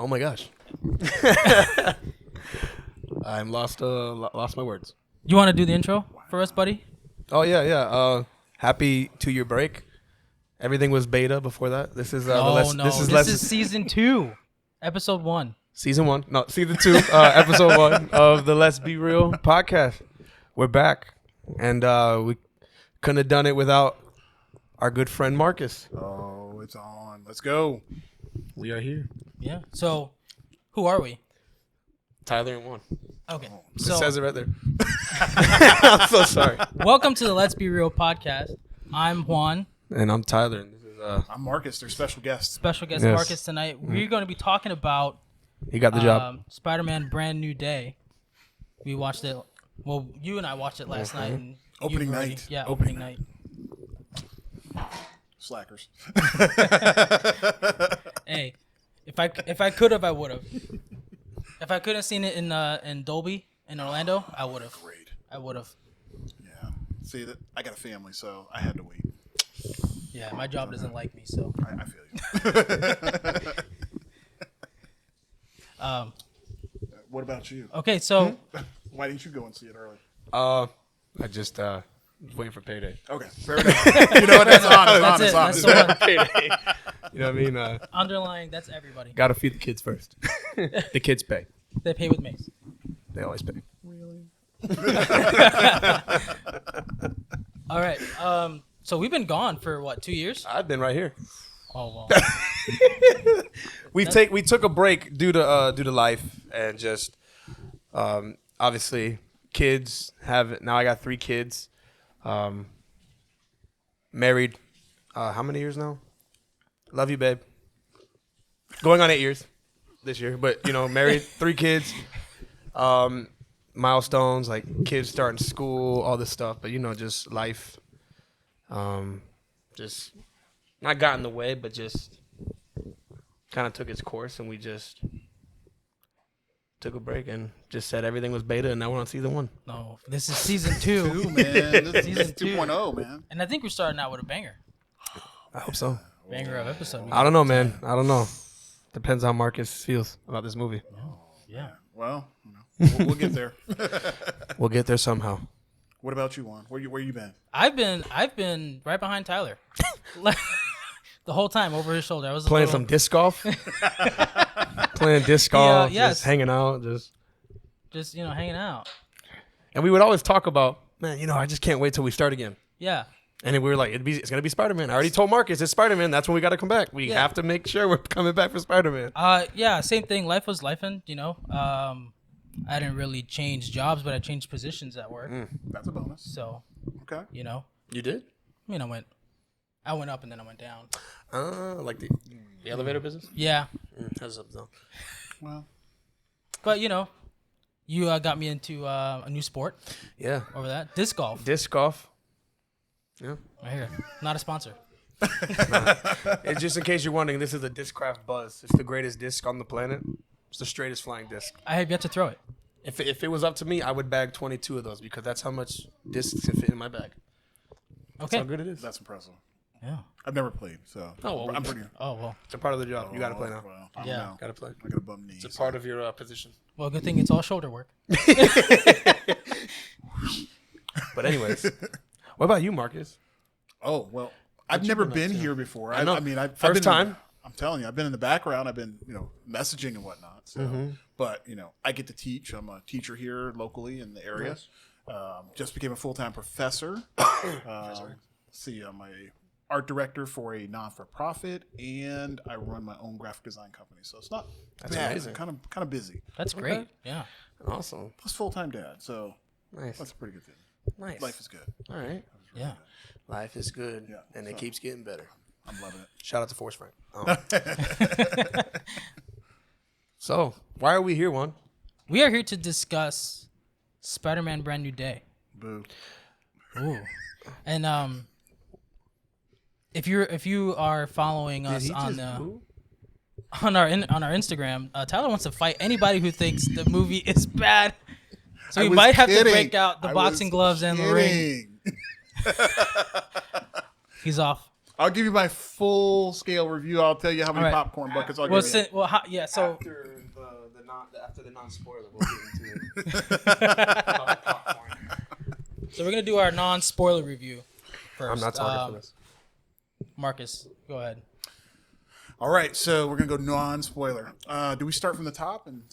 Oh my gosh. I'm lost my words. You want to do the intro for us, buddy? Oh yeah. Happy 2-year break. Everything was beta before that. This is This is season 2, episode 1. Season 1. No, season 2, episode 1 of the Let's Be Real podcast. We're back. And we couldn't have done it without our good friend Marcus. Oh, it's on. Let's go. We are here. Yeah. So, who are we? Tyler and Juan. Okay. It So, says it right there. I'm so sorry. welcome to the Let's Be Real podcast. I'm Juan. And I'm Tyler. And this is I'm Marcus, their special guest. Special guest Yes. Marcus tonight. We're going to be talking about he got the job. Spider-Man Brand New Day. We watched it. Well, you and I watched it last night. And Opening you've night. Yeah, opening night. Slackers. Hey, if I could have, I would have. If I could have seen it in Dolby in Orlando, I would have. Great. I would have. Yeah. See, that I got a family, so I had to wait. Yeah, my job doesn't like me, so. I feel you. What about you? Okay, so Why didn't you go and see it early? I just was waiting for payday. Okay, fair enough. You know what? That's honest. that's the one. Payday. You know what I mean? Underlying, that's everybody. Got to feed the kids first. The kids pay. They pay with Mace. They always pay. Really? All right. So we've been gone for what, 2 years? I've been right here. Oh well. We took a break due to life and just obviously kids have now. I got 3 kids. Married. How many years now? Love you, babe. Going on 8 years this year, but married, 3 kids. Milestones like kids starting school, all this stuff, but just life. Just not got in the way, but just kind of took its course, and we just took a break and just said everything was beta, and now we're on season 1. No, this is season 2. Man, this is Season 2.0, man. And I think we're starting out with a banger. I hope so. Banger of episode. I don't know, man. I don't know. Depends how Marcus feels about this movie. Yeah. Well, we'll get there. We'll get there somehow. What about you, Juan? Where you been? I've been right behind Tyler. The whole time over his shoulder. I was Playing some disc golf. Playing disc golf. yes. Just hanging out. just hanging out. And we would always talk about, man, I just can't wait till we start again. Yeah. And then we were like, it's going to be Spider-Man. I already told Marcus it's Spider-Man. That's when we got to come back. We Yeah. have to make sure we're coming back for Spider-Man. Yeah, same thing. Life was lifing, I didn't really change jobs, but I changed positions at work. That's a bonus. So, Okay. You did? I went up and then I went down. Like the elevator business? Yeah. That's up though. Well, But, you got me into a new sport Yeah. over that. Disc golf. Disc golf. Yeah. Right here. Not a sponsor. It's just in case you're wondering, this is a Discraft Buzz. It's the greatest disc on the planet. It's the straightest flying disc. I have yet to throw it. If it was up to me, I would bag 22 of those because that's how much discs can fit in my bag. That's Okay. how good it is. that's impressive. Yeah. I've never played, so Oh, well, I'm pretty. Oh, well. It's a part of the job. You got to play now. Well, I don't Yeah. know. Got to play. I got a bum knee. It's a part of your position. Well, good thing it's all shoulder work. But anyways, what about you, Marcus? Oh well, I've never been here before. I know. I've First been time? I'm telling you, I've been in the background. I've been messaging and whatnot. So, but I get to teach. I'm a teacher here locally in the area. Just became a full-time professor. See, I'm a art director for a non-for-profit, and I run my own graphic design company. So it's not bad. amazing. Kind of busy. That's great. Yeah. Awesome. Plus full-time dad. So Nice. that's a pretty good thing. Nice. Life is good. All right. Yeah. Life is good. Yeah, And it so- keeps getting better. I'm loving it. Shout out to Force Frank. So, why are we here, Juan? We are here to discuss Spider-Man Brand New Day. Boo. Ooh. And if you are following us on our Instagram, Tyler wants to fight anybody who thinks the movie is bad. So I we was might have to kidding. break out the I boxing was gloves and the ring. kidding. He's off. I'll give you my full scale review. I'll tell you how many All right. popcorn buckets I'll Well, give you. So After the non-spoiler, we'll get into it. So we're gonna do our non-spoiler review first. I'm not talking for this. Marcus, go ahead. All right, so we're gonna go non-spoiler. Do we start from the top and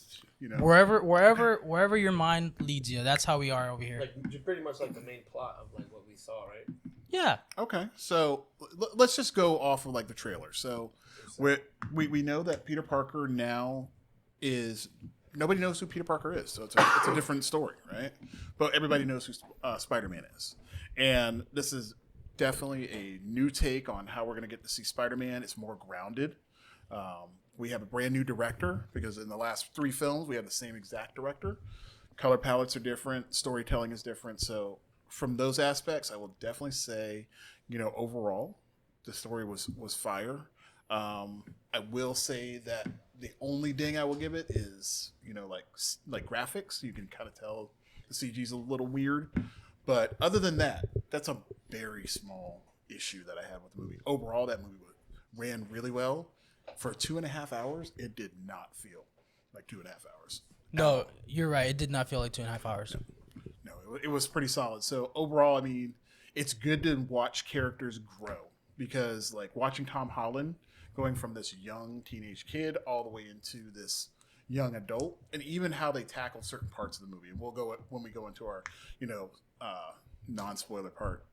Wherever your mind leads you, that's how we are over here. Like pretty much like the main plot of like what we saw, right? Yeah. Okay, so let's just go off of like the trailer. So we know that Peter Parker now is nobody knows who Peter Parker is, so it's a different story, right? But everybody knows who Spider-Man is, and this is definitely a new take on how we're going to get to see Spider-Man. It's more grounded. We have a brand new director because in the last 3 films we have the same exact director. Color palettes are different, storytelling is different. So from those aspects, I will definitely say, overall, the story was fire. I will say that the only ding I will give it is, like graphics. You can kind of tell the CG's a little weird, but other than that, that's a very small issue that I have with the movie. Overall, that movie ran really well. For 2.5 hours, it did not feel like 2.5 hours. No, you're right. It did not feel like 2.5 hours. No, it was pretty solid. So overall, I mean, it's good to watch characters grow because, like, watching Tom Holland going from this young teenage kid all the way into this young adult, and even how they tackle certain parts of the movie. And we'll go when we go into our, non-spoiler part.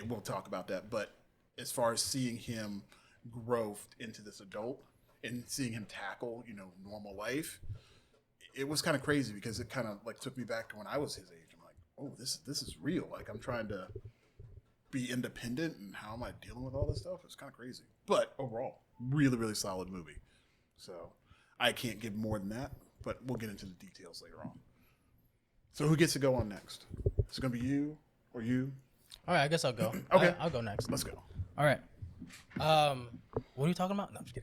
We'll talk about that. But as far as seeing him grow into this adult and seeing him tackle, normal life, it was kind of crazy because it kind of like took me back to when I was his age. I'm like, oh, this is real. Like I'm trying to be independent and how am I dealing with all this stuff? It's kind of crazy. But overall, really, really solid movie. So I can't give more than that, but we'll get into the details later on. So who gets to go on next? Is it going to be you or you? All right, I guess I'll go. Okay. I'll go next. Let's go. All right. What are you talking about? No, I'm just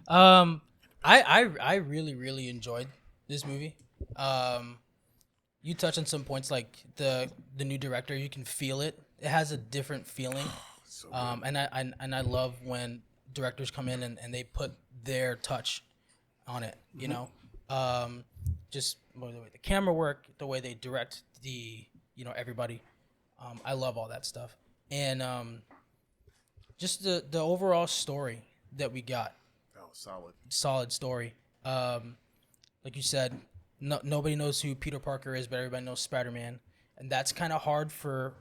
kidding. I really, really enjoyed this movie. You touched on some points like the new director. You can feel it. It has a different feeling. So And I love when directors come in and they put their touch on it. You know, just the way the camera work, the way they direct the everybody. I love all that stuff, and just the overall story that we got. Oh, Solid story. Like you said, nobody knows who Peter Parker is, but everybody knows Spider-Man, and that's kind of hard for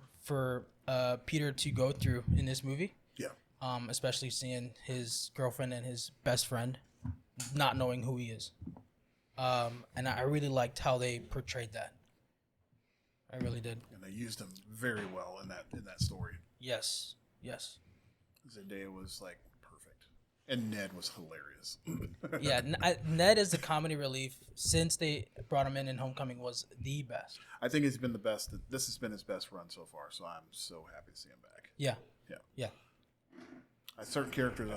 Peter to go through in this movie. Yeah. Especially seeing his girlfriend and his best friend not knowing who he is. And I really liked how they portrayed that. I really did. And they used him very well in that story. Yes. Zendaya was like perfect, and Ned was hilarious. Yeah, Ned is the comedy relief since they brought him in Homecoming was the best. I think it's been the best. This has been his best run so far, so I'm so happy to see him back. Yeah. Certain characters,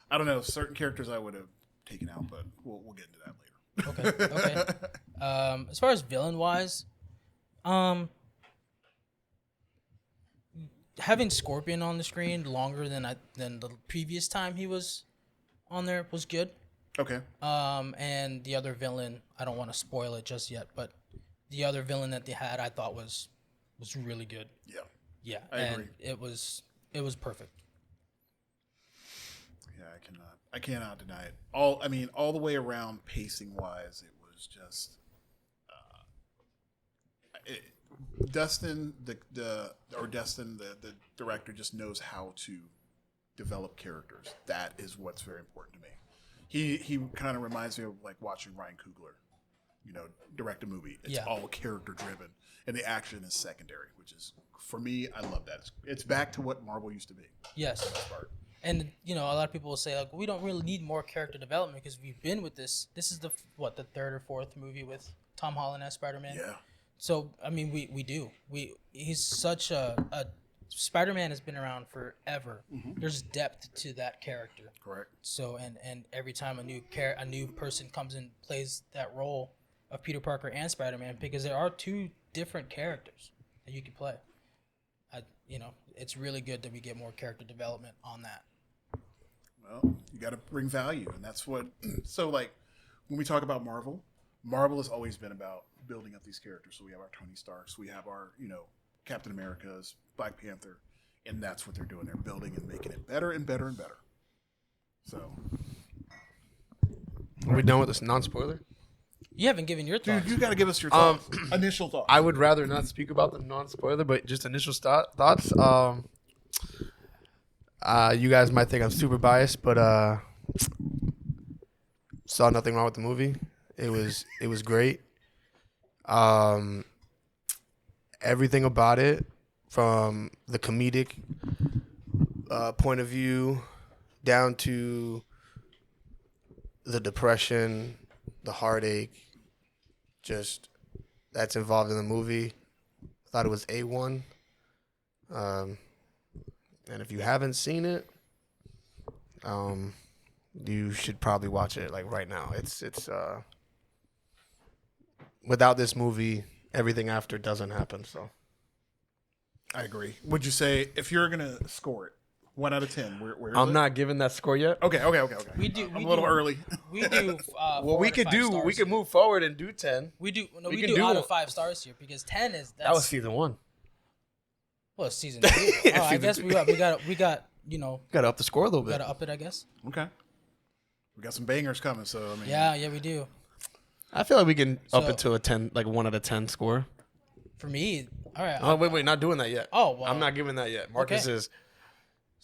I don't know. Certain characters I would have taken out, but we'll get into that later. Okay. As far as villain wise, having Scorpion on the screen longer than the previous time he was on there was good. Okay. And the other villain, I don't want to spoil it just yet, but the other villain that they had, I thought was really good. Yeah. I agree. It was perfect. Yeah, I cannot deny it. All the way around, pacing wise, it was just. Dustin, the director, just knows how to develop characters. That is what's very important to me. He kind of reminds me of like watching Ryan Coogler, direct a movie. It's all character driven, and the action is secondary, which is for me. I love that. It's back to what Marvel used to be. Yes. And a lot of people will say like we don't really need more character development because we've been with this. This is the third or fourth movie with Tom Holland as Spider-Man. Yeah. So we do. He's such a Spider-Man has been around forever. Mm-hmm. There's depth to that character. Correct. So and every time a new person comes and plays that role of Peter Parker and Spider-Man, because there are two different characters that you can play. it's really good that we get more character development on that. Well, you got to bring value, and that's what. So, like, when we talk about Marvel, Marvel has always been about building up these characters. So we have our Tony Starks, we have our, Captain America's, Black Panther, and that's what they're doing. They're building and making it better and better and better. So, Are we done with this non-spoiler? You haven't given your thoughts. dude, you got to give us your thoughts. Initial thoughts. I would rather not speak about the non-spoiler, but just initial thoughts. You guys might think I'm super biased, but saw nothing wrong with the movie. It was great. Everything about it, from the comedic point of view down to the depression, the heartache, just that's involved in the movie. Thought it was A1. And if you haven't seen it, you should probably watch it like right now. It's without this movie, everything after doesn't happen. So I agree. Would you say, if you're going to score it, 1 out of 10, where is I'm it? not giving that score yet. Okay. I'm a little early. We do. Well, we could move forward and do 10. We do. No, we we can do do out one. of 5 stars here because 10 is That was season 1. well, it's season 2. I Season guess 2. we got Got to up the score a little we bit. got to up it. I guess. Okay. We got some bangers coming, so I mean. Yeah, we do. I feel like we can up So- it to a 10, like 1 out of 10 score. For me, all right. Oh, wait, not doing that yet. Oh, well. I'm not giving that yet. Marcus Okay. is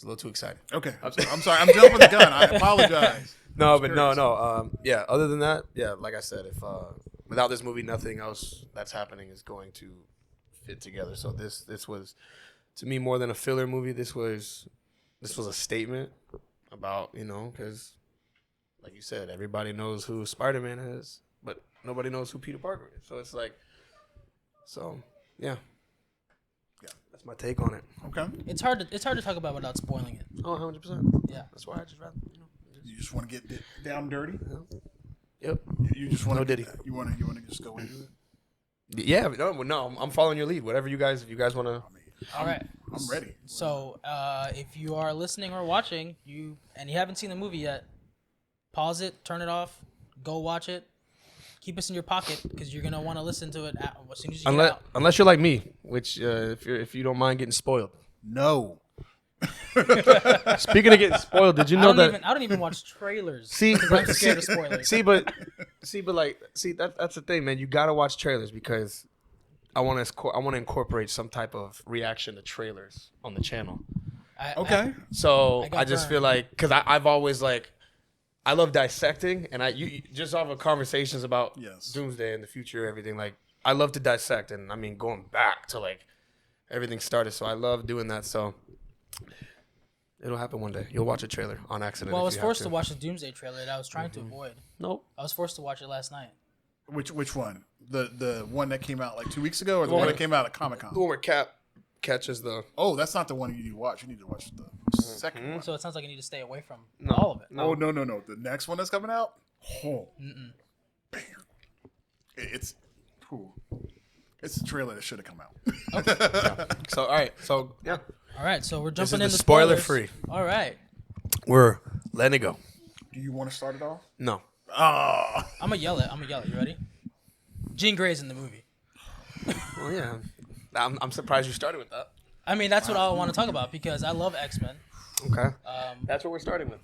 a little too excited. Okay. I'm sorry. I'm jumping the gun. I apologize. No, Just but curious. no. Yeah. Other than that, yeah. Like I said, if without this movie, nothing else that's happening is going to fit together. So this was, to me, more than a filler movie. This was a statement about, because, like you said, everybody knows who Spider-Man is, but nobody knows who Peter Parker is. So it's like, yeah. That's my take on it. Okay. It's hard to talk about without spoiling it. Oh, 100%. Yeah. That's why I just rather. You just want to get down dirty. Yep. You just want No to. Diddy. You want to just go into it. Yeah. No. I'm following your lead. Whatever you guys, if you guys want to. All right. I'm ready. So, if you are listening or watching, and you haven't seen the movie yet, pause it, turn it off, go watch it. Keep us in your pocket because you're gonna want to listen to it as soon as you get out. Unless you're like me, which if you don't mind getting spoiled. No. Speaking of getting spoiled, did you know that? I don't even watch trailers. See, 'cause I'm scared of spoilers. That's the thing, man. You gotta watch trailers because I want to incorporate some type of reaction to trailers on the channel. Okay. So I got I just burned. feel like because I've always I love dissecting, and you just off of conversations about Yes. Doomsday and the future, everything. Like I love to dissect, and I mean going back to everything started. So I love doing that. So it'll happen one day. You'll watch a trailer on accident. Well, I if was you have forced to watch the Doomsday trailer that I was trying to avoid. Nope. I was forced to watch it last night. Which one? The one that came out like 2 weeks ago, or the one that came out at The Comic-Con? one where Cap catches the. Oh, that's not the one you need to watch. You need to watch the second one. So it sounds like I need to stay away from No. all of it. Oh no. The next one that's coming out. Oh, banger. It's the trailer that should have come out. So all right. So yeah, All right, so we're this jumping is into the spoiler spoilers. free. All right, We're letting it go. Do you want to start it off? No. Ah. I'm gonna yell it. You ready? Jean Grey's in the movie. Well, yeah. I'm surprised you started with that. I mean, that's what I want to talk about because I love X-Men. Okay. That's what we're starting with.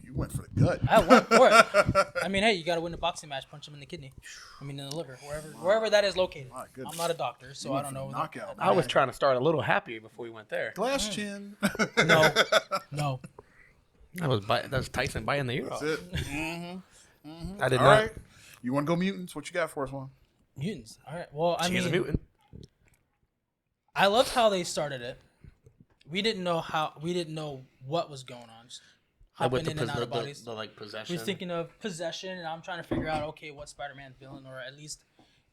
You went for the gut. I went for it. I mean, hey, you got to win a boxing match, punch him in the kidney. I mean, in the liver, wherever that is located. My goodness. I'm not a doctor, so I don't know. Knockout. I was trying to start a little happy before we went there. Glass chin. No. That was Tyson biting the ear off. That's it. I did All not. right. You want to go mutants? What you got for us, Juan? Mutants. All right. Well, I She's mean, a mutant. I loved how they started it. We didn't know what was going on. Just hopping in and out of bodies. the possession. We're thinking of possession, and I'm trying to figure out, okay, what Spider-Man villain, or at least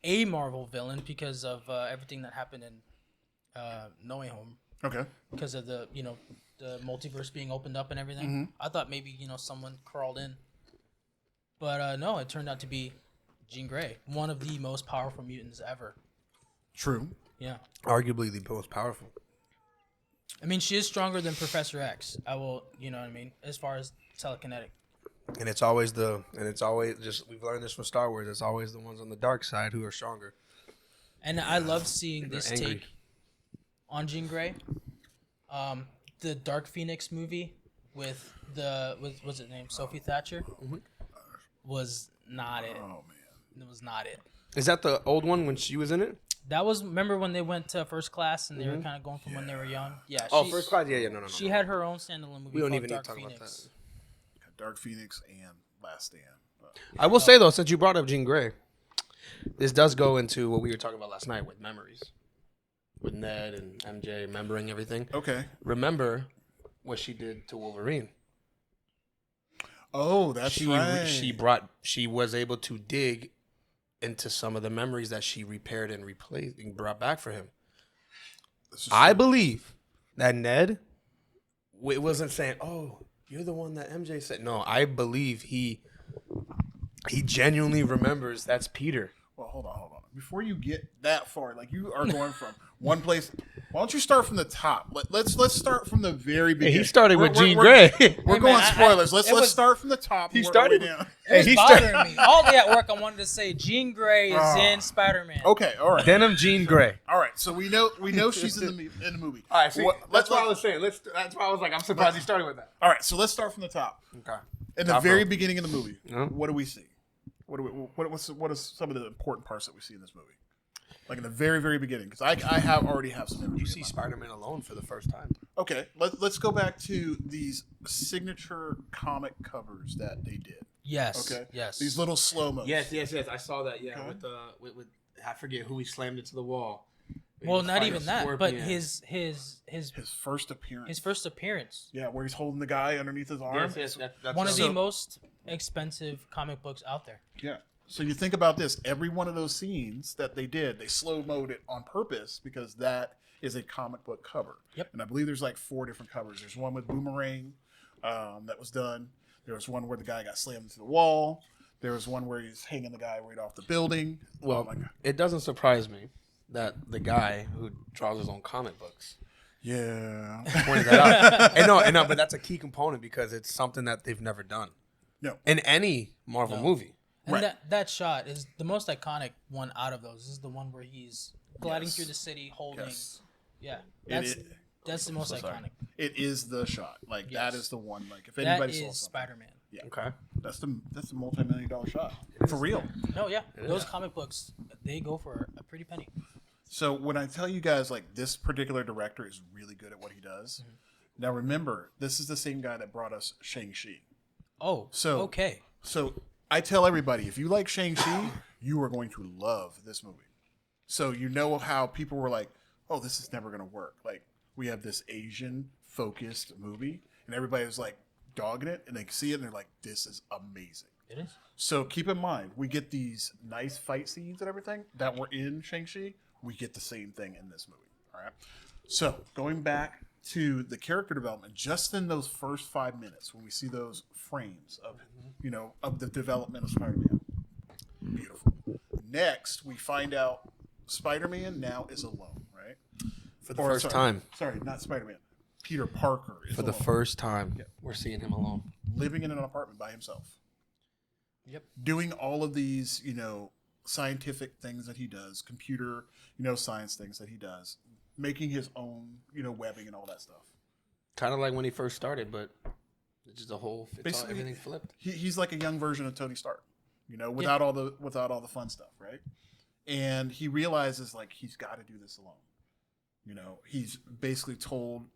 a Marvel villain, because of everything that happened in No Way Home, Okay. because of the the multiverse being opened up and everything. I thought maybe someone crawled in, but no, it turned out to be Jean Grey, one of the most powerful mutants ever. True. Yeah. Arguably the most powerful. I mean, she is stronger than Professor X. I will, you know what I mean, as far as telekinetic. And it's always just, we've learned this from Star Wars. It's always the ones on the dark side who are stronger. And I love seeing this angry. take on Jean Grey. The Dark Phoenix movie with what's it named? Sophie Thatcher was not it. Oh man, It was not it. Is that the old one when she was in it? That was, remember when they went to First Class and they were kind of going from when they were young? Yeah. First Class? Yeah, no. She had her own standalone movie We don't called even need Dark to talk Phoenix. about that. Dark Phoenix and Last Stand. I will say, though, since you brought up Jean Grey, this does go into what we were talking about last night with memories. With Ned and MJ remembering everything. Okay. Remember what she did to Wolverine. Oh, that's right. She was able to dig into some of the memories that she repaired and replaced and brought back for him. I believe that Ned wasn't saying, "Oh, you're the one that MJ said." No, I believe he genuinely remembers that's Peter. Well, hold on. Before you get that far, like you are going from one place. Why don't you start from the top? Let's start from the very beginning. He started with Jean Grey. We're going spoilers. Let's start from the top. He started. Down. It was bothering me. All day at work, I wanted to say Jean Grey is in Spider-Man. Okay, all right. Denim Jean Grey. All right, so we know she's in the movie. All right, see, that's what I was saying. That's why I was like, I'm surprised you started with that. All right, so let's start from the top. Okay. In the very beginning of the movie, Yeah. what do we see? What are some of the important parts that we see in this movie? Like in the very, very beginning, because I already have some imagery. You see Spider-Man alone for the first time. Okay, let's go back to these signature comic covers that they did. Yes. Okay. Yes. These little slow-mos. Yes. I saw that. Yeah, Okay. with I forget who he slammed into the wall. Well, not even that, but Scorpion. his First appearance. his first appearance. Yeah, where he's holding the guy underneath his arm. Yes, that's One of the most expensive comic books out there. Yeah. So you think about this. Every one of those scenes that they did, they slow-moed it on purpose because that is a comic book cover. Yep. And I believe there's like 4 different covers. There's one with Boomerang that was done. There was one where the guy got slammed into the wall. There was one where he's hanging the guy right off the building. Well, Oh my God. it doesn't surprise me that the guy who draws his own comic books Yeah. pointed that out. and no, but that's a key component because it's something that they've never done. No. In any Marvel movie. And Right. that shot is the most iconic one out of those. This is the one where he's gliding through the city holding. Yes. Yeah. It That's the most iconic. It is the shot. Like Yes. that is the one. Like if That anybody saw is something, Spider-Man. yeah, Okay. that's the multi-million-dollar shot for real. No, yeah. Those comic books, they go for a pretty penny. So when I tell you guys like this particular director is really good at what he does, now remember this is the same guy that brought us Shang-Chi. Oh, So okay. So I tell everybody if you like Shang-Chi, you are going to love this movie. So you know how people were like, "Oh, this is never going to work." Like we have this Asian focused movie, and everybody was like dogging it, and they see it, and they're like, "This is amazing." It is. So keep in mind, we get these nice fight scenes and everything that were in Shang-Chi. We get the same thing in this movie. All right. So going back to the character development, just in those first 5 minutes, when we see those frames of, of the development of Spider-Man, beautiful. Next, we find out Spider-Man now is alone, right? For the first time. Sorry, not Spider-Man. Peter Parker is For the alone, first time, we're seeing him alone. living in an apartment by himself. Yep. Doing all of these, scientific things that he does, computer, science things that he does, making his own, webbing and all that stuff. Kind of like when he first started, but it's just Basically, everything flipped. He's like a young version of Tony Stark, without all the fun stuff, right? And he realizes like he's got to do this alone. He's basically told,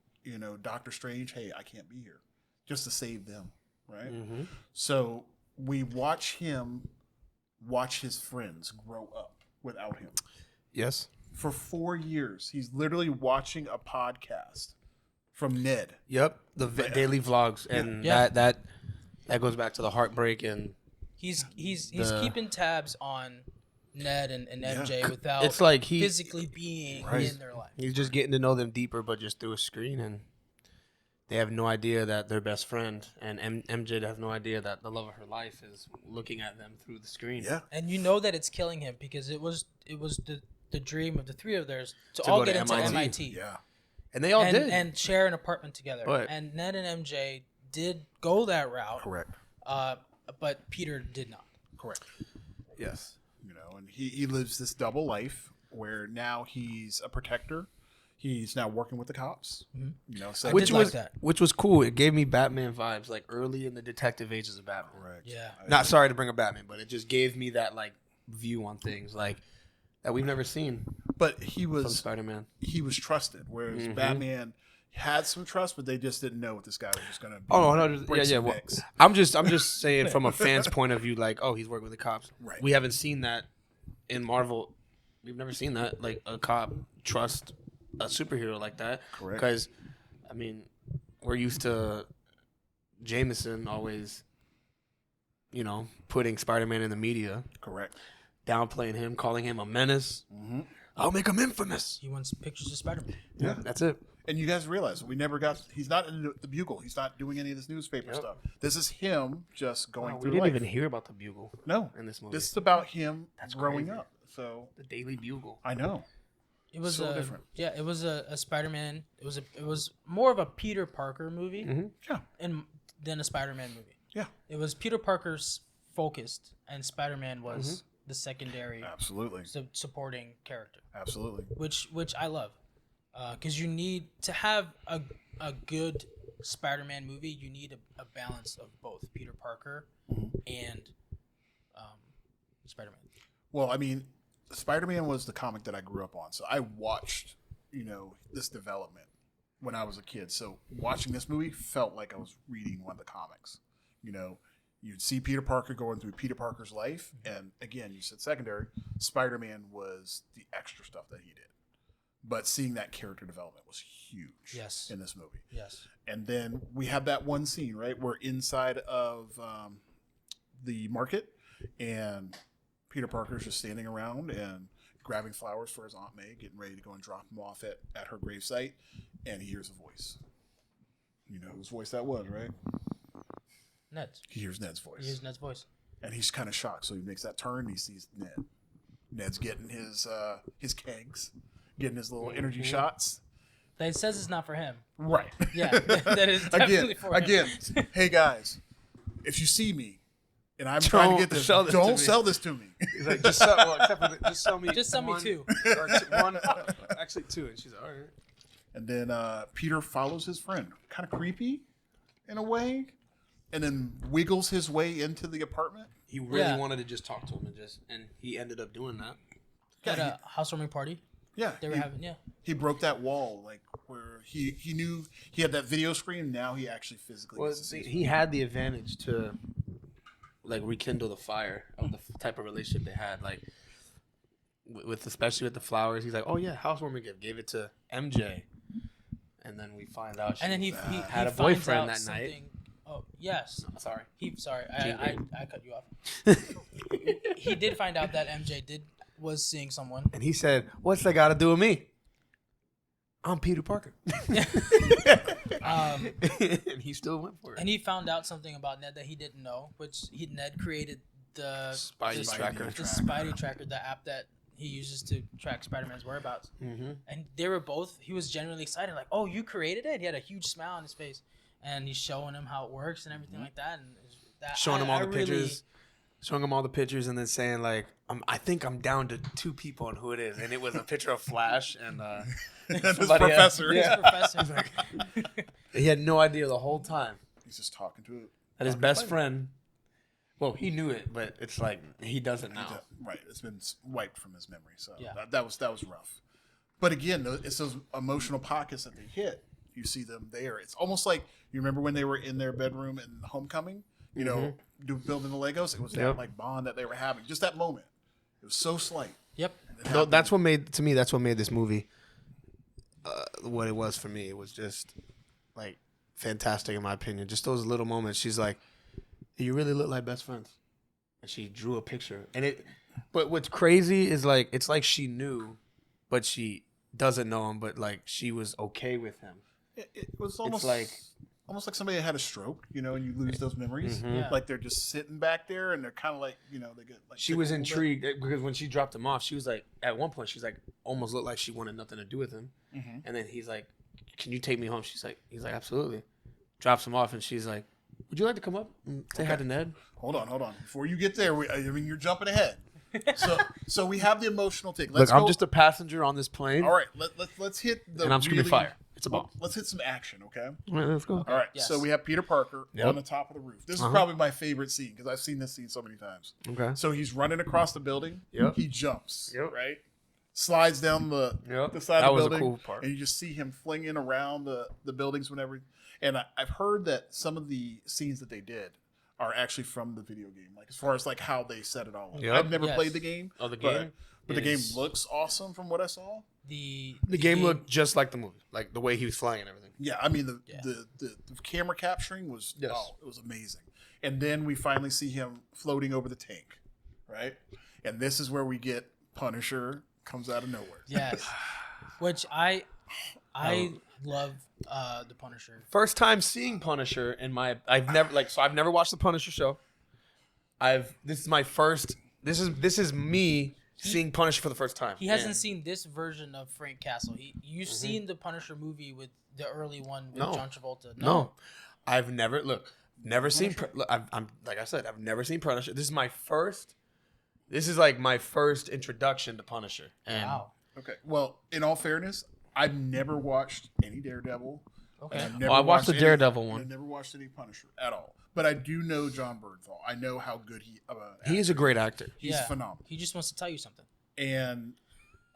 Doctor Strange, "Hey, I can't be here," just to save them, right? Mm-hmm. So we watch him watch his friends grow up without him. Yes. For 4 years, he's literally watching a podcast from Ned. Yep. The daily vlogs, and Yeah. that goes back to the heartbreak, and He's keeping tabs on Ned and MJ without it's like he physically being in their life. he's just getting to know them deeper, but just through a screen, and they have no idea that their best friend and MJ has no idea that the love of her life is looking at them through the screen. Yeah. And you know that it's killing him because it was the dream of the three of theirs to all go get to into MIT. MIT. Yeah. And they all did. And share an apartment together. But- and Ned and MJ did go that route. Correct. But Peter did not. Correct. Yes. You know, and he lives this double life where now he's a protector. He's now working with the cops. Mhm. You know, so I Which did was like that. which was cool. It gave me Batman vibes, like early in the detective ages of Batman. correct. Yeah. Not sorry to bring up Batman, but it just gave me that like view on things like that we've never seen But he from was Spider-Man. trusted, whereas Mhm. Batman had some trust, but they just didn't know what this guy was going to be. Oh no, break yeah. some Well, necks. I'm just saying from a fan's point of view, like, oh, he's working with the cops. Right. We haven't seen that in Marvel. We've never seen that, like a cop trust a superhero like that. Correct. Because, I mean, we're used to Jameson always, putting Spider-Man in the media, Correct. downplaying him, calling him a menace. Mm-hmm. I'll make him infamous. He wants pictures of Spider-Man. Yeah. That's it. And you guys realize we never got. He's not in the Bugle. He's not doing any of this newspaper Yep. stuff. This is him just going Wow, we through didn't life. even hear about the Bugle No, in this movie. this is about him That's growing crazy. up. So The Daily Bugle. I know. It was So different. Yeah, it was a Spider-Man. It was more of a Peter Parker movie Mm-hmm. Yeah. than a Spider-Man movie. Yeah. It was Peter Parker's focused, and Spider-Man was the secondary Absolutely. supporting character, Absolutely. which I love, because you need to have a good Spider-Man movie. You need a balance of both Peter Parker and Spider-Man. Well, I mean, Spider-Man was the comic that I grew up on, so I watched, this development when I was a kid. So watching this movie felt like I was reading one of the comics. You'd see Peter Parker going through Peter Parker's life, and again, you said secondary. Spider-Man was the extra stuff that he did, but seeing that character development was huge. Yes. In this movie. Yes. And then we have that one scene, right? We're inside of the market, and Peter Parker's just standing around and grabbing flowers for his Aunt May, getting ready to go and drop them off at her gravesite, and he hears a voice. You know whose voice that was, right? Ned's. He hears Ned's voice. He hears Ned's voice. And he's kind of shocked, so he makes that turn, and he sees Ned. Ned's getting his kegs, getting his little energy shots. That says it's not for him. Right. Yeah, that is definitely for him. Again, hey guys, if you see me and I'm trying to get this, sell this to don't me. sell this to me. He's like, just sell me. Just sell me one, two. or one, actually two. And she's like, all right. And then Peter follows his friend, kind of creepy in a way, and then wiggles his way into the apartment. He really Yeah. wanted to just talk to him and he ended up doing that. At a housewarming party Yeah, they were having. Yeah. he broke that wall, like where he knew he had that video screen. Now he actually physically. Well, gets to see his he had the advantage to like rekindle the fire of the type of relationship they had, like with especially with the flowers. He's like, oh yeah, housewarming gift, gave it to MJ, and then we find out she And then he had a finds boyfriend out that night. something- Oh yes. Sorry. Sorry, Jingle. I cut you off. He did find out that MJ was seeing someone. And he said, "What's that got to do with me? I'm Peter Parker." And he still went for it. And he found out something about Ned that he didn't know, which Ned created the Spidey tracker. the Spidey tracker, the app that he uses to track Spider-Man's whereabouts. Mm-hmm. And they were both. He was genuinely excited, like, "Oh, you created it!" He had a huge smile on his face, and he's showing him how it works and everything like that. And that, Showing him all the really- pictures. Showing him all the pictures and then saying like, I think I'm down to two people on who it is, and it was a picture of Flash and his somebody else. professor. Yeah. Professor. He had no idea the whole time He's just talking to it. that his best friend. Well, he knew it, but it's like he doesn't now. Right, it's been wiped from his memory. So Yeah. that was rough. But again, it's those emotional pockets that they hit. You see them there. It's almost like you remember when they were in their bedroom in Homecoming. You know, building the Legos. It was that Yep. like bond that they were having. Just that moment. It was so slight. Yep. And it No, happened. that's what made this movie what it was for me. It was just like fantastic in my opinion. Just those little moments. She's like, "You really look like best friends," and she drew a picture. And but what's crazy is like it's like she knew, but she doesn't know him. But like she was okay with him. It was almost like somebody that had a stroke, you know, and you lose those memories. Yeah. Like they're just sitting back there, and they're kind of like, you know, they get like. she was intrigued because when she dropped him off, she was like, at one point, she's like, almost looked like she wanted nothing to do with him. Mm-hmm. And then he's like, can you take me home? He's like, absolutely. Drops him off, and she's like, would you like to come up and say hi to Ned? Hold on. Before you get there, you're jumping ahead. So we have the emotional take. Look, I'm just a passenger on this plane. All right, let's hit the. And I'm screaming fire. It's a bomb. Let's hit some action, okay? All right, let's go. All right, Yes. so we have Peter Parker on the top of the roof. This is probably my favorite scene because I've seen this scene so many times. Okay. So he's running across the building. Yep. He jumps. Yep. Right. Slides down the side That of the was a building. cool part. And you just see him flinging around the buildings whenever. And I've heard that some of the scenes that they did are actually from the video game, like as far as like how they set it all up. Yep. I've never Yes. played the game. Oh, the game? But the game looks awesome from what I saw. The game looked just like the movie, like the way he was flying and everything. Yeah, I mean the camera capturing was it was amazing. And then we finally see him floating over the tank, right? And this is where we get Punisher comes out of nowhere. Yes, which I love the Punisher. First time seeing Punisher in my I've never watched the Punisher show. This is me seeing Punisher for the first time. He hasn't seen this version of Frank Castle. You've seen the Punisher movie with the early one with John Travolta. No. I've never seen I'm like I said, I've never seen Punisher. This is like my first introduction to Punisher. And Wow. Okay. Well, in all fairness, I've never watched any Daredevil. Okay. And I've never I watched the any- Daredevil one. I've never watched any Punisher at all. But I do know John Bernthal. I know how good he is a great actor. he's phenomenal. He just wants to tell you something. And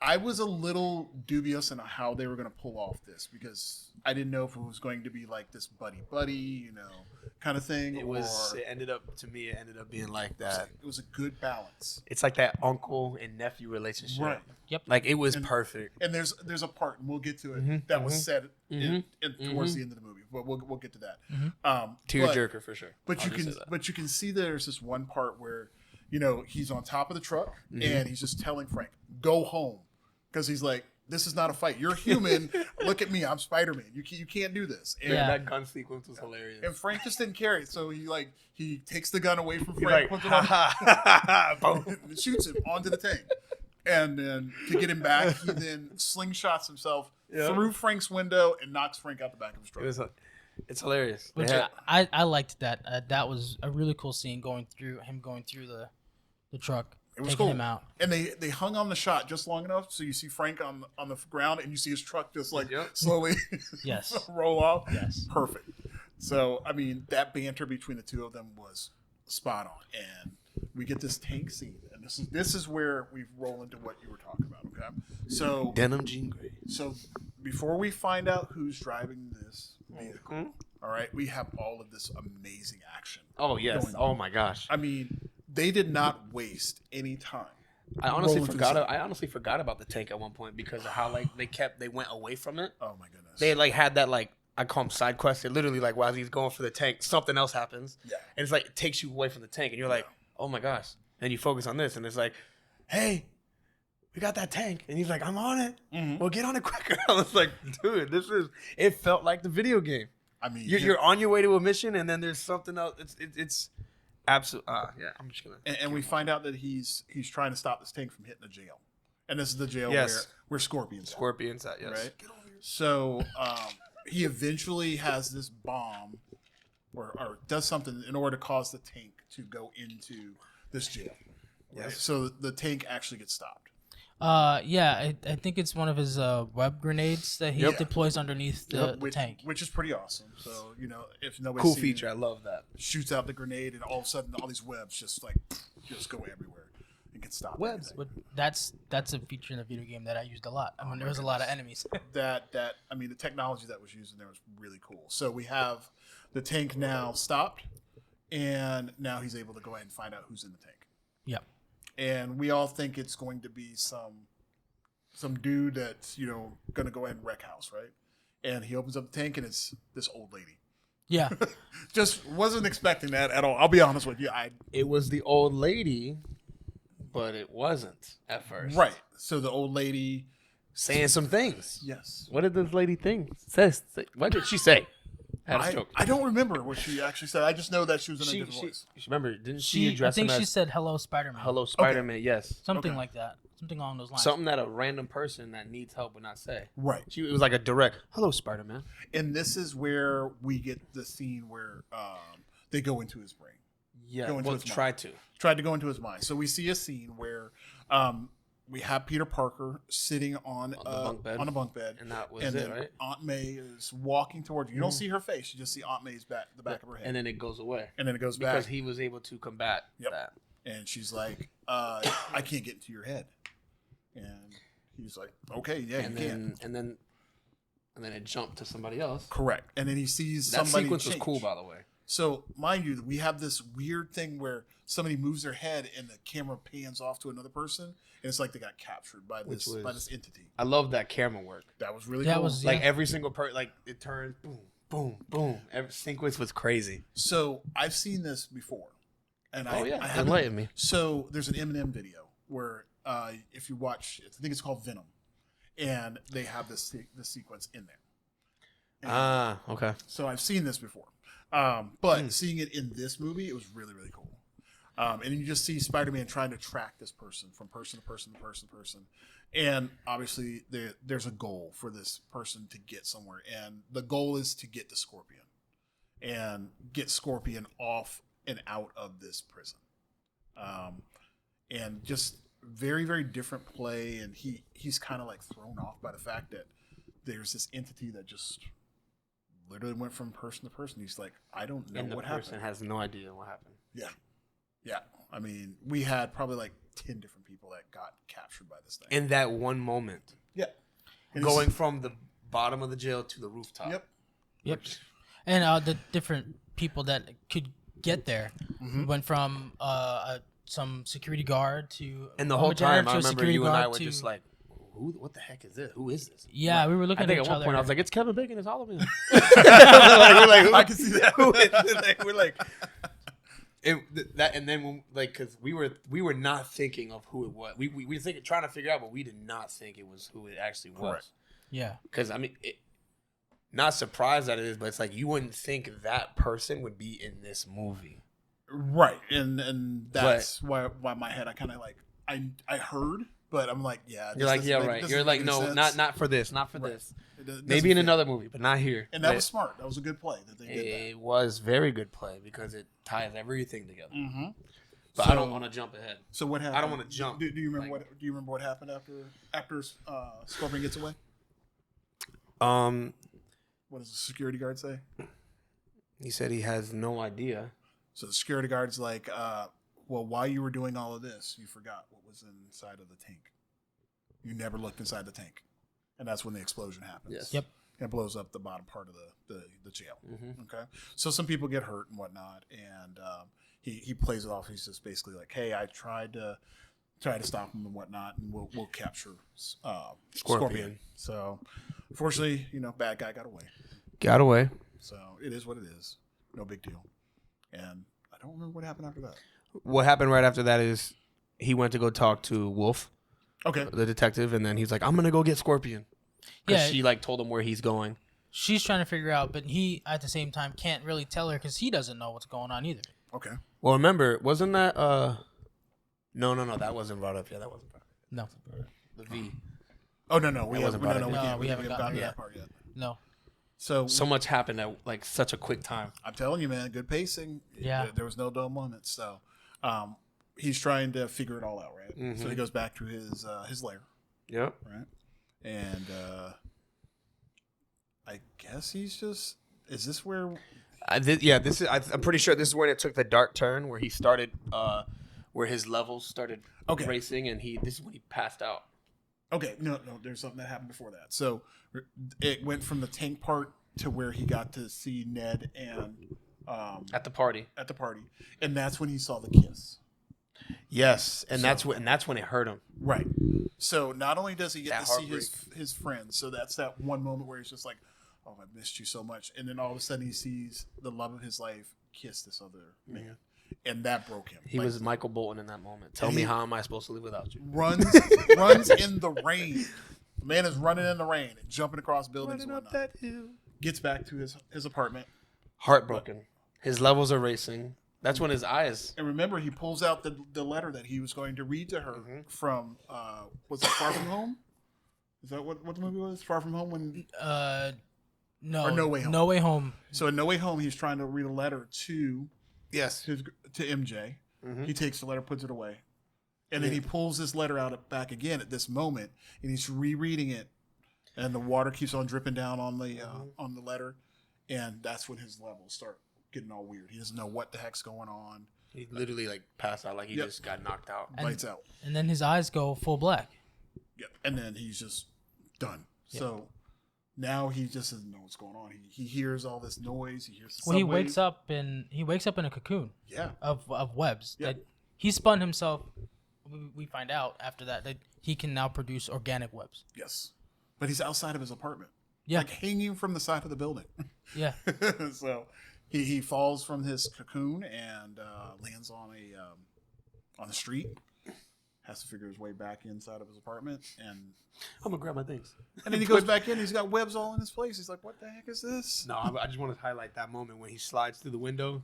I was a little dubious on how they were going to pull off this because I didn't know if it was going to be like this buddy, kind of thing. It ended up being like that. It was a good balance. It's like that uncle and nephew relationship. Right. Yep. Like it was perfect. And there's a part, and we'll get to it, that was said towards the end of the movie, but we'll get to that. Tearjerker for sure. But you can see there's this one part where, he's on top of the truck and he's just telling Frank, go home. Because he's like, this is not a fight. You're human. Look at me. I'm Spider-Man. You can't do this. And, That gun sequence was hilarious. and Frank just didn't carry it. So he takes the gun away from He's Frank, like, puts it on, boom. and shoots him onto the tank. And then to get him back, he then slingshots himself through Frank's window and knocks Frank out the back of his truck. It's hilarious. Which I liked that. That was a really cool scene going through the truck. It was taking cool. him out. And they hung on the shot just long enough so you see Frank on the ground and you see his truck just slowly Yes. roll off. Yes. Perfect. So, I mean, that banter between the two of them was spot on. And we get this tank scene. And this is where we roll into what you were talking about, okay? So Denim Jean Grey. So before we find out who's driving this vehicle, all right, we have all of this amazing action. Oh yes. going on. Oh my gosh. I mean, they did not waste any time. I honestly rolling forgot about the tank at one point because of how they went away from it. Oh my goodness. They had that I call them side quests. They literally while he's going for the tank, something else happens. Yeah. And it's it takes you away from the tank and you're like, oh my gosh. And you focus on this and it's like, hey, we got that tank. And he's like, I'm on it. Mm-hmm. Well, get on it quicker. I was like, dude, it felt like the video game. I mean, You're on your way to a mission and then there's something else. It's absolute. Yeah, I'm just gonna. and we find out that he's trying to stop this tank from hitting the jail, and this is the jail Yes. where Scorpion's at, Scorpion's at, yes. right? So he eventually has this bomb, or does something in order to cause the tank to go into this jail. Right? Yes. So the tank actually gets stopped. I think it's one of his web grenades that he deploys underneath the tank. Which is pretty awesome. So if nobody's Cool seen feature. it, I love that. shoots out the grenade, and all of a sudden all these webs just go everywhere and can stop Webs. everything. But that's a feature in the video game that I used a lot. I mean, there was a lot of enemies. The technology that was used in there was really cool. So we have the tank now stopped, and now he's able to go ahead and find out who's in the tank. Yep. And we all think it's going to be some dude that's going to go ahead and wreck house, right? And he opens up the tank, and it's this old lady. Yeah. Just wasn't expecting that at all. I'll be honest with you. It was the old lady, but it wasn't at first. Right. So the old lady Saying some things. Yes. What did this lady think? What did she say? I don't remember what she actually said. I just know that she was in a different voice. Remember, didn't she address I think him she as said hello, Spider-Man. Hello Spider-Man? Yes. Something like that. something along those lines. Something that a random person that needs help would not say. Right. It was like a direct, "Hello, Spider-Man." And this is where we get the scene where they go into his brain. Yeah, Go into his tried to. Tried to go into his mind. So we see a scene where we have Peter Parker sitting on a bunk bed. And that was and it, then right? Aunt May is walking towards you. You don't see her face. You just see Aunt May's the back of her head. And then it goes away. And then it goes back. Because he was able to combat that. And she's like, I can't get into your head. And he's like, okay, yeah, And you then, can. and then it jumped to somebody else. Correct. And then he sees That somebody sequence change. was cool, by the way. So, mind you, we have this weird thing where somebody moves their head and the camera pans off to another person, and it's like they got captured by this entity. I love that camera work. That was really That cool. was- Like every single part, like it turns, boom, boom, boom. Every sequence was crazy. So I've seen this before, and I haven't. Enlighten me. So there's an Eminem video where, if you watch, I think it's called Venom, and they have this sequence in there. And Okay. So I've seen this before, but seeing it in this movie, it was really, really cool. And you just see Spider-Man trying to track this person from person to person to person to person. And obviously there's a goal for this person to get somewhere. And the goal is to get the Scorpion and get Scorpion off and out of this prison. And just very, very different play. And he's kind of like thrown off by the fact that there's this entity that just literally went from person to person. He's like, I don't know what happened. And the person has no idea what happened. Yeah. Yeah. I mean, we had probably like 10 different people that got captured by this thing. In that one moment. Yeah. And Going from the bottom of the jail to the rooftop. Yep. And the different people that could get there went from some security guard to And the whole time, I remember security you and I guard were to- just like, what the heck is this? Who is this? Yeah, we were looking I think at at each one other. point I was like, it's Kevin Bacon, it's Halloween. we're like, I can see that. We're like, and then because we were not thinking of who it was. We were trying to figure out, but we did not think it was who it actually was. Correct. Yeah. Because I mean, not surprised that it is, but it's like you wouldn't think that person would be in this movie. Right. And that's why my head, I kind of like, I heard, but I'm like, yeah. You're like, yeah, right. You're like, no, not for this, not for this. Maybe in another movie, but not here. And that was smart. That was a good play that they did that. It was very good play because it ties everything together. Mm-hmm. But I don't want to jump ahead. So what happened? I don't want to jump. Do you remember Do you remember what happened after Scorpion gets away? What does the security guard say? He said he has no idea. So the security guard's like, well, while you were doing all of this, you forgot what was inside of the tank. You never looked inside the tank. And that's when the explosion happens. Yes. Yep. And it blows up the bottom part of the jail. Mm-hmm. Okay. So some people get hurt and whatnot. And he plays it off. He's just basically like, hey, I tried to stop him and whatnot, and we'll capture Scorpion. So unfortunately, bad guy got away. Got away. So it is what it is. No big deal. And I don't remember what happened after that. What happened right after that is he went to go talk to Wolf, Okay. the detective, and then he's like, I'm going to go get Scorpion. Because Yeah. she told him where he's going. She's trying to figure out, but he, at the same time, can't really tell her because he doesn't know what's going on either. Okay. Well, remember, wasn't that... No, that wasn't brought up yet. That wasn't brought up. No. The V. Oh, no. We wasn't brought up yet. we We haven't haven't gotten gotten to there that part yet. No. So much happened at such a quick time. I'm telling you, man, good pacing. Yeah. There was no dull moments. So he's trying to figure it all out, right? Mm-hmm. So he goes back to his lair, Yep. right? And I guess he's just... Is this where... This is. I'm pretty sure this is when it took the dark turn where he started, where his levels started racing, and this is when he passed out. Okay, no, there's something that happened before that. So it went from the tank part to where he got to see Ned and At the party. And that's when he saw the kiss. Yes, and that's when it hurt him. Right. So not only does he get That to see heartbreak. his friends, so that's that one moment where he's just like, oh, I missed you so much. And then all of a sudden he sees the love of his life kiss this other man. And that broke him. He was Michael Bolton in that moment. Tell me, how am I supposed to live without you? runs in the rain. The man is running in the rain and jumping across buildings and whatnot. hill. Gets back to his apartment. Heartbroken. His levels are racing. That's when his eyes. And remember, he pulls out the letter that he was going to read to her from, was it Far From Home? Is that what the movie was? Far From Home? When No. Or No Way Home. No Way Home. So in No Way Home, he's trying to read a letter to Yes. to MJ. He takes the letter, puts it away. And then he pulls this letter out back again at this moment, and he's rereading it. And the water keeps on dripping down on the letter. And that's when his levels start getting all weird. He doesn't know what the heck's going on. He literally like passed out, like he just got knocked out. Lights out. And then his eyes go full black. Yep. And then he's just done. Yep. So now he just doesn't know what's going on. He hears all this noise. He hears the he subway. wakes up in a cocoon. Yeah. Of webs. Yep. That he spun himself. We find out after that he can now produce organic webs. Yes. But he's outside of his apartment. Yeah. Like hanging from the side of the building. Yeah. So he falls from his cocoon and lands on the street. Has to figure his way back inside of his apartment, and I'm gonna grab my things. And then he goes back in. He's got webs all in his place. He's like, "What the heck is this?" No, I just want to highlight that moment when he slides through the window.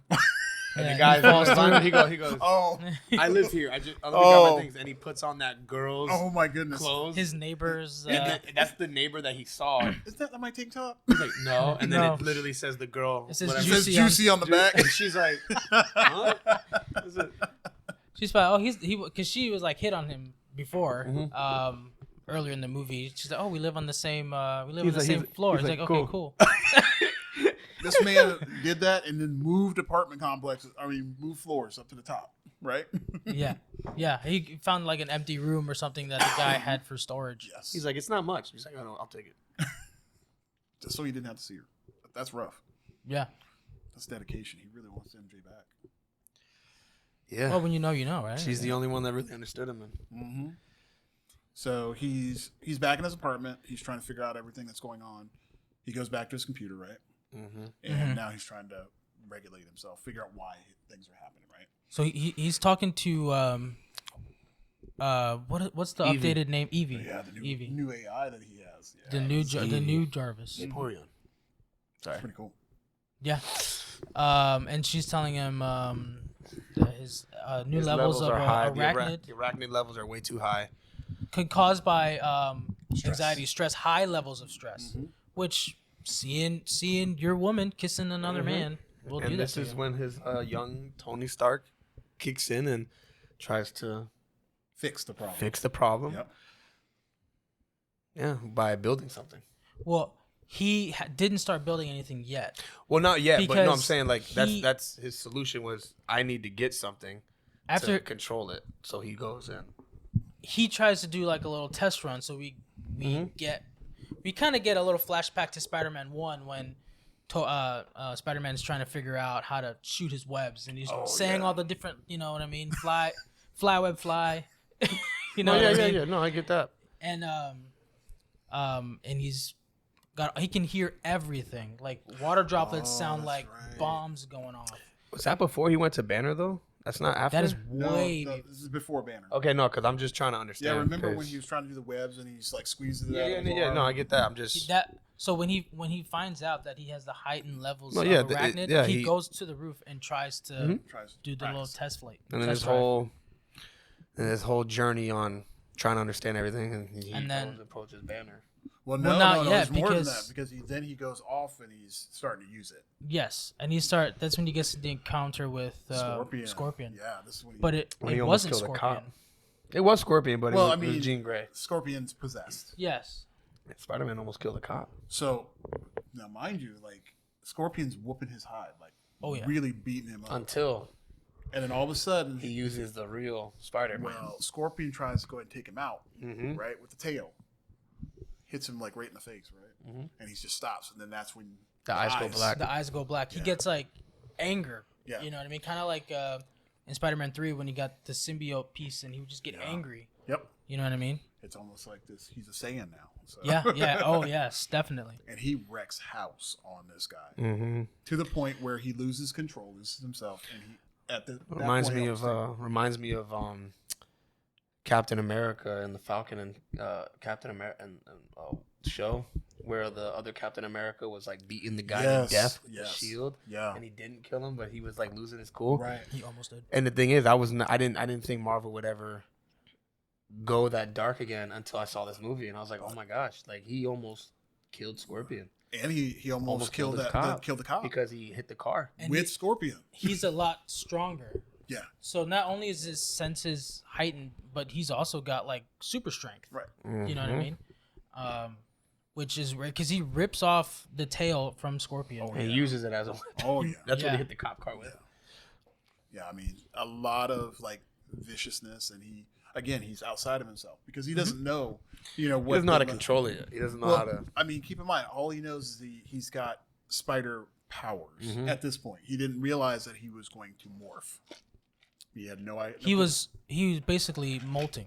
And Yeah, the guy falls through. He goes. Oh, I live here. Let me grab my things. And he puts on that girl's oh my goodness! clothes. His neighbors. That's the neighbor that he saw. Is that on my TikTok? He's like, no. And then No. it literally says the girl. It says whatever. It says Juicy on- juicy on the back. And she's like, huh? Is it? She's like, because she was like hit on him before, earlier in the movie. She's like, oh, we live on the same, floor. He's like, okay, cool. This man did that and then moved apartment complexes. I mean, moved floors up to the top, right? Yeah. He found like an empty room or something that the guy had for storage. Yes. He's like, it's not much. He's like, oh, no, I'll take it. Just so he didn't have to see her. That's rough. Yeah. That's dedication. He really wants MJ back. Yeah. Well, when you know, right? She's the only one that really understood him. Mm-hmm. So he's back in his apartment. He's trying to figure out everything that's going on. He goes back to his computer, right? And now he's trying to regulate himself, figure out why things are happening, right? So he's talking to what's the Evie. updated name? Evie. Yeah, the Evie. new AI that he has. Yeah, The new Jarvis. Vaporeon. that's pretty cool. Yeah. And she's telling him that his new levels of are high. arachnid The arachnid levels are way too high. could cause by Stress. anxiety, stress, high levels of stress, which seeing your woman kissing another man will do And that this to is you. when his young Tony Stark kicks in and tries to Fix the problem. fix the problem. Yep. Yeah, by building something. Well, he didn't start building anything yet. Well, not yet, but no, I'm Because saying like he- that's his solution was I need to get something After to control it. So he goes in. he tries to do like a little test run, so we kind of get a little flashback to Spider-Man 1 when Spider-Man is trying to figure out how to shoot his webs, and he's saying all the different, you know what I mean, fly web fly, you know what I mean? Yeah. No, I get that. And he can hear everything, like water droplets sound like right. bombs going off. Was that before he went to Banner though? That's not after. That is No, way this is before Banner. okay. No, because I'm just trying to understand. Yeah, remember 'cause- when he was trying to do the webs and he's like squeezing it out of his Yeah. arm? No, I get that. I'm just. So when he finds out that he has the heightened levels No, of yeah, arachnid, he he- goes to the roof and tries to Tries to do the little practice. test flight. And then test his whole journey on trying to understand everything, and he And then- goes and approaches Banner. Well, Well, no, not no, yet, it's more than because- that because then he goes off and he's starting to use it. Yes, and that's when he gets the encounter with Scorpion. Yeah, this is when he, But it When he almost wasn't killed a Scorpion. cop. It was Scorpion, but Well, it I was, mean- Jean Grey. Scorpion's possessed. Yes. Spider-Man almost killed a cop. So now, mind you, like Scorpion's whooping his hide, like really beating him up. Until And then all of a sudden, he uses the real Spider-Man. well, Scorpion tries to go ahead and take him out, Mhm. right, with the tail. Hits him like right in the face, right? And he just stops, and then that's when The eyes go black. The eyes go black. He gets like anger. Yeah. You know what I mean? Kind of like in Spider-Man 3 when he got the symbiote piece and he would just get angry. Yep. You know what I mean? It's almost like this. He's a Saiyan now. So. Yeah. Oh, yes, definitely. And he wrecks house on this guy Mm-hmm. to the point where he loses control, loses himself, and he at the that Reminds point, me I of was thinking, Captain America and the Falcon and Captain America and show where the other Captain America was like beating the guy to death with the shield, and he didn't kill him, but he was like losing his cool. Right, he almost did. And the thing is, I didn't think Marvel would ever go that dark again until I saw this movie, and I was like, oh my gosh, like he almost killed Scorpion. And he almost killed the cop because he hit the car and with Scorpion. He's a lot stronger. Yeah. So not only is his senses heightened, but he's also got like super strength. Right. Mm-hmm. You know what I mean? Which is rare because he rips off the tail from Scorpion. and he uses it as a. Oh yeah. That's what he hit the cop car with. Yeah, I mean, a lot of like viciousness, and he's outside of himself because he doesn't know, what He doesn't know how to control it. He doesn't know how to. I mean, keep in mind, all he knows is he's got spider powers at this point. He didn't realize that he was going to morph. He had no idea. He was basically molting.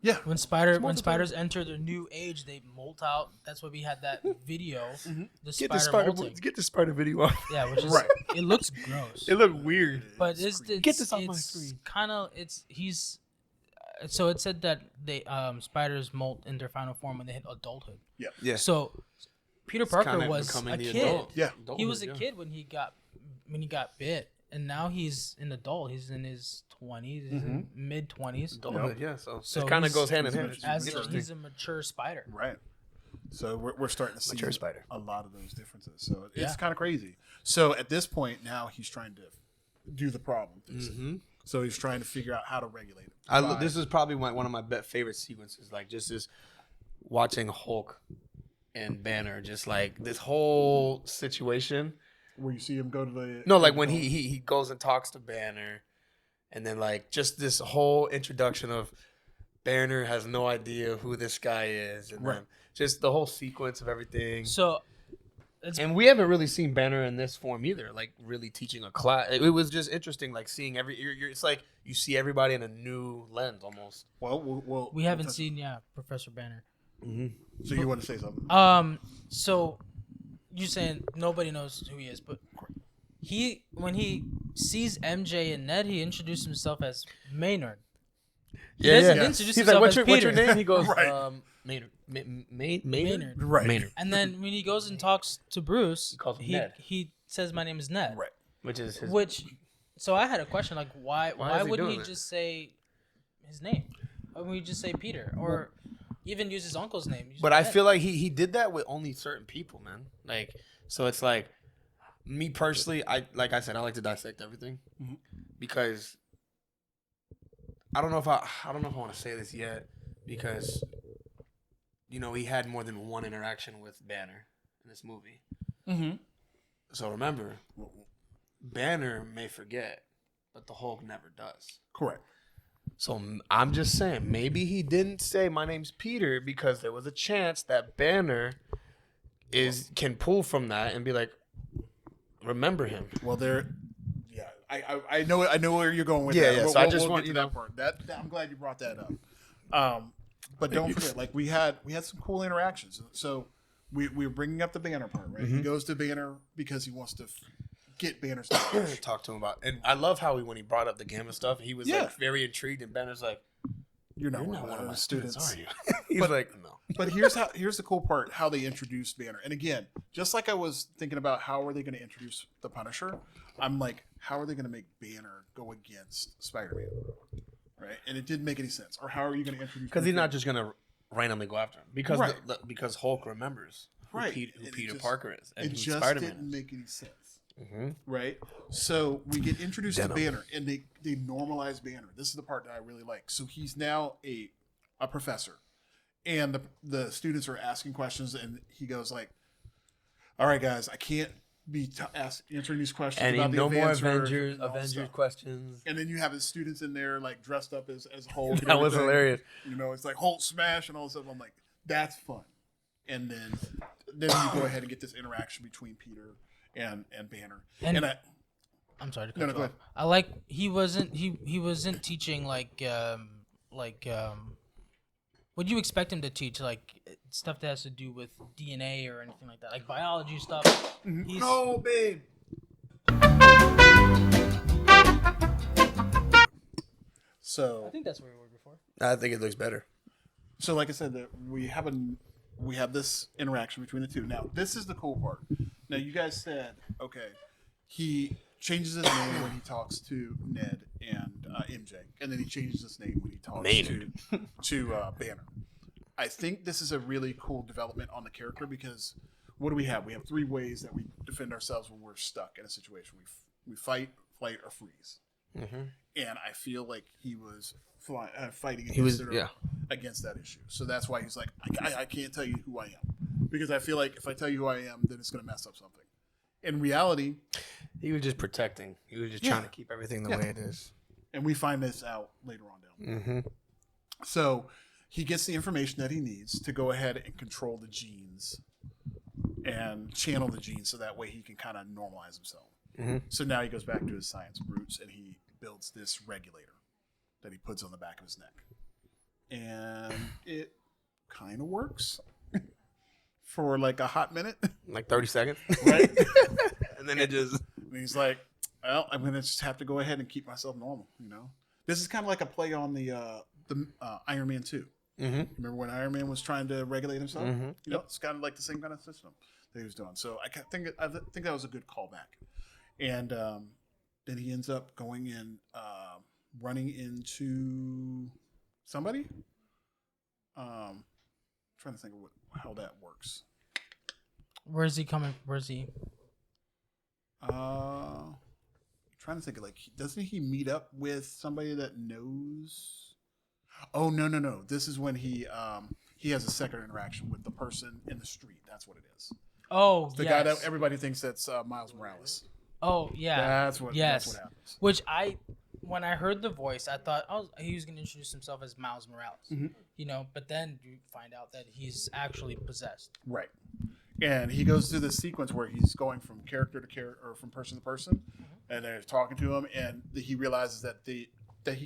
Yeah. When spiders enter their new age, they molt out. That's why we had that video. The spider molting. Get the spider video off. Yeah, which is Right. It looks gross. It looked weird. But it's Get this off my screen. Kind of he's. So it said that they spiders molt in their final form when they hit adulthood. Yeah. Yeah. So Peter Parker kinda was becoming a the kid. adult. Yeah. He was a kid when he got bit, and now he's an adult. He's in his 20s, mid 20s. Adulthood, yeah. So it he's- kind of goes hand in hand. He's a mature spider. Right. So we're starting to see Mature spider. a lot of those differences. So it's kind of crazy. So at this point now he's trying to do the problem. So he's trying to figure out how to regulate it. This is probably one of my favorite sequences. Like just this watching Hulk and Banner, just like this whole situation. Where you see him go to the like when he goes and talks to Banner, and then like just this whole introduction of Banner has no idea who this guy is, and then just the whole sequence of everything. So, and we haven't really seen Banner in this form either, like really teaching a class. It was just interesting, like seeing it's like you see everybody in a new lens almost. Well, we haven't seen Professor Banner. So you want to say something? So you're saying nobody knows who he is, but when he sees MJ and Ned, he introduced himself as Maynard. He doesn't introduce He's himself like, as what's your Peter. name? He goes, Right. Maynard. Maynard. Right. Maynard. And then when he goes and talks to Bruce, He calls him Ned. he says, "My name is Ned." Right. Which is his. So I had a question, like why is he wouldn't doing he that? just say his name? Why wouldn't he just say Peter or even use his uncle's name? But I feel like he did that with only certain people, man. Like, so it's like, me personally, like I said, I like to dissect everything because I don't know if I want to say this yet because he had more than one interaction with Banner in this movie. So remember, Banner may forget, but the Hulk never does. Correct. So I'm just saying, maybe he didn't say my name's Peter because there was a chance that Banner can pull from that and be like, remember him. Well, I know where you're going with that. Yeah. So I just want get to that part. That I'm glad you brought that up. But don't forget, like we had some cool interactions. So we were bringing up the Banner part, right? He goes to Banner because he wants to get Banner's knowledge. Talk to him about, and I love how when he brought up the Gamma stuff, he was like very intrigued, and Banner's like, You're not one of my students, are you? He's like, no. But here's the cool part: how they introduced Banner. And again, just like I was thinking about how are they going to introduce the Punisher, I'm like, how are they going to make Banner go against Spider-Man? Right? And it didn't make any sense. Or how are you going to introduce? Because he's not just going to randomly go after him. Because because Hulk remembers who Peter Parker is and who Spider-Man is. It just didn't make any sense. Right, so we get introduced to Banner, and they normalize Banner. This is the part that I really like. So he's now a professor, and the students are asking questions, and he goes like, "All right, guys, I can't be answering these questions and about the no more Avengers questions." And then you have his students in there like dressed up as Hulk. That was hilarious. It's like Hulk smash and all this stuff. I'm like, that's fun. And then you go ahead and get this interaction between Peter and Banner. I'm sorry to cut no, you go off. ahead. I like he wasn't teaching like would you expect him to teach like stuff that has to do with DNA or anything like that, like biology stuff? No, babe. So I think that's where we were before. I think it looks better. So, like I said, that we have this interaction between the two. Now, this is the cool part. Now, you guys said, okay, he changes his name when he talks to Ned and MJ, and then he changes his name when he talks to Banner. I think this is a really cool development on the character because what do we have? We have 3 ways that we defend ourselves when we're stuck in a situation. We fight, flight, or freeze. Mm-hmm. And I feel like he was fighting against that issue. So that's why he's like, I can't tell you who I am. Because I feel like if I tell you who I am, then it's going to mess up something. In reality, he was just protecting. He was just trying to keep everything the way it is. And we find this out later on down. Mm-hmm. So he gets the information that he needs to go ahead and control the genes and channel the genes so that way he can kind of normalize himself. Mm-hmm. So now he goes back to his science roots and he builds this regulator that he puts on the back of his neck. And it kind of works for like a hot minute. Like 30 seconds. Right? And then it just... And he's like, well, I'm going to just have to go ahead and keep myself normal, This is kind of like a play on the Iron Man 2. Mm-hmm. Remember when Iron Man was trying to regulate himself? Mm-hmm. It's kind of like the same kind of system that he was doing. So I think that was a good callback. And then he ends up going in, running into somebody. Trying to think of how that works. Where's he coming? Where's he? Trying to think of doesn't he meet up with somebody that knows? Oh no! This is when he has a second interaction with the person in the street. That's what it is. Oh, the guy that everybody thinks that's Miles Morales. Oh yeah, that's what happens. Which when I heard the voice, I thought he was going to introduce himself as Miles Morales. Mm-hmm. But then you find out that he's actually possessed. Right. And he goes through this sequence where he's going from character to character, or from person to person, and they're talking to him, and he realizes that he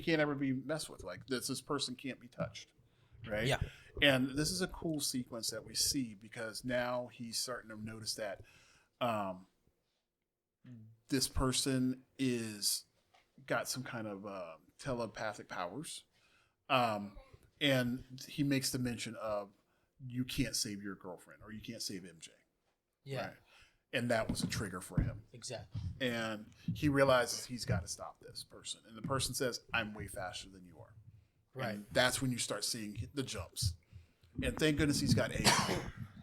can't ever be messed with. Like this person can't be touched, right? Yeah. And this is a cool sequence that we see because now he's starting to notice that this person is got some kind of telepathic powers, and he makes the mention of you can't save your girlfriend or you can't save MJ. Yeah. Right? And that was a trigger for him. Exactly. And he realizes he's got to stop this person. And the person says, I'm way faster than you are. Right. And that's when you start seeing the jumps. And thank goodness he's got A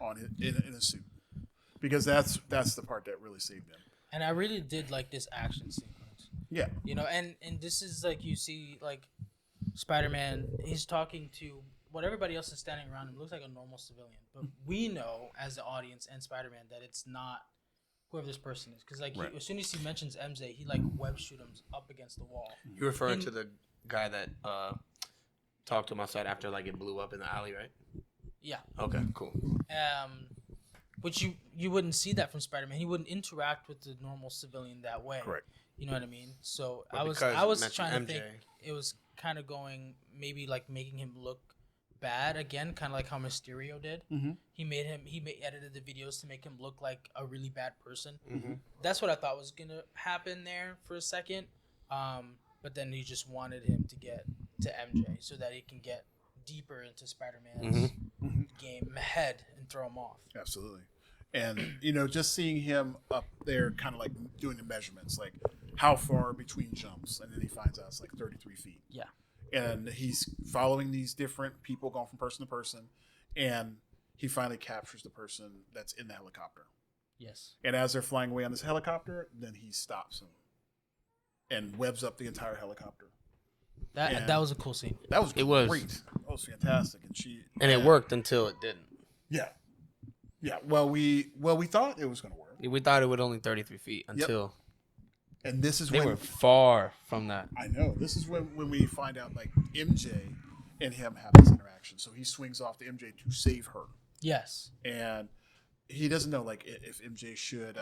on it in a suit. Because that's the part that really saved him. And I really did like this action sequence. Yeah. And this is like you see like Spider-Man, he's talking to what everybody else is standing around him. Looks like a normal civilian. But we know as the audience and Spider-Man that it's not whoever this person is. Because as soon as he mentions MJ, he like web shoot him up against the wall. You're referring to the guy that talked to him outside after like it blew up in the alley, right? Yeah. Okay, cool. Which you wouldn't see that from Spider-Man. He wouldn't interact with the normal civilian that way. Correct. You know what I mean? So But I was because trying to MJ. think it was kind of going maybe like making him look bad again, kind of like how Mysterio did. Mm-hmm. He edited the videos to make him look like a really bad person. Mm-hmm. That's what I thought was gonna happen there for a second. But then he just wanted him to get to MJ so that he can get deeper into Spider-Man's game head and throw him off. Absolutely. And, just seeing him up there kind of like doing the measurements, like how far between jumps. And then he finds out it's like 33 feet. Yeah. And he's following these different people going from person to person. And he finally captures the person that's in the helicopter. Yes. And as they're flying away on this helicopter, then he stops him and webs up the entire helicopter. That was a cool scene. That was It was. great. That was fantastic. And it worked until it didn't. Yeah. Yeah. Well, we thought it was going to work. We thought it would only 33 feet until And this is they when were far from that. I know. This is when we find out like MJ and him have this interaction. So he swings off to MJ to save her. Yes. And he doesn't know like if MJ should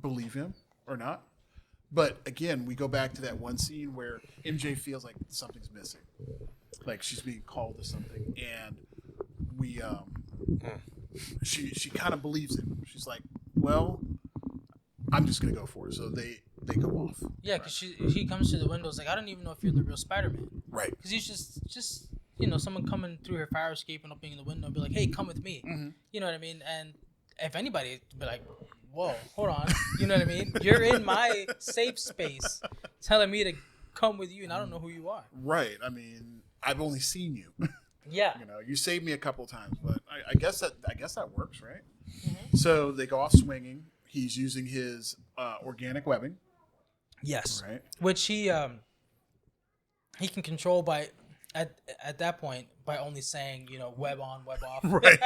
believe him or not. But again, we go back to that one scene where MJ feels like something's missing, like she's being called to something, and we she kind of believes him. She's like, "Well, I'm just gonna go for it." So they they go off. Yeah, because he comes to the window. It's like, I don't even know if you're the real Spider-Man. Right. Because he's just someone coming through her fire escape and opening the window and be like, hey, come with me. Mm-hmm. You know what I mean? And if anybody would be like, whoa, hold on. You know what I mean? You're in my safe space telling me to come with you, and I don't know who you are. Right. I mean, I've only seen you. Yeah. You saved me a couple of times, but I guess that works, right? Mm-hmm. So they go off swinging. He's using his organic webbing. Yes. Right. Which he can control by at that point by only saying, web on, web off. Right.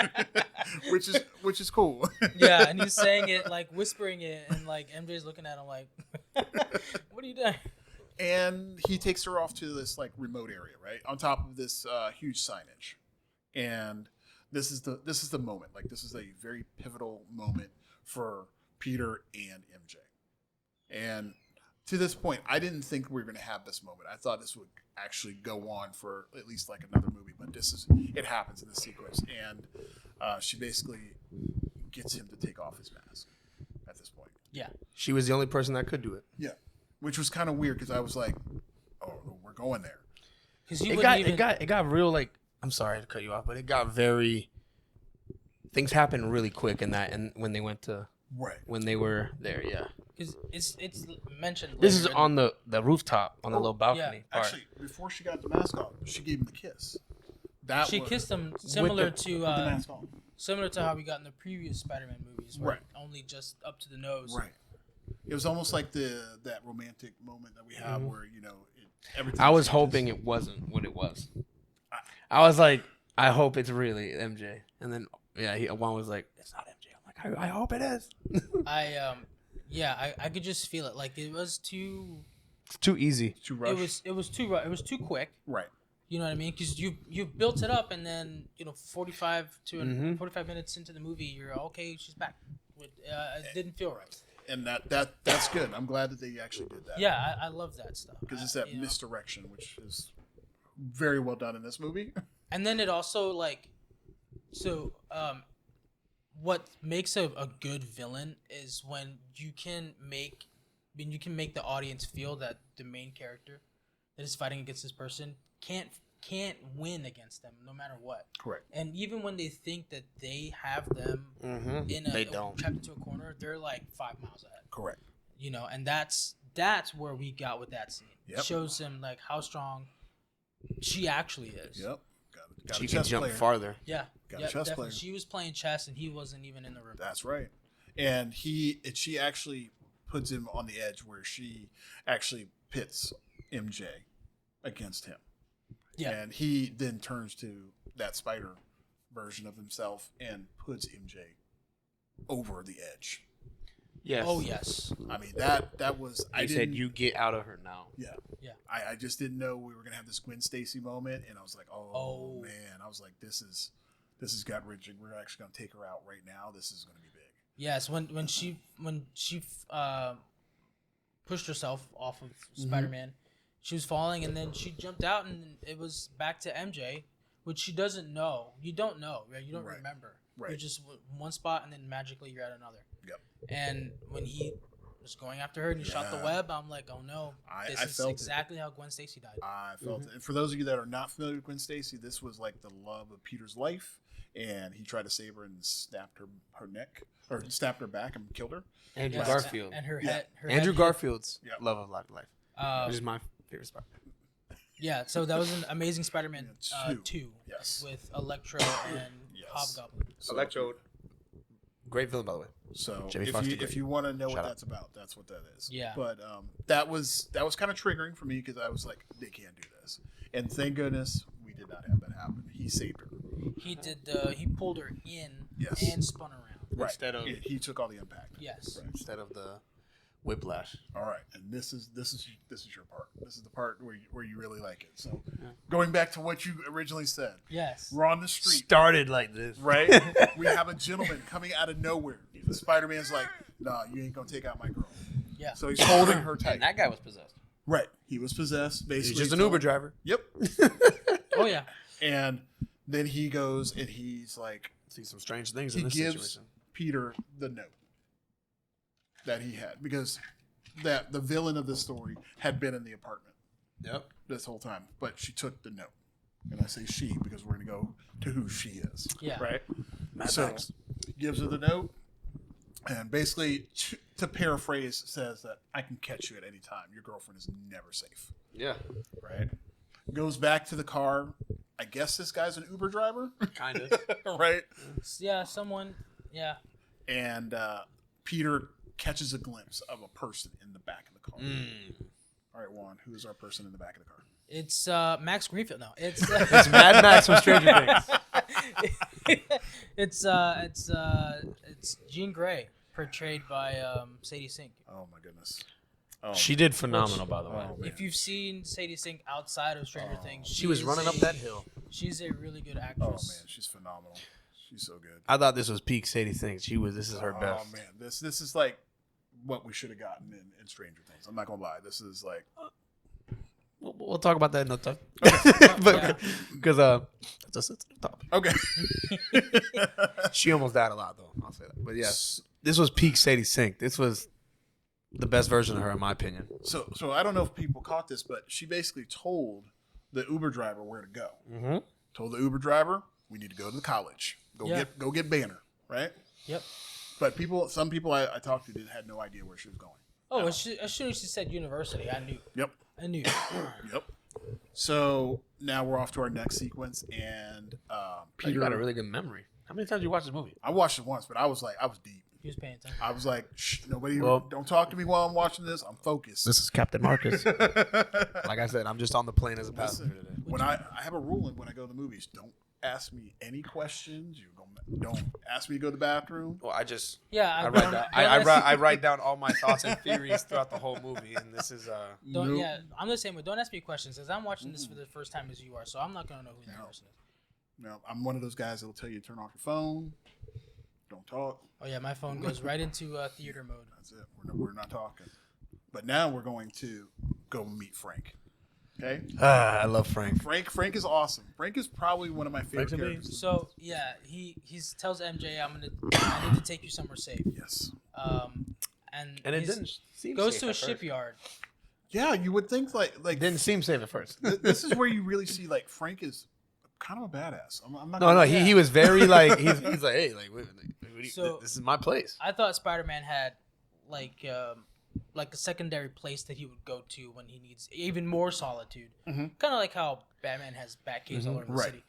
which is cool. Yeah, and he's saying it like whispering it, and like MJ's looking at him like, what are you doing? And he takes her off to this like remote area, right, on top of this huge signage. And this is the moment. Like, this is a very pivotal moment for Peter and MJ. And to this point, I didn't think we were going to have this moment. I thought this would actually go on for at least like another movie, but it happens in this sequence. And she basically gets him to take off his mask at this point. Yeah. She was the only person that could do it. Yeah. Which was kind of weird because I was like, oh, we're going there. Because it got real, like, I'm sorry to cut you off, but it got very, things happened really quick in that, and when they went to, right, when they were there, yeah. Because it's mentioned. This is on the rooftop, on the little balcony part. Actually, before she got the mask off, she gave him the kiss. She kissed him similar with the mask on. Similar to how we got in the previous Spider-Man movies, where only just up to the nose. Right. It was almost like that romantic moment that we have where everything. I was hoping it wasn't what it was. I was like, I hope it's really MJ, and then Juan was like, it's not MJ. I'm like, I hope it is. I could just feel it. Like, it was too. It's too easy. Too rushed. It was too quick. Right. You know what I mean? Because you've built it up, and then 45 minutes into the movie, you're okay. She's back. It didn't feel right. And that's good. I'm glad that they actually did that. Yeah, I love that stuff. Because it's that misdirection, which is very well done in this movie. And then it also what makes a good villain is when you can make the audience feel that the main character that is fighting against this person can't win against them no matter what. Correct. And even when they think that they have them trapped into a corner, they're like 5 miles ahead. Correct. And that's where we got with that scene. Yep. It shows him like how strong she actually is. Yep. Got she can jump farther. Yeah. Got a chess player. She was playing chess and he wasn't even in the room. That's right. And she actually puts him on the edge where she actually pits MJ against him. Yeah. And he then turns to that spider version of himself and puts MJ over the edge. Yes. Oh, yes. I mean, that was... He said, you get out of her now. Yeah. Yeah. I just didn't know we were going to have this Gwen Stacy moment, and I was like, oh, man. I was like, this is gut-wrenching. We're actually going to take her out right now. This is going to be big. Yes, when she pushed herself off of Spider-Man, she was falling, and then she jumped out, and it was back to MJ, which she doesn't know. You don't know, right? You don't remember. Right. You're just one spot, and then magically you're at another. Yep. And when he was going after her and he shot the web, I'm like, oh no, this is exactly how Gwen Stacy died. I felt it. And for those of you that are not familiar with Gwen Stacy, this was like the love of Peter's life, and he tried to save her and snapped her neck, or snapped her back and killed her. Andrew Garfield. And her head. Andrew Garfield's love of life, which is my favorite spot. Yeah, so that was an Amazing Spider-Man 2 yes. with Electro and Hobgoblin. Electro, great villain, by the way. So if you want to know what that's about, that's what that is. Yeah. But that was kind of triggering for me because I was like, they can't do this. And thank goodness we did not have that happen. He saved her. He did. He pulled her in and spun around. Right. Instead of he took all the impact. Yes. Right. Instead of the whiplash. All right, and this is your part. This is the part where you really like it. So, going back to what you originally said. Yes. We're on the street. Started like this, right? We have a gentleman coming out of nowhere. The Spider-Man's like, "Nah, you ain't gonna take out my girl." Yeah. So he's holding her tight. And that guy was possessed. Right. He was possessed. Basically, he's just an Uber driver. Yep. Oh yeah. And then he goes and he's like, see some strange things in this situation. Peter the note that he had because that the villain of the story had been in the apartment. Yep. This whole time, but she took the note. And I say she because we're going to go to who she is. Yeah. Right? Mad so Max. gives her the note and basically, to paraphrase, says that I can catch you at any time. Your girlfriend is never safe. Yeah. Right? Goes back to the car. I guess this guy's an Uber driver. Kind of. Right? Yeah, someone. Yeah. And Peter catches a glimpse of a person in the back of the car. All right, Juan, who is our person in the back of the car? It's Max Greenfield. No, it's It's Mad Max from Stranger Things. it's Jean Grey, portrayed by Sadie Sink. Oh, my goodness. Oh, She did phenomenal, by the way. man. If you've seen Sadie Sink outside of Stranger Things, She was running up that hill. She's a really good Oh, actress. man, she's phenomenal. She's so good. I thought this was peak Sadie Sink. This is her best. Oh, man. This is like what we should have gotten in Stranger Things. I'm not going to lie. This is like... We'll talk about that another time. Yeah. But because that's a sensitive topic. Okay. She almost died a lot, though. I'll say that. But yes, this was peak Sadie Sink. This was the best version of her, in my opinion. So I don't know if people caught this, but she basically told the Uber driver where to go. Mm-hmm. Told the Uber driver, we need to go to the college. Go get Banner, right? Yep. But some people I talked to had no idea where she was going. Oh, as soon as she said university, I knew. Yep. I knew. Yep. So now we're off to our next sequence, and Peter Peter. got a really good memory. How many times did you watch this movie? I watched it once, but I was deep. He was paying attention. I was like, shh, nobody, Well- don't talk to me while I'm watching this. I'm focused. This is Captain Marcus. Like I said, I'm just on the plane as a passenger today. When I have a rule when I go to the movies, don't ask me any questions. Don't ask me to go to the bathroom. Well, I just Yeah, I write down I write down all my thoughts and theories throughout the whole movie, and this is Don't, Nope. Yeah, I'm the same way. Don't ask me questions because I'm watching this for the first time as you are, so I'm not gonna know who that No. person is. No, I'm one of those guys that'll tell you to turn off your phone. Don't talk. Oh yeah, my phone goes right into theater mode. That's it. We're not talking. But now we're going to go meet Frank. Okay. I love Frank. Frank is awesome. Frank is probably one of my favorite Frank's amazing. characters. So yeah, he tells MJ, I need to take you somewhere safe. Yes. And And it he's- didn't seem goes safe to a at first. shipyard. Yeah, you would think like It didn't seem safe at first. this is where you really see like Frank is kind of a badass. I'm not. No, gonna- he was very like he's like, hey, like, what do you- So- this is my place. I thought Spider-Man had like a secondary place that he would go to when he needs even more solitude. Mhm. Kind of like how Batman has Batcaves all over the Right. city.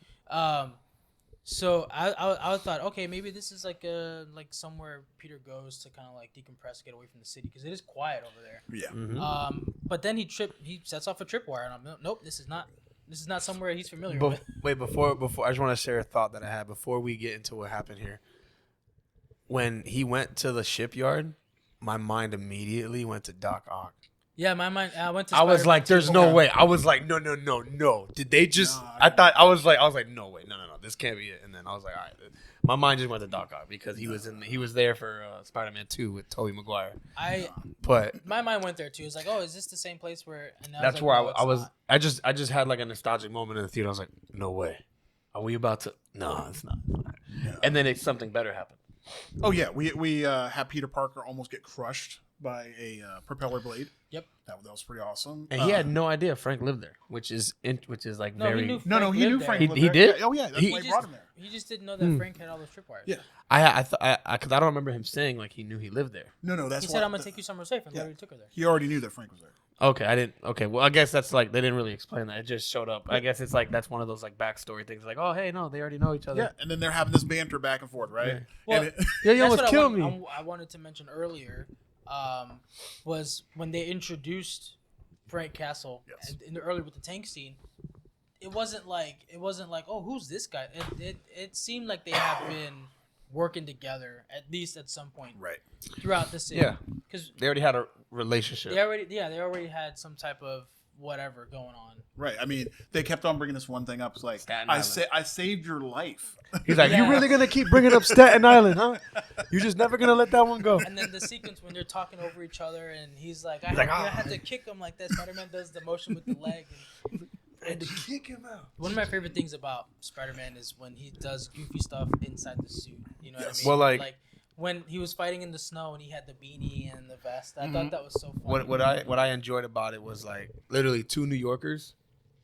So I thought, okay, maybe this is like somewhere Peter goes to kind of like decompress, get away from the city because it is quiet over there. Yeah. Mm-hmm. But then he sets off a tripwire, and I'm nope, this is not somewhere he's familiar with. Wait, before I just want to share a thought that I had before we get into what happened here. When he went to the shipyard, my mind immediately went to Doc Ock. Yeah, my mind. I went to. I was Spider-Man like, "There's 2. no way." I was like, "No." Did they just? Nah, I thought I was like, "No way, no. This can't be it." And then I was like, "All right." My mind just went to Doc Ock because he was there for Spider-Man 2 with Tobey Maguire. But My mind went there too. It's like, oh, is this the same place where? And that's was like, where no, I was. not. I just had like a nostalgic moment in the theater. I was like, "No way, are we about to?" No, it's not. And then something better happened. Oh yeah, we have Peter Parker almost get crushed by a propeller blade. Yep. That was pretty awesome. And he had no idea Frank lived there, which is like No, he very. knew No, he knew lived Frank. there. lived He there. did? Yeah, oh yeah, that's He- why he He brought just, him there. he just didn't know that Frank had all those tripwires. Yeah. Because I don't remember him saying like he knew he lived there. No, that's He why. said, "I'm gonna take you somewhere safe," and Yeah. literally took her there. He already knew that Frank was there. Okay, I didn't. Okay, well, I guess that's like they didn't really explain that. It just showed up. I guess it's like that's one of those like backstory things. Like, oh, hey, no, they already know each other. Yeah, and then they're having this banter back and forth, right? Yeah. Well, And Yeah, you That's almost what killed me. I wanted to mention earlier was when they introduced Frank Castle Yes. earlier with the tank scene. It wasn't like oh, who's this guy? It seemed like they have been working together at least at some point right. throughout the scene. Yeah. because They already had a relationship. they already had some type of whatever going on. Right. I mean, they kept on bringing this one thing up. It's like, Staten I Island. saved your life. He's like, Yeah. you really gonna keep bringing up Staten Island, huh? You're just never gonna let that one go. And then the sequence when they're talking over each other, and he's like, like, I "Ah." had to kick him like that. Spider-Man does the motion with the leg. I had to kick him out. One of my favorite things about Spider-Man is when he does goofy stuff inside the suit. You know Yes. what I mean? Well, like- when he was fighting in the snow and he had the beanie and the vest. I thought that was so funny. What I enjoyed about it was like literally two New Yorkers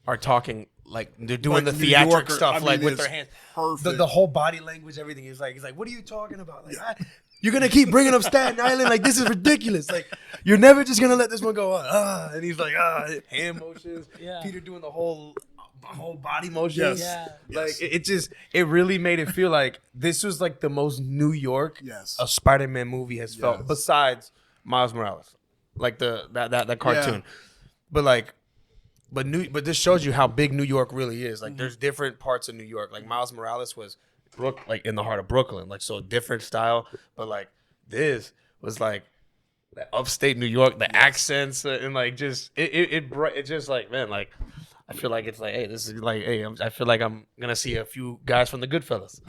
are talking like they're doing the theatric stuff like with their hands. Perfect. The whole body language, everything. He's like, what are you talking about? Like, you're gonna keep bringing up Staten Island? Like, this is ridiculous. Like, you're never just gonna let this one go on. And he's like, hand motions. Yeah. Peter doing the whole body motions. Yeah. Like it really made it feel like this was like the most New York a Spider-Man movie has felt besides Miles Morales, like that cartoon. But this shows you how big New York really is. Like there's different parts of New York. Like Miles Morales was like in the heart of Brooklyn, like so different style. But like this was like the upstate New York, the accents and like just it just like man like. I feel like it's like, hey, this is like, hey, I feel like I'm gonna see a few guys from the Goodfellas,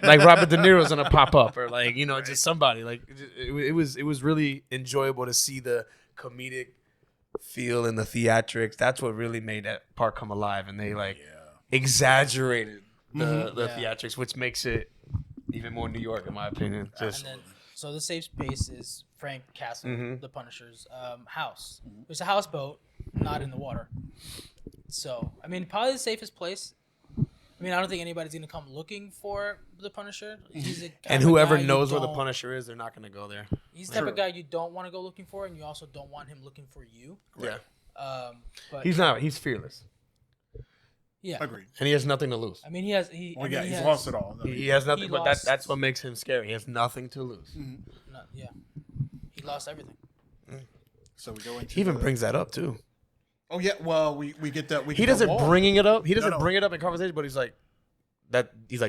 like Robert De Niro's gonna pop up, or like just somebody. Like it was really enjoyable to see the comedic feel and the theatrics. That's what really made that part come alive, and they like exaggerated the theatrics, which makes it even more New York, in my opinion. Just And then, so the safe space is Frank Castle, the Punisher's house. There's a houseboat, not in the water. So, I mean, probably the safest place. I mean, I don't think anybody's going to come looking for the Punisher. He's and whoever knows where the Punisher is, they're not going to go there. He's the type of guy you don't want to go looking for, and you also don't want him looking for you. Yeah. But He's not. He's fearless. Yeah. Agreed. And he has nothing to lose. I mean, he has. He's lost it all. He has nothing, but that's what makes him scary. He has nothing to lose. Yeah. He lost everything. So we go into. He even brings that up too. Oh yeah, well we get that. He doesn't bringing it up. He doesn't bring it up in conversation, but he's like,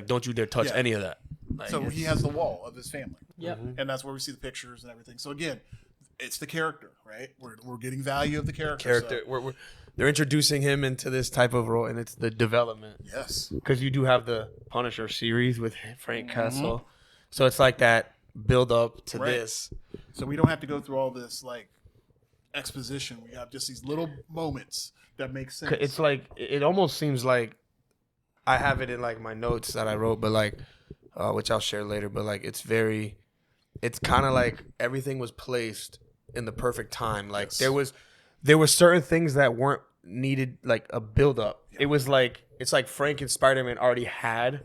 don't you dare touch any of that. Like, so he has the wall of his family. Yeah, and that's where we see the pictures and everything. So again, it's the character, right? We're getting value of the character. So. They're introducing him into this type of role, and it's the development. Yes, because you do have the Punisher series with Frank Castle, so it's like that build up to this. So we don't have to go through all this like exposition. We have just these little moments that make sense. It's like it almost seems like I have it in like my notes that I wrote, but like which I'll share later. But like it's kind of like everything was placed in the perfect time. Like there were certain things that weren't needed like a build up. It was like it's like Frank and Spider-Man already had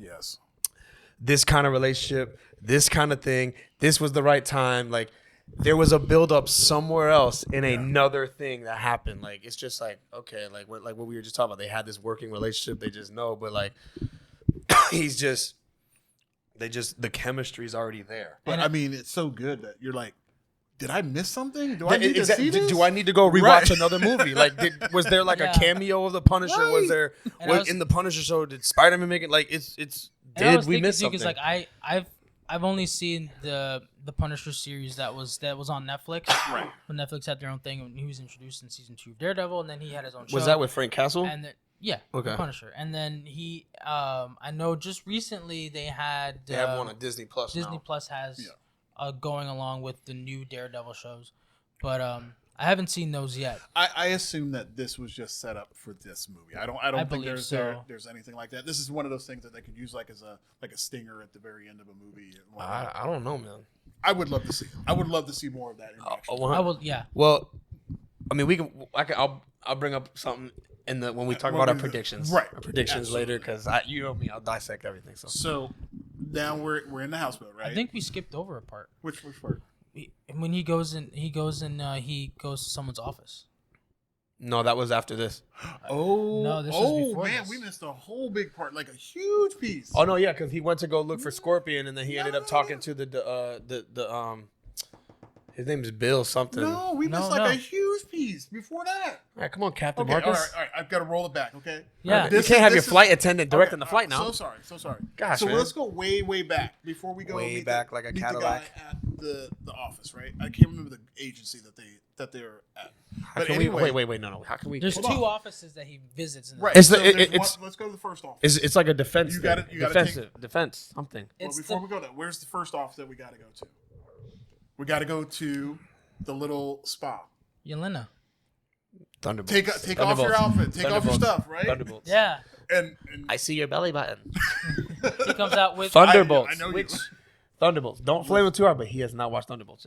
this kind of relationship, this kind of thing. This was the right time. Like there was a build up somewhere else in another thing that happened. Like it's just like okay, like what we were just talking about. They had this working relationship. They just know, but like the chemistry's already there. But I mean, it's so good that you're like, did I miss something? Do I need to see this? Do I need to go rewatch another movie? Like, was there like a cameo of the Punisher? Right. Was there in the Punisher show? Did Spider-Man make it? Like, did we miss something? Because like I've only seen the Punisher series that was on Netflix. Right. When Netflix had their own thing, when he was introduced in season 2 of Daredevil, and then he had his own show. Was that with Frank Castle? And the Punisher. And then he, I know just recently they had one on Disney Plus. Disney Plus has going along with the new Daredevil shows, but I haven't seen those yet. I assume that this was just set up for this movie. I don't think there's anything like that. This is one of those things that they could use like as a stinger at the very end of a movie. I don't know, man. I would love to see. I would love to see more of that in action. I will. Yeah. Well, I mean, I'll bring up something when we talk about our predictions. Right. Our predictions later, because you know me, I'll dissect everything. So now we're in the houseboat, right? I think we skipped over a part. Which part? When he goes to someone's office. No, that was after this. No, this was before man, this. we missed a whole big part, like a huge piece. Oh no, yeah, because he went to go look for Scorpion, and then he ended up talking to the his name is Bill something. No, we missed a huge piece before that. All right, come on, Captain Okay, Marcus. all right, I've got to roll it back, okay? Yeah. You can't have your flight attendant directing the flight now. So sorry. Gosh, so man. let's go way back before we go way back like a Cadillac. The guy at the office, right? I can't remember the agency that they're at. How can we, wait, no. How can we? There's two offices that he visits. Right. It's let's go to the first office. It's like a defense. You got to defense something. Well, before we go there, where's the first office that we got to go to? We got to go to the little spa. Yelena. Thunderbolts. Take off your outfit. Take off your stuff, right? Thunderbolts. Yeah. And I see your belly button. He comes out with Thunderbolts. I know which Thunderbolts. Don't flame him too hard, but he has not watched Thunderbolts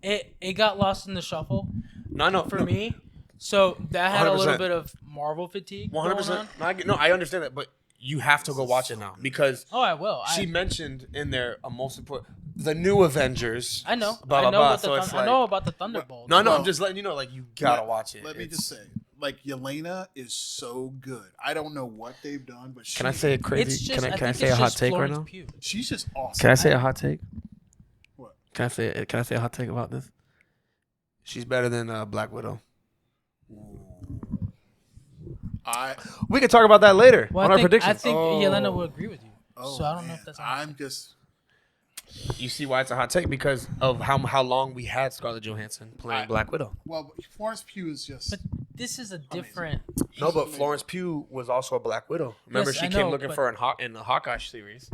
yet. It got lost in the shuffle No, for me. So that had 100%. a little bit of Marvel fatigue. 100%. No, I understand that, but you have to go watch it now because Oh, I will. she mentioned in there a most important, the new Avengers. I know. Blah, I blah, know blah. about So it's I like, know about the Thunderbolts. no, Well, I'm just letting you know, like you gotta watch it. Let me just say, like Yelena is so good. I don't know what they've done, but Can I say a crazy? It's just, Can I think say it's a hot just take right Florence now? Pugh. she's just awesome. Can I say a hot take? What? Can I say a hot take about this? She's better than Black Widow. We can talk about that later Well, on I our think, predictions. I think Yelena will agree with you. Oh, So I don't know man. if that's. I'm just. You see why it's a hot take because of how long we had Scarlett Johansson playing Black Widow. Well, Florence Pugh is just. But this is a different. No, but Florence Pugh was also a Black Widow. Remember, Yes, she I came know, looking but- for in the Hawkeye series.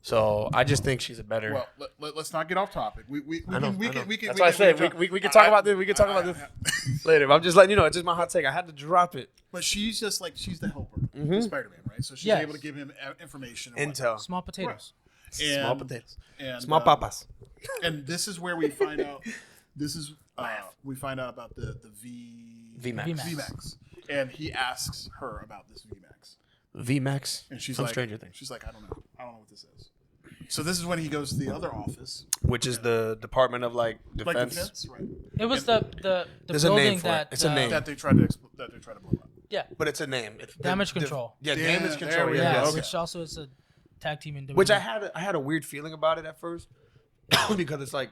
So I just think she's a better. Well, let's not get off topic. We I know. can. That's why I say we can talk about this. We can talk about this later. But I'm just letting you know. It's just my hot take. I had to drop it. But she's just like she's the helper Mm-hmm. to Spider-Man, right? So she's Yes. able to give him information. And Intel. Small potatoes. And, Small potatoes. And, Small papas. And this is where we find out. This is we find out about the VMAX. VMAX, and he asks her about this VMAX, VMAX. and she's from like, Stranger Things, she's like, I don't know what this is. So this is when he goes to the other office, which is the Department of like like Defense. defense, right? It was the There's a building name for it. that It's a name. That they tried to blow up. Yeah, But it's a name. It's damage control. Yeah, Yeah, damage there control. we Yeah, go. Yeah, Okay. which also is a tag team in. Which WWE. I had a weird feeling about it at first because it's like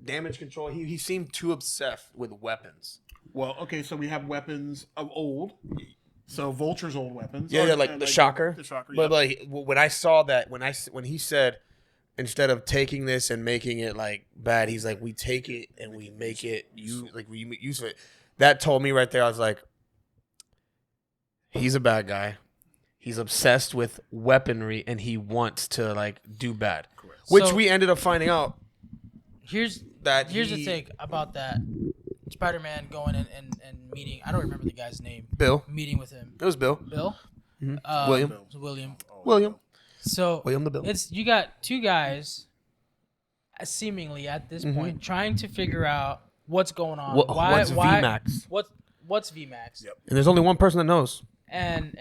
damage control. He seemed too obsessed with weapons. Well, okay, so we have weapons of old. So Vulture's old weapons. Yeah, Or, like the shocker. The shocker. But yeah. like when I saw that, when he said instead of taking this and making it like bad, he's like we take it and we make it we use it. That told me right there. I was like, he's a bad guy. He's obsessed with weaponry and he wants to like do bad. Correct. Which So- we ended up finding out Here's that the thing about that. Spider-Man going and meeting. I don't remember the guy's name. Bill. Meeting with him. It was Bill. Bill. William. William. William. So William the Bill. you got two guys, seemingly at this point, trying to figure out what's going on. What's VMAX? What's VMAX? Yep. And there's only one person that knows. And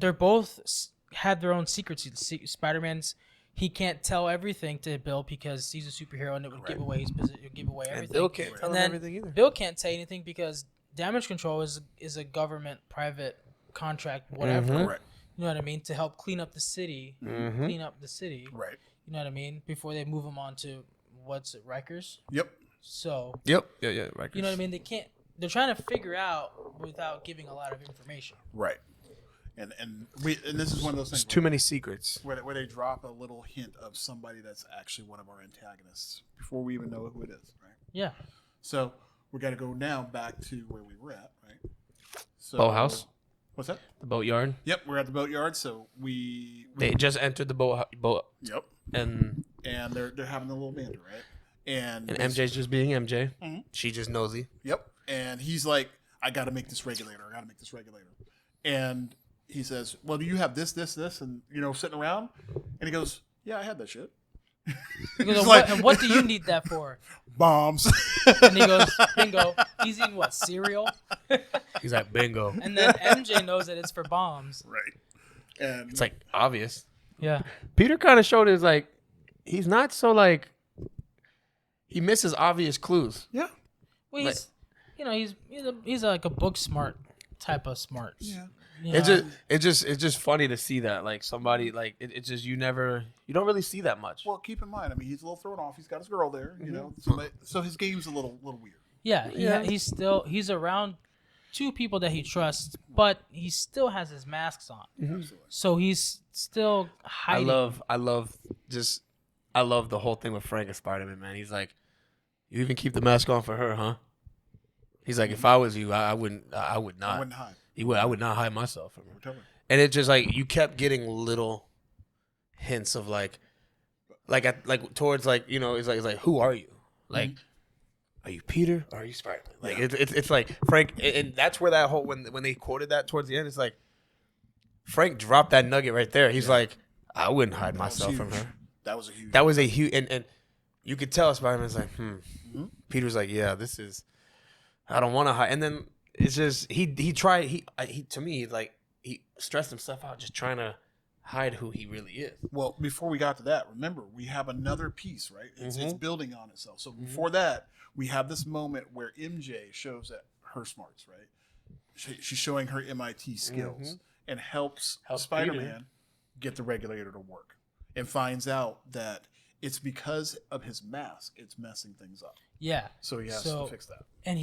they're both had their own secrets. Spider-Man's he can't tell everything to Bill because he's a superhero and it would give away his position, give away everything. And Bill can't tell him then everything either. Bill can't say anything because damage control is a government private contract, whatever. Correct. You know what I mean? To help clean up the city, Right. You know what I mean? Before they move them on to what's it, Rikers? Yep. So Yep. Yeah. Right. you know what I mean? They can't. They're trying to figure out without giving a lot of information. Right. And this is one of those things. There's too many secrets. Where they drop a little hint of somebody that's actually one of our antagonists before we even know who it is, right? Yeah. So we got to go now back to where we were at, right? So, Boathouse. What's that? The boatyard. Yep, we're at the boatyard. So we They just entered the boat, yep, and and they're having a little banter, right? And MJ's just being MJ. Mhm. She just nosy. Yep, and he's like, I got to make this regulator. And he says, well, do you have this, and sitting around? And he goes, yeah, I had that shit. He goes, He's what, like- what do you need that for? Bombs. And he goes, bingo. He's eating what, cereal? He's like bingo. And then MJ knows that it's for bombs. Right. And It's like obvious. Yeah. Peter kind of showed his like, he's not so like. He misses obvious clues. yeah, Well, he's like a book smart type of smart. yeah. It's just funny to see that like somebody like it's just you don't really see that much. Well, keep in mind, I mean, he's a little thrown off. He's got his girl there, so his game's a little weird. Yeah. He's around two people that he trusts, but he still has his masks on. Absolutely. So he's still hiding. I love the whole thing with Frank and Spider-Man, man. He's like, you even keep the mask on for her, huh? He's like, if I was you, I would not. I wouldn't hide. I would not hide myself from her. Totally. And it just like you kept getting little hints of like towards like it's like who are you? Like, are you Peter or are you Spider-Man? Like it's like Frank, and that's where that whole when they quoted that towards the end, it's like Frank dropped that nugget right there. He's like, I wouldn't hide myself from her. That was a huge. That was a huge, and you could tell Spider-Man's like, Peter's like, yeah, this is, I don't want to hide. And then it's just he tried he to me like he stressed himself out just trying to hide who he really is. Well, before we got to that, remember we have another piece, right? It's building on itself. So before that, we have this moment where MJ shows at her smarts, right? She's showing her MIT skills and helps Spider-Man get the regulator to work, and finds out that it's because of his mask it's messing things up. Yeah. So he has to fix that. And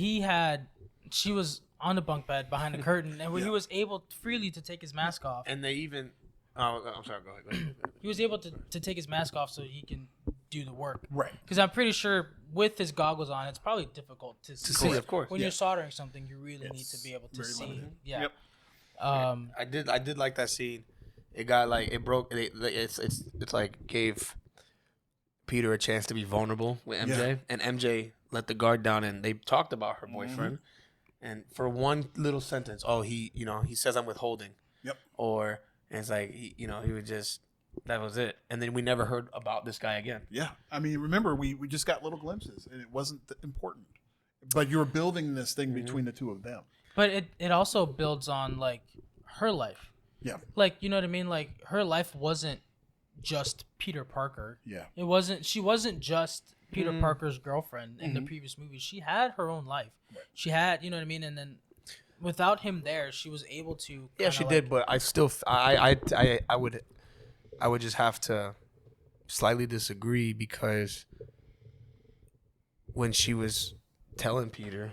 she was on the bunk bed behind the curtain, and when he was able freely to take his mask off. And they even, I'm sorry, go ahead. He was able to take his mask off so he can do the work. Right. Because I'm pretty sure with his goggles on, it's probably difficult to see. Of course. When you're soldering something, you really need to be able to see. Limited. Yeah. Yep. I did like that scene. It got like it broke. It's like gave Peter a chance to be vulnerable with MJ, and MJ let the guard down, and they talked about her boyfriend. And for one little sentence, he says I'm withholding. Yep. And it's like he would just, that was it, and then we never heard about this guy again. Yeah, I mean, remember we just got little glimpses, and it wasn't important. But you're building this thing between the two of them. But it also builds on like her life. Yeah. Like, you know what I mean? Like her life wasn't just Peter Parker. Yeah. She wasn't just Peter Parker's girlfriend in the previous movie. She had her own life. Right. She had, you know what I mean? And then without him there, she was able to. Yeah, she did, but I still, I would just have to slightly disagree, because when she was telling Peter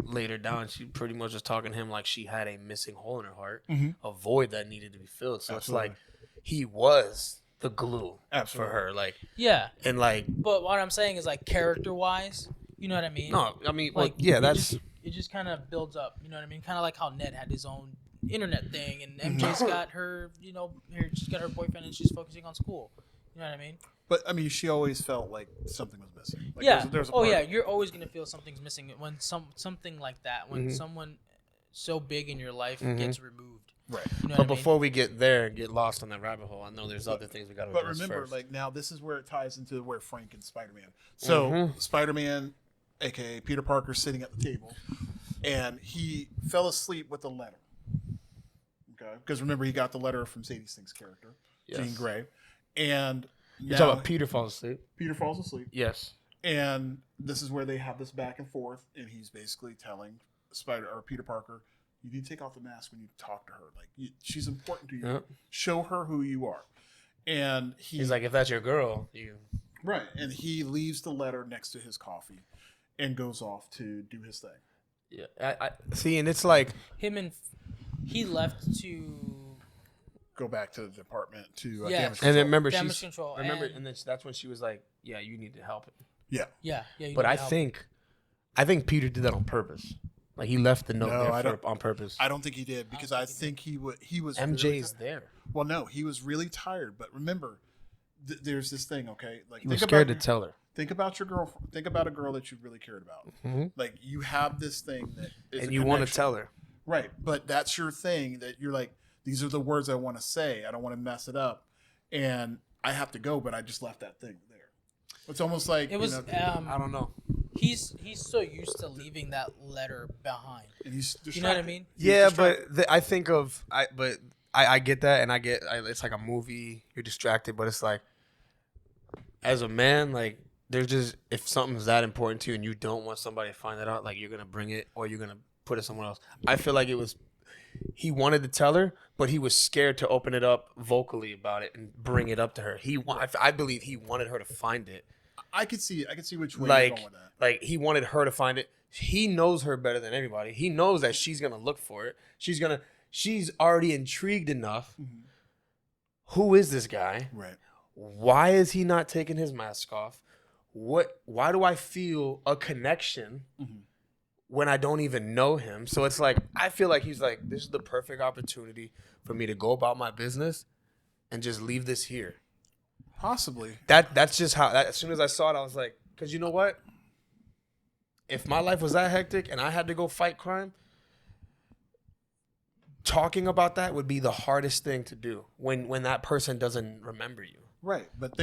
later down, she pretty much was talking to him like she had a missing hole in her heart, a void that needed to be filled. So Absolutely. It's like he was the glue for her. Like, yeah. And like, but what I'm saying is like character wise, you know what I mean? No, I mean, like, well, yeah, that's. It just kind of builds up, you know what I mean? Kind of like how Ned had his own internet thing, and MJ's got her, she's got her boyfriend, and she's focusing on school. You know what I mean? But I mean, she always felt like something was missing. Like, yeah. There's a oh yeah, you're always gonna feel something's missing when something like that, when someone so big in your life gets removed. Right. You know but before we get there and get lost on that rabbit hole, I know there's other things we got to address. But remember, first. like now, this is where it ties into where Frank and Spider-Man. So Spider-Man, aka Peter Parker, sitting at the table, and he fell asleep with a letter. Okay, because remember, he got the letter from Sadie Sink's character, Jean Grey, and you're talking about Peter falls asleep. Peter falls asleep. Yes. And this is where they have this back and forth, and he's basically telling Peter Parker, you need to take off the mask when you talk to her. Like, she's important to you. Yep. Show her who you are. And he's like, if that's your girl, you. Right. And he leaves the letter next to his coffee and goes off to do his thing. Yeah. I see, and it's like he left to go back to the department to damage control. control. And then remember, and then that's when she was like, yeah, you need to help him. Yeah. Yeah. But I think Peter did that on purpose. Like, he left the note on purpose. I don't think he did, because I think he was. MJ's there. Well, no, he was really tired. But remember, there's this thing. Okay, like he was scared to tell her. Think about your girlfriend. Think about a girl that you really cared about. Like, you have this thing that is, and you want to tell her, right? But that's your thing that you're like, these are the words I want to say. I don't want to mess it up, and I have to go. But I just left that thing there. It's almost like it was. I don't know. He's so used to leaving that letter behind. And he's distracted. You know what I mean? Yeah, but I get that, and it's like a movie. You're distracted, but it's like, as a man, like, there's just, if something's that important to you and you don't want somebody to find it out, like, you're gonna bring it or you're gonna put it somewhere else. I feel like he wanted to tell her, but he was scared to open it up vocally about it and bring it up to her. I believe he wanted her to find it. I could see which way like, you're going with that. Like, he wanted her to find it. He knows her better than anybody. He knows that she's gonna look for it. She's already intrigued enough. Who is this guy? Right. Why is he not taking his mask off? Why do I feel a connection when I don't even know him? So it's like, I feel like he's like, this is the perfect opportunity for me to go about my business and just leave this here. Possibly. That's just how. As soon as I saw it, I was like, because you know what? If my life was that hectic and I had to go fight crime, talking about that would be the hardest thing to do when that person doesn't remember you. Right, but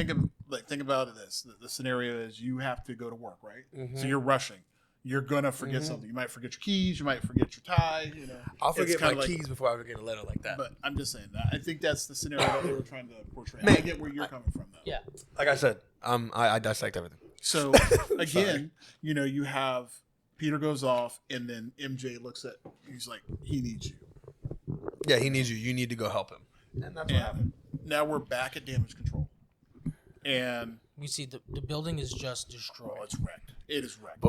like think about this. The scenario is you have to go to work, right? Mm-hmm. So you're rushing. You're gonna forget something. You might forget your keys. You might forget your tie. You know, I'll forget my like, keys before I forget a letter like that. But I'm just saying that I think that's the scenario that they were trying to portray. Man, I get where you're coming from, though. Yeah. Like I said, I dissect everything. So again, you know, you have Peter goes off, and then MJ looks at. He's like, he needs you. Yeah, he needs you. You need to go help him. And that's what happened. Now we're back at damage control, and We see the building is just destroyed. it's wrecked. It is wrecked.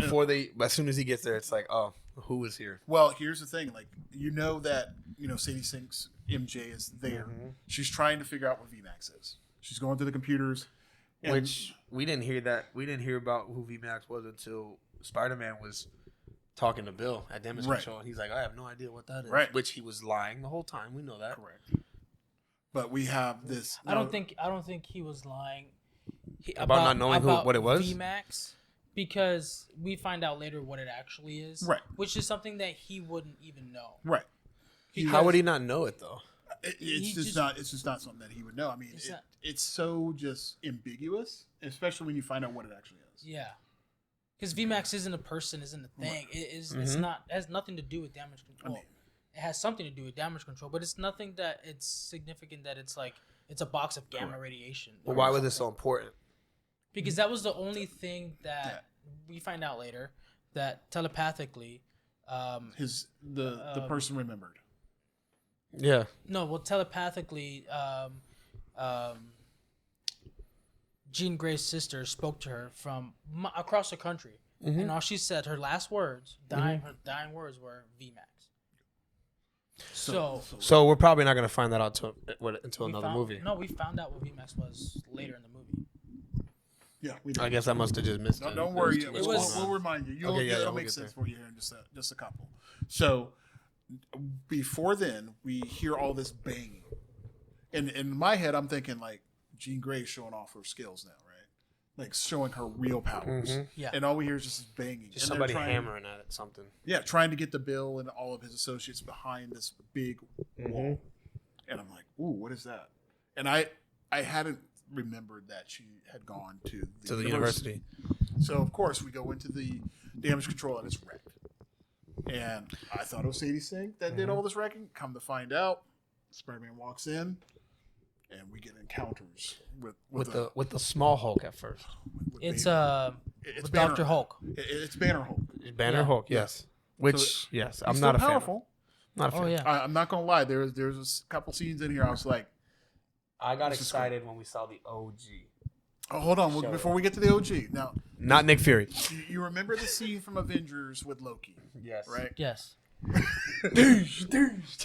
As soon as he gets there, it's like, oh, who is here? Well, here's the thing. Like, you know that, you know, Sadie Sink's MJ is there. Mm-hmm. She's trying to figure out what VMAX is. She's going through the computers. And Which we didn't hear that. We didn't hear about who VMAX was until Spider-Man was talking to Bill at Damage Control. And he's like, I have no idea what that is. Right. Which he was lying the whole time. We know that. Correct. But we have this. I don't think he was lying About not knowing what it was? VMAX, because we find out later what it actually is. Right. Which is something that he wouldn't even know. Right. How would he not know it, though? It's just not something that he would know. I mean, it's so just ambiguous, especially when you find out what it actually is. Yeah. Because VMAX isn't a person, isn't a thing. It is. It's not. It has nothing to do with damage control. It has something to do with damage control, but it's nothing that it's significant that it's like it's a box of gamma radiation. Well, why was this so important? Because that was the only thing that we find out later that telepathically, the person remembered. Yeah. No, well, telepathically, Jean Grey's sister spoke to her from across the country, and all she said, her last words, her dying words were VMAX. So we're probably not going to find that out until another movie. No, we found out what VMAX was later in the movie. Yeah, we did. I guess I must have just missed it. Don't worry. was- We'll remind you. It'll make sense for you here in just a couple. So before then, we hear all this banging. And in my head, I'm thinking like Jean Grey showing off her skills now, right? Like showing her real powers. Yeah. And all we hear is just banging. Just And somebody they're hammering at it, something. Yeah, trying to get the Bill and all of his associates behind this big wall. And I'm like, ooh, what is that? And I hadn't remembered that she had gone to the university. So, of course, we go into the damage control and it's wrecked. And I thought it was Sadie Sink that did all this wrecking. Come to find out, Spider-Man walks in and we get encounters with the small Hulk at first. It's with Dr. Banner. Hulk. It's Banner Hulk. Banner Hulk, yes. Which, yes, I'm He's not a still fan. powerful. Not a fan. Oh yeah. I'm not gonna lie. There's a couple scenes in here. I was like, I got excited when we saw the OG. oh, hold on. Before we get to the OG, now Not Nick Fury. you remember the scene from Avengers with Loki, Yes. right? Yes.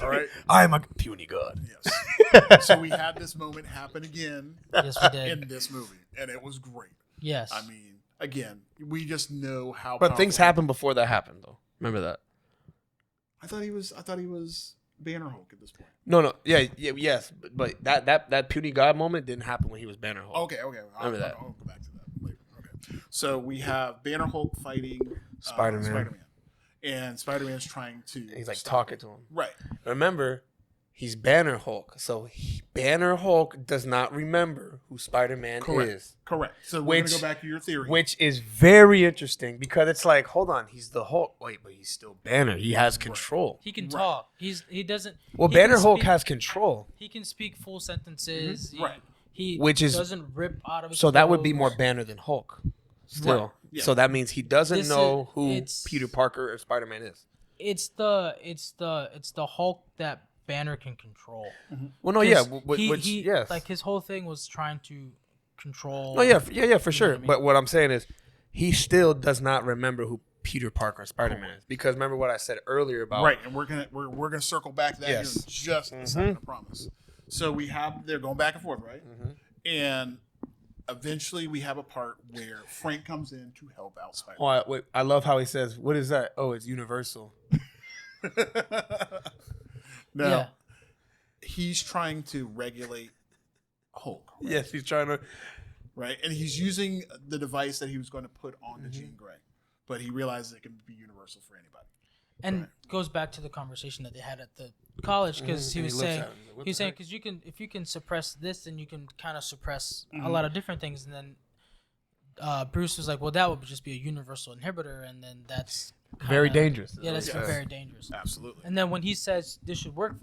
All right. I am a puny god. Yes. So we had this moment happen again Yes, we did. in this movie, and it was great. Yes. I mean, again, we just know how. But things powerful- happened before that happened, though. Remember that? I thought he was Banner Hulk at this point. No, yes, but that puny god moment didn't happen when he was Banner Hulk. Okay. Remember that. I'll go back to that later. Okay. So we have Banner Hulk fighting Spider-Man. And Spider-Man's trying to. He's like stop talking to him. Right. Remember, he's Banner Hulk, so Banner Hulk does not remember who Spider-Man is. Correct. So we're gonna go back to your theory. Which is very interesting because it's like, hold on, he's the Hulk. Wait, but he's still Banner. He has control. he can talk. He doesn't. Well, he Banner can Hulk speak- has control. He can speak full sentences. Right. He Which is- doesn't rip out of his So that would be clothes. more Banner than Hulk. Still. Right. Yeah. So that means he doesn't This know is- who it's- Peter Parker or Spider-Man is. It's the Hulk that Banner can control. Well, no, yeah, 'Cause he, yes. like his whole thing was trying to control. No, yeah, for sure. what I mean? But what I'm saying is, he still does not remember who Peter Parker and Spider-Man is because remember what I said earlier about Right, and we're gonna circle back to that Yes. here in just a second, I promise. So they're going back and forth, right? And eventually we have a part where Frank comes in to help out Spider-Man. Oh, I love how he says, "What is that?" Oh, it's Universal. Now, Yeah. he's trying to regulate Hulk, right? Yes, he's trying to. Right? And he's using the device that he was going to put on the Jean Grey, but he realizes it can be universal for anybody. And goes back to the conversation that they had at the college because he was saying because if you can suppress this, then you can kind of suppress a lot of different things. And then Bruce was like, well, that would just be a universal inhibitor, and then that's very dangerous. Yeah, that's very dangerous. Absolutely. And then when he says this should work,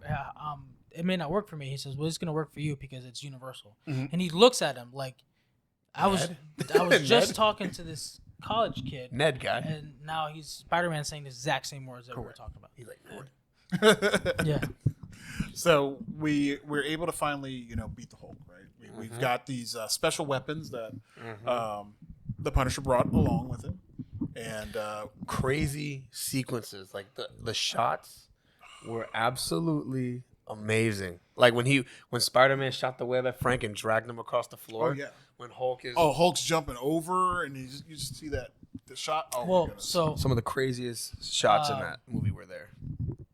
it may not work for me. He says, well, it's gonna work for you because it's universal. And he looks at him like, I was just talking to this college kid, Ned guy, and now he's Spider-Man saying the exact same words that we were talking about. He's like, Ned. Yeah. So we're able to finally, beat the Hulk, right? We've got these special weapons that the Punisher brought along with him, and crazy sequences. Like the shots were absolutely amazing. Like when Spider-Man shot the web at Frank and dragged him across the floor. Oh yeah. When Hulk is Hulk's jumping over, and you just see the shot. Oh, well, my goodness. so some of the craziest shots in that movie were there.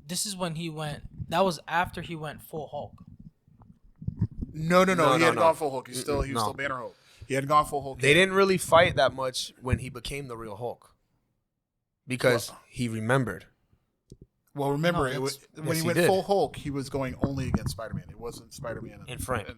this is when he went. That was after he went full Hulk. No. He hadn't no. gone full Hulk. He was still Banner Hulk. He hadn't gone full Hulk. They didn't really fight that much when he became the real Hulk because he remembered. Well, remember, when he went full Hulk, he was going only against Spider-Man. It wasn't Spider-Man and Frank.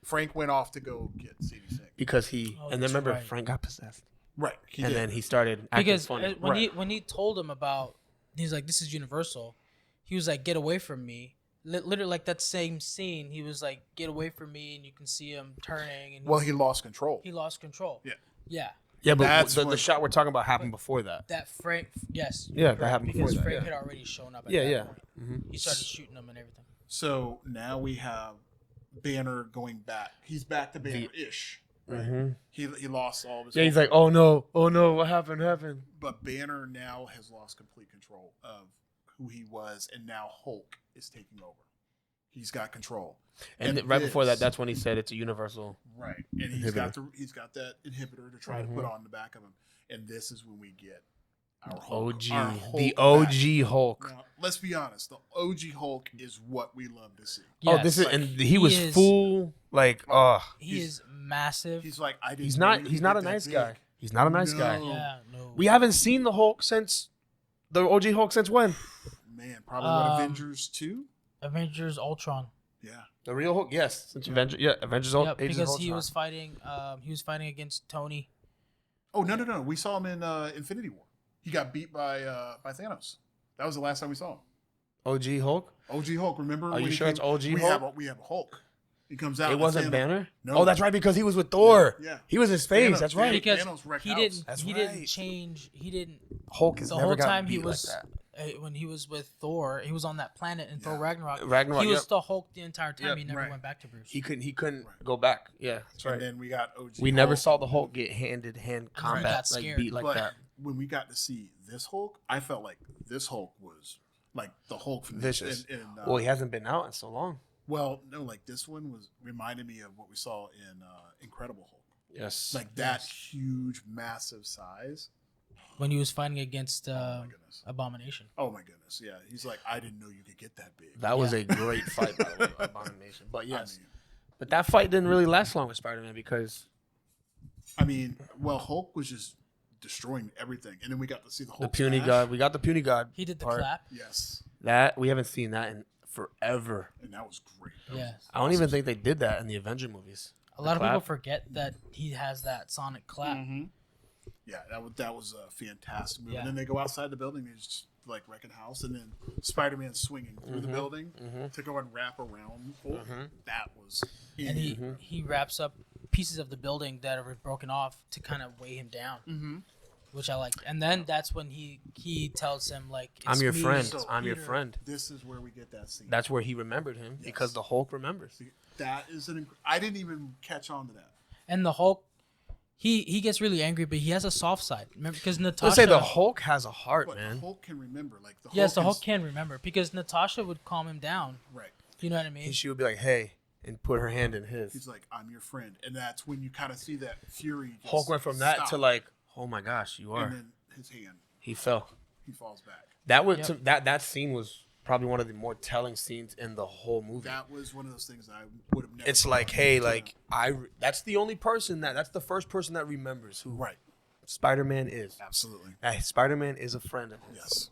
Frank went off to go get CD6 Because and then remember, right. Frank got possessed. Right. Then he started acting Because funny. when he told him about, he's like, this is universal. He was like, get away from me. Literally, like that same scene, he was like, get away from me, and you can see him turning. And he lost control. He lost control. Yeah. Yeah. Yeah, but That's the shot we're talking about happened before that. That Frank, yes. Yeah, that happened before because that. Frank Yeah. had already shown up. At Yeah, that yeah. point. Mm-hmm. He started shooting them and everything. So now we have Banner going back. He's back to Banner-ish. Right? Mm-hmm. He lost all of his. Yeah, he's like, oh no, what happened? But Banner now has lost complete control of who he was, and now Hulk is taking over. He's got control. And right before that, that's when he said it's a universal. Right, and he's got that inhibitor to try to put on the back of him, and this is when we get our Hulk, the OG Hulk. Now, let's be honest, the OG Hulk is what we love to see. Yes. This is, and he was full, like, He is massive. He's like, I didn't. he's know not. you He's could not get a that nice big. guy. He's not a nice guy. Yeah, no. We haven't seen the Hulk since the OG Hulk since when? Man, probably what Avengers 2? Avengers Ultron. Yeah. The real Hulk, yes. Since Avengers Yep, because he was fighting. He was fighting against Tony. Oh no! We saw him in Infinity War. He got beat by Thanos. That was the last time we saw him. OG Hulk. OG Hulk. Remember? Are you sure it's OG Hulk? We have a Hulk. He comes out. It wasn't Banner. No. Oh, that's right, because he was with Thor. Yeah. He was his face. Thanos- That's right. Because Thanos wrecked he house. didn't. That's he right. didn't change. He didn't. Hulk has The never whole gotten time he beat was like that. when he was with Thor. He was on that planet in Thor Ragnarok. Ragnarok, He was yep. the Hulk the entire time. Yep, He never right. went back to Bruce. He couldn't go back. Yeah, that's right. And then we got OG. We never Hulk. saw the Hulk get hand-to-hand got combat, like scared. beat like But that. when we got to see this Hulk, I felt like this Hulk was like the Hulk from Vicious. In, Well, he hasn't been out in so long. well, no, like this one reminded me of what we saw in Incredible Hulk. Yes. Like that huge, massive size. When he was fighting against my goodness. Abomination. Oh my goodness, yeah. He's like, I didn't know you could get that big. That was a great fight, by the way, Abomination. But I yes. mean, But that fight didn't really last long with Spider-Man because Hulk was just destroying everything, and then we got to see the Hulk. the puny smash. god. We got the puny god. He did the part. clap. Yes, That we haven't seen that in forever. and that was great. That Yes. was I don't even think they did that in the Avenger movies. A lot of clap. people forget that he has that sonic clap. Mm-hmm. Yeah, that was a fantastic move. Yeah. And then they go outside the building, they just like wreck a house, and then Spider-Man swinging through the building to go and wrap around Hulk. That was And he wraps up pieces of the building that are broken off to kind of weigh him down, which I like. And then that's when he tells him like, it's I'm your me, friend. so I'm your Peter. friend. This is where we get that scene. That's where he remembered him because the Hulk remembers. That is I didn't even catch on to that. And the Hulk, he gets really angry, but he has a soft side. Remember, because Natasha. Let's say the Hulk has a heart, But man. Hulk can remember, like the Yes, the Hulk Hulk can remember because Natasha would calm him down. right. You know what I mean? And she would be like, "Hey," and put her hand in his. He's like, I'm your friend, and that's when you kind of see that fury. Just Hulk went from that stop. to like, "Oh my gosh, you are." and then his hand, He fell. he falls back. That was that scene was probably one of the more telling scenes in the whole movie. That was one of those things that I would have never. It's like, hey, like that's the only person that's the first person that remembers who right, Spider-Man is. absolutely, Spider-Man is a friend of his. yes.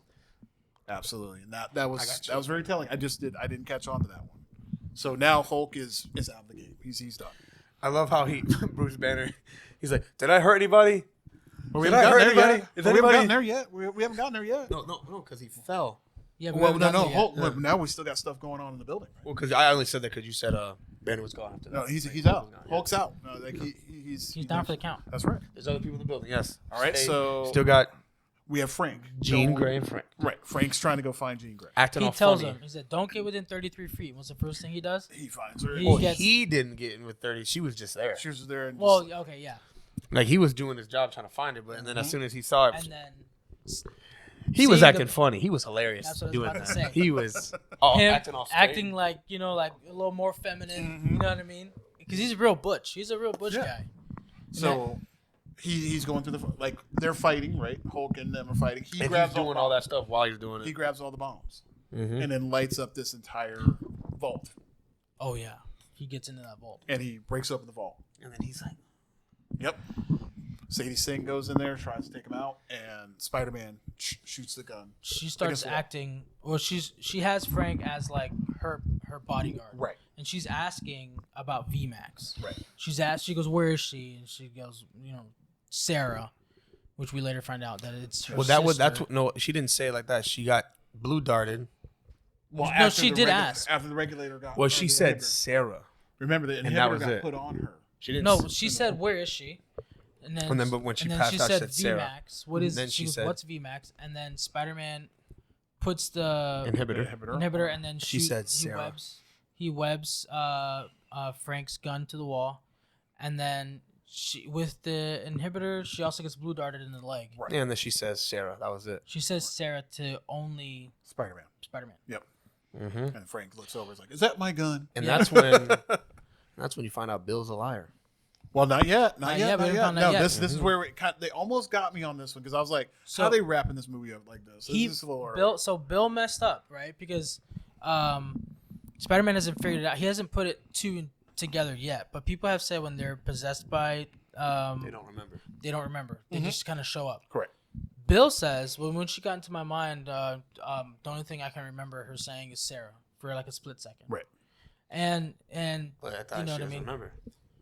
Absolutely, and that was very telling. I didn't catch on to that one. So now Hulk is out of the game. He's done. I love how Bruce Banner, he's like, did I hurt anybody? Well, we Did I hurt anybody? we haven't gotten there yet. We haven't gotten there yet. No, because he fell. Yeah, Well, no. Hulk, now we still got stuff going on in the building. Right? Well, because I only said that because you said Banner was gone after that. No, he's out. Hulk's out. No, like he's down for the count. That's right. There's other people in the building. Yes. All right. So still got we have Frank, Jean Grey, and Frank. Right. Frank's trying to go find Jean Grey. Acting He all tells funny. him, he said, "Don't get within 33 feet." What's the first thing he does? He finds her. He didn't get in with 30. She was just there. She was there. And Well, okay, yeah. Like he was doing his job trying to find it, but and then as soon as he saw it, And then he was seeing acting funny. He was hilarious That's what I was doing about that. to say. He was him acting all straight. acting like like a little more feminine. You know what I mean? Because he's a real butch. He's a real butch guy. so he's going through they're fighting, right? Hulk and them are fighting. He and grabs he's doing all that stuff while he's doing it. He grabs all the bombs Mhm. and then lights up this entire vault. Oh yeah, he gets into that vault. And he breaks open the vault. And then he's like, Yep. Sadie Singh goes in there, tries to take him out, and Spider-Man shoots the gun. She starts what? acting. Well, she has Frank as like her bodyguard. Right. And she's asking about VMAX. Right. She goes, "Where is she?" And she goes, Sarah, which we later find out that it's her sister. no, she didn't say it like that. She got blue darted. Well, No, she did ask. After the regulator got... Well, she the said inhibitor. Sarah. Remember, the and that inhibitor was got it. put on her. She didn't. No, she said, "Where is she?" And then, but when she and then passed she out, she said said Sarah. VMAX. What is? Then she she goes, said- "What's VMAX?" And then Spider-Man puts the Inhibitor. and then She said Sarah. He webs Frank's gun to the wall, and then with the inhibitor, she also gets blue darted in the leg. Right. Yeah, and then she says Sarah. That was it. She says Sarah to only Spider-Man. Spider-Man. Yep. Mm-hmm. And Frank looks over. He's like, "Is that my gun?" And Yeah. that's when you find out Bill's a liar. Well, not yet. Not Not yet. yet, we Not haven't yet. found that No, yet. this is where they almost got me on this one because I was like, So- "How are they wrapping this movie up like this?" This is a little early. Bill messed up, right? Because Spider-Man hasn't figured it out. He hasn't put it together yet. But people have said when they're possessed by They don't remember. they don't remember. They just kind of show up. Correct. Bill says, when she got into my mind, the only thing I can remember her saying is Sarah for like a split second. Right. And But I thought you know she what I doesn't mean. remember.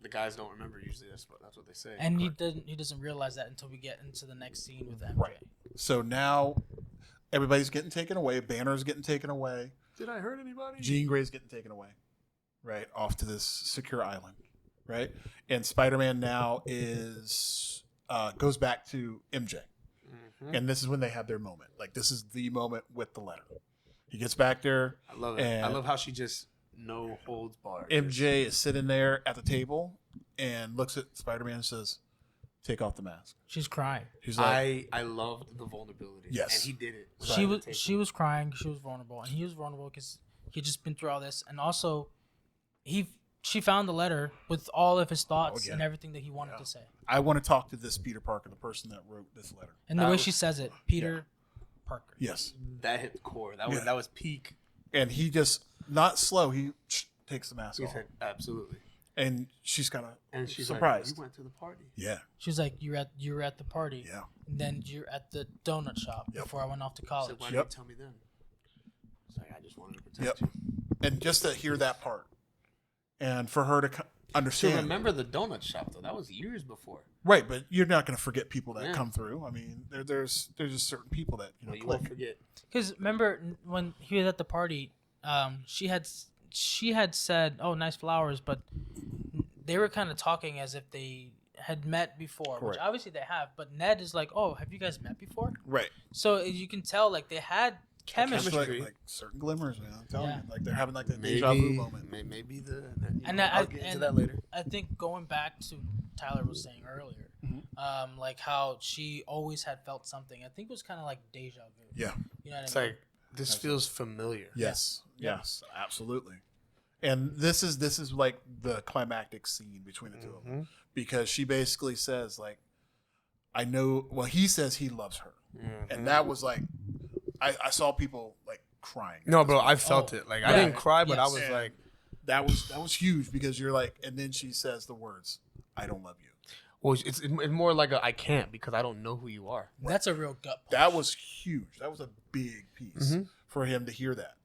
The guys don't remember usually. That's what they say. And he doesn't realize that until we get into the next scene with MJ. Right. So now everybody's getting taken away. Banner's getting taken away. Did I hurt anybody? Jean Grey's getting taken away. Right. Off to this secure island. Right. And Spider-Man now goes back to MJ. Mm-hmm. And this is when they have their moment. Like, this is the moment with the letter. He gets back there. I love it. And I love how she just no holds barred. MJ is sitting there at the table and looks at Spider-Man and says, "Take off the mask." She's crying. He's like, I loved the vulnerability. Yes. And he did it. She was crying. She was vulnerable, and he was vulnerable because he had just been through all this, and also she found the letter with all of his thoughts and everything that he wanted to say. "I want to talk to this Peter Parker, the person that wrote this letter." And the way she says it, Peter Parker. Yes. That hit the core. That was peak. And he just, not slow, he takes the mask He off. said absolutely. And she's kind And of she's surprised. Like, we went to the party. Yeah. She's like, "You were at the party, Yeah. and then you're at the donut shop before I went off to I college." said, why didn't you tell me then? It's like, I just wanted to protect Yep. you. And just to hear that part. And for her to To understand. remember the donut shop, though, that was years before. Right, but you're not going to forget people that Yeah. come through. I mean, there's just certain people that, You click. won't forget. Because remember when he was at the party, she had said, "Oh, nice flowers," but they were kind of talking as if they had met before, which Correct. obviously they have. But Ned is like, "Oh, have you guys met before?" Right. So you can tell like they had chemistry. Like certain glimmers, man. I'm telling Yeah. you. Like they're having like that deja vu moment. Maybe And I'll get into that later. I think going back to Tyler was saying earlier, like how she always had felt something. I think it was kind of like deja vu. Yeah. You know what It's I mean? like, this feels familiar. Yes. Yes. Absolutely. And this is like the climactic scene between the two of them, because she basically says like, "I know." Well, he says he loves her, and that was like, I saw people like crying. No, bro, I felt it. Like, I Yeah. didn't cry, but Yes. I was like, that was huge because you're like, and then she says the words, "I don't love you." Well, it's more like I can't because I don't know who you are. That's a real gut punch. That was huge. That was a big piece for him to hear that.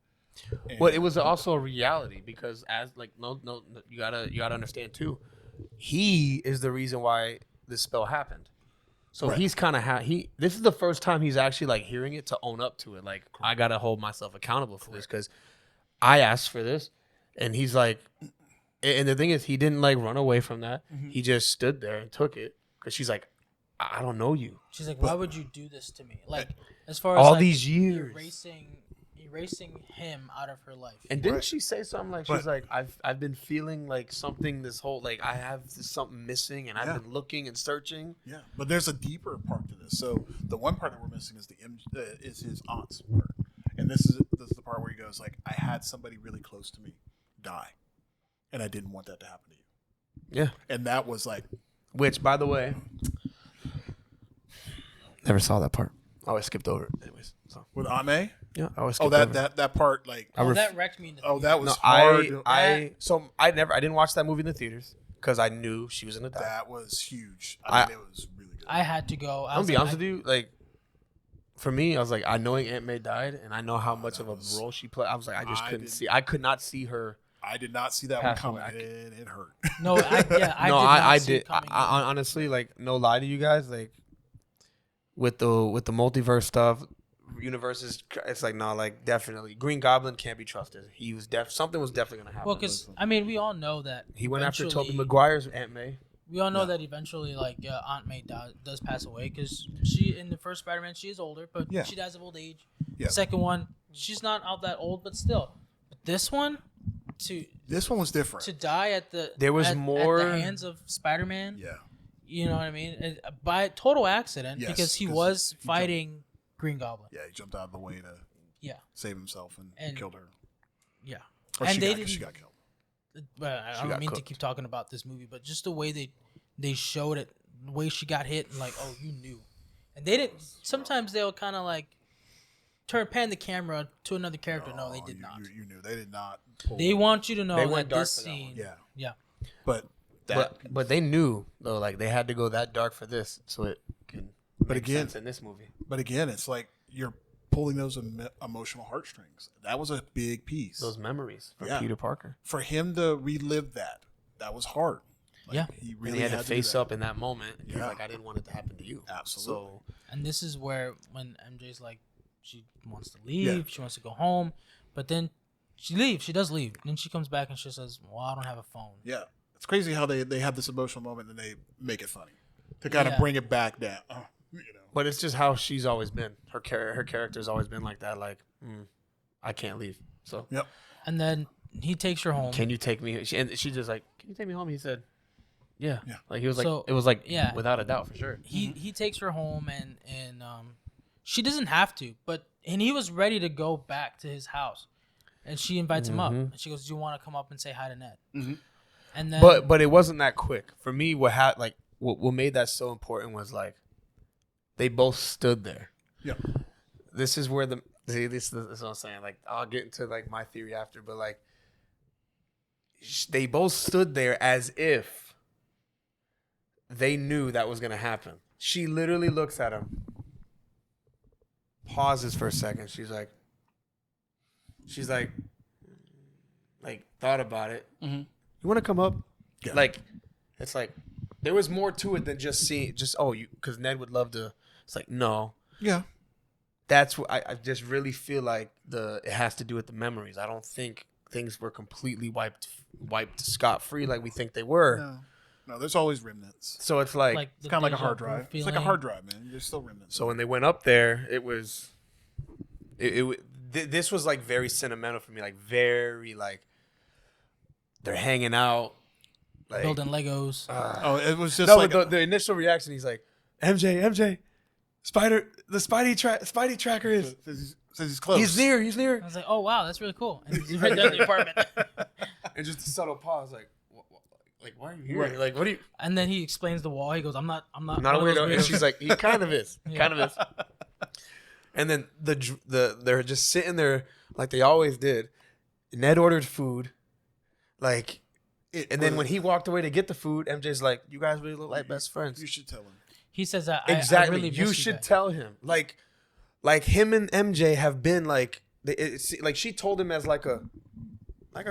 And But it was also a reality because as like no, you gotta understand too. He is the reason why this spell happened. So Right. he's kind of this is the first time he's actually like hearing it to own up to it. Like I gotta hold myself accountable for this because I asked for this, and he's like, and the thing is, he didn't like run away from that. He just stood there and took it because she's like, I don't know you. She's like, why would you do this to me? Like, as far as All like, these years. erasing him out of her life. And didn't she say something like she's like I've been feeling like something this whole like I have something missing and I've been looking and searching. Yeah, but there's a deeper part to this. So the one part that we're missing is is his aunt's part, and this is the part where he goes like, I had somebody really close to me die, and I didn't want that to happen to you. Yeah, And that was like, which by the way, never saw that part. I always skipped over it. Anyways, so with Aunt May. yeah, I always Oh, skipped over it. that part like. That wrecked me. That was No, hard. I didn't watch that movie in the theaters because I knew she was gonna die. That was huge. I mean, it was really good. I had to go. I'm gonna be honest with you, like for me, I was like, I knowing Aunt May died, and I know how much of a role she played. I was like, I could not see her. I did not see that one Pass coming. away. It hurt. No, I see did. it coming. Honestly, like, no lie to you guys, like, with the multiverse stuff, universes, it's like no, like definitely, Green Goblin can't be trusted. He was something was definitely gonna happen. Well, because I mean, we all know that he went after Tobey eventually- Maguire's Aunt May. We all know that eventually, like Aunt May does pass away because she in the first Spider-Man she is older, but she dies of old age. Yeah. The second one, she's not all that old, but still. But this one, This one was different. to die at the There was more- at the hands of Spider-Man. Yeah. You know what I mean? And by total accident Yes, because he 'cause was he fighting Green Goblin. Yeah, he jumped out of the way to Yeah. save himself and killed her. Yeah. Or And she they got, 'cause she didn't- got killed. But I She don't got mean to cooked. keep talking about this movie, but just the way they showed it, the way she got hit, and like, oh, you knew. And they didn't. Sometimes they'll kind of like pan the camera to another character. No, they did not. You knew they did not. Pull They want you to know They that went dark this for that scene. one. Yeah, Yeah. but But they knew though, like they had to go that dark for this, so it can. But make again- sense in this movie, But again, it's like you're pulling those emotional heartstrings. That was a big piece. those memories from Yeah. Peter Parker. For him to relive that was hard. Like, Yeah. he And really he had to do face that. up in that moment. He's Yeah. like, I didn't want it to happen to you. Absolutely. So And this is where when MJ's like, she wants to leave, Yeah. she wants to go home, but then she leaves. She does leave. Then she comes back and she says, "Well, I don't have a phone." Yeah, it's crazy how they have this emotional moment and they make it funny to kind of Yeah. bring it back down. You know, but it's just how she's always been. Her character's always been like that. Like, I can't leave. So yep. And then he takes her home. can you take me? And she just like, can you take me home? He said, yeah. Yeah. Like he was like, So, it was like, yeah. without a doubt for sure. He takes her home and she doesn't have to, and he was ready to go back to his house, and she invites him up, and she goes, "Do you want to come up and say hi to Ned?" Mhm. And then, But it wasn't that quick for me. What made that so important was like, they both stood there. Yep. This is where this is what I'm saying. Like I'll get into like my theory after, but like they both stood there as if they knew that was gonna happen. She literally looks at him, pauses for a second. She's like, thought about it. Mm-hmm. You want to come up? Yeah. Like, it's like there was more to it than just seeing. Because Ned would love to. It's like no. Yeah. That's what I just really feel like it has to do with the memories. I don't think things were completely wiped scot free like we think they were. No, there's always remnants. So it's like It's kind of like a hard drive. It's like a hard drive, man. There's still remnants. so when they went up there, it was this was like very sentimental for me, like very like they're hanging out, like building Legos. it was just no, like but the initial reaction, he's like, MJ, Spidey tracker is. says he's close. He's near. I was like, "Oh wow, that's really cool." And he's right there in the apartment. And just a subtle pause, like, why are you here? Right. Like, what are you? And then he explains the wall. He goes, "I'm not Not a one of those weirdo. And weirdos." she's like, he kind of is. Yeah. Kind of is. And then they're just sitting there like they always did. Ned ordered food. Like, And then when he walked away to get the food, MJ's like, "You guys really look like best friends." You should tell him. He says that Exactly. I really You miss should guys. tell him. Like him and MJ have been like, like she told him as like a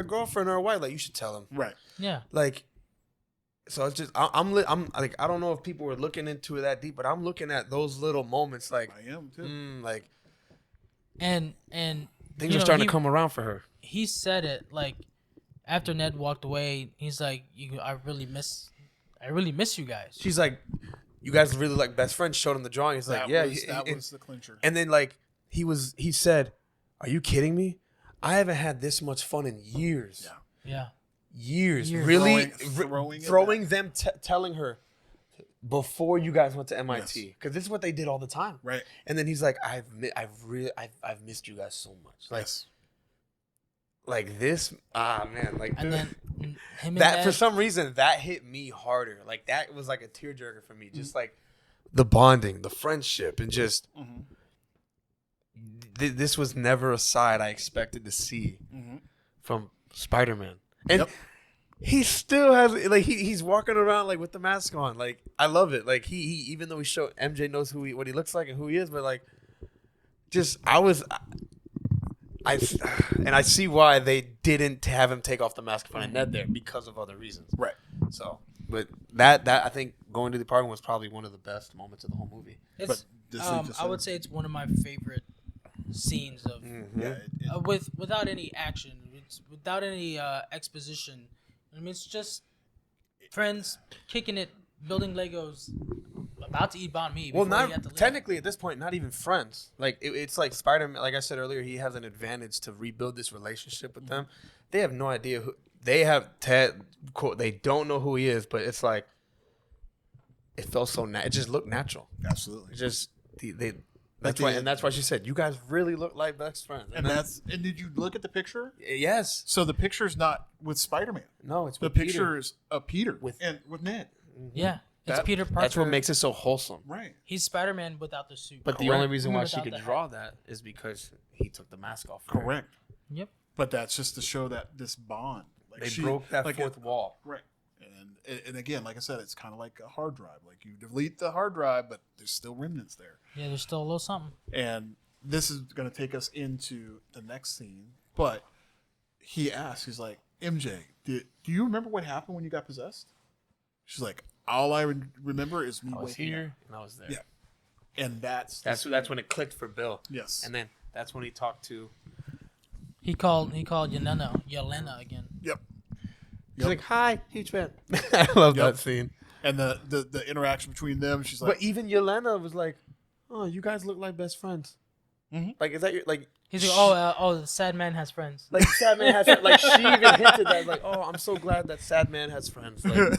girlfriend or a wife. Like, you should tell him. Right. Yeah. Like, so it's just I'm like, I don't know if people were looking into it that deep, but I'm looking at those little moments like I am too. like And things are starting to come around for her. He said it like after Ned walked away. He's like, I really miss you guys. She's like, "You guys really like best friends." Showed him the drawing. He's like, "Yeah." That was the clincher. And then like he said, "Are you kidding me? I haven't had this much fun in years." Yeah. Years. Years. Really Throwing them telling her before you guys went to MIT, because this is what they did all the time. Right. And then he's like, I've missed you guys so much. Like, Yes. like this, man, like And then him and that Ned, for some reason that hit me harder. Like that was like a tearjerker for me. Just like the bonding, the friendship, and just this was never a side I expected to see from Spider-Man. And he still has like he's walking around like with the mask on. Like, I love it. Like he even though MJ knows what he looks like and who he is, but like just I see why they didn't have him take off the mask in front of Ned there, because of other reasons. Right. So, but that I think going to the apartment was probably one of the best moments of the whole movie. It's, this I would say it's one of my favorite scenes of without any action, without any exposition. I mean, it's just friends kicking it, building Legos, about to eat banh mi. Well, before he had to not leave. technically at this point, not even friends. Like it's like Spider-Man. Like I said earlier, he has an advantage to rebuild this relationship with them. They have no idea who they have. Ted, quote, they don't know who he is, but it's like it felt so. It just looked natural. Absolutely. It just they. That's why she said, "You guys really look like best friends." And did you look at the picture? Yes. So the picture's not with Spider-Man. No, it's The with picture Peter. is of Peter With Ned. Yeah, it's That- Peter Parker. That's what makes it so wholesome. Right. He's Spider-Man without the suit. But the Correct. only reason why she Without could the draw that is because he took the mask off. Her. Correct. Yep. But that's just to show that this bond. Like They broke that like fourth wall. Right. And again, like I said, it's kind of like a hard drive. Like you delete the hard drive, but there's still remnants there. Yeah, there's still a little something. And this is going to take us into the next scene. But he asks, he's like, MJ, do you remember what happened when you got possessed? She's like, all I remember is me I was waking here up. and I was there. Yeah. And that's That's when it clicked for Bill. Yes. And then that's when he talked to. He called Yelena again. Yep. He's like, "Hi, huge fan." I love Yep. that scene. And the interaction between them, she's like, But even Yelena was like, "Oh, you guys look like best friends." Mhm. Like, is that your like? He's like, the sad man has friends. Like sad man has like she even hinted that like, "Oh, I'm so glad that sad man has friends." Like,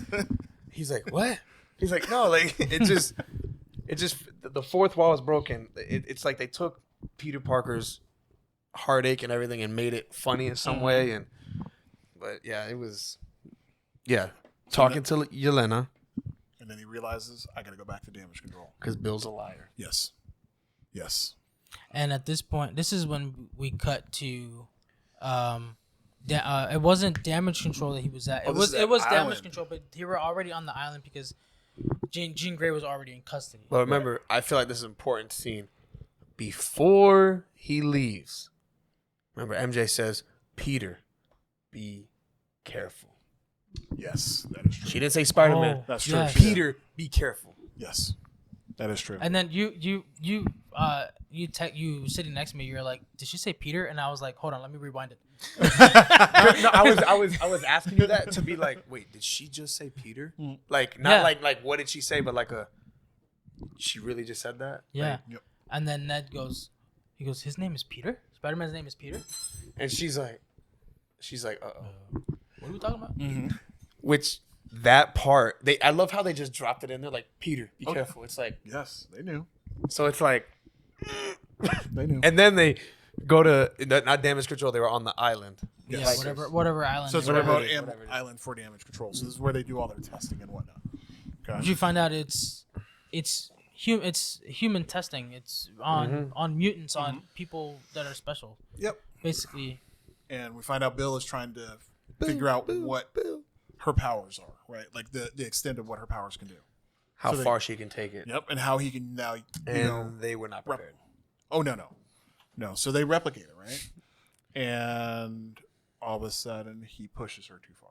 he's like, "What?" He's like, "No, like it just the fourth wall is broken. It's like they took Peter Parker's heartache and everything and made it funny in some way." But yeah, it was talking to Yelena and then he realizes, I got to go back to damage control. because Bill's a liar. Yes. Yes. And at this point, this is when we cut to, it wasn't damage control that he was at. Oh, this is It was that damage island. control, but they were already on the island because Jean Grey was already in custody. But remember, I feel like this is an important scene. Before he leaves, remember MJ says, "Peter, be careful." Yes. That is true. She didn't say Spider-Man. Oh, That's true. yes. Peter, be careful. Yes. That is true. And then you sitting next to me, you're like, did she say Peter? And I was like, hold on, let me rewind it. No, I was asking you that to be like, wait, did she just say Peter? Like not Yeah. like what did she say, but like she really just said that? Yeah. Like, Yep. And then Ned goes, his name is Peter? Spider-Man's name is Peter? and she's like, uh-oh. What are we talking about? Which that part, I love how they just dropped it in there, like, Peter, be careful. It's like, Yes, they knew. so it's like, They knew. and then they go to not damage control. They were on the island. Yes. Yeah, whatever island. So it's they a were remote at. whatever it is. island for damage control. So this is where they do all their testing and whatnot. Did Okay. you find out it's human testing? It's on mutants, on people that are special. Yep. Basically, And we find out Bill is trying to figure out what her powers are, right? Like the extent of what her powers can do. How far she can take it. Yep, and how he can now, they were not prepared. No. So they replicate it, right? And all of a sudden, he pushes her too far.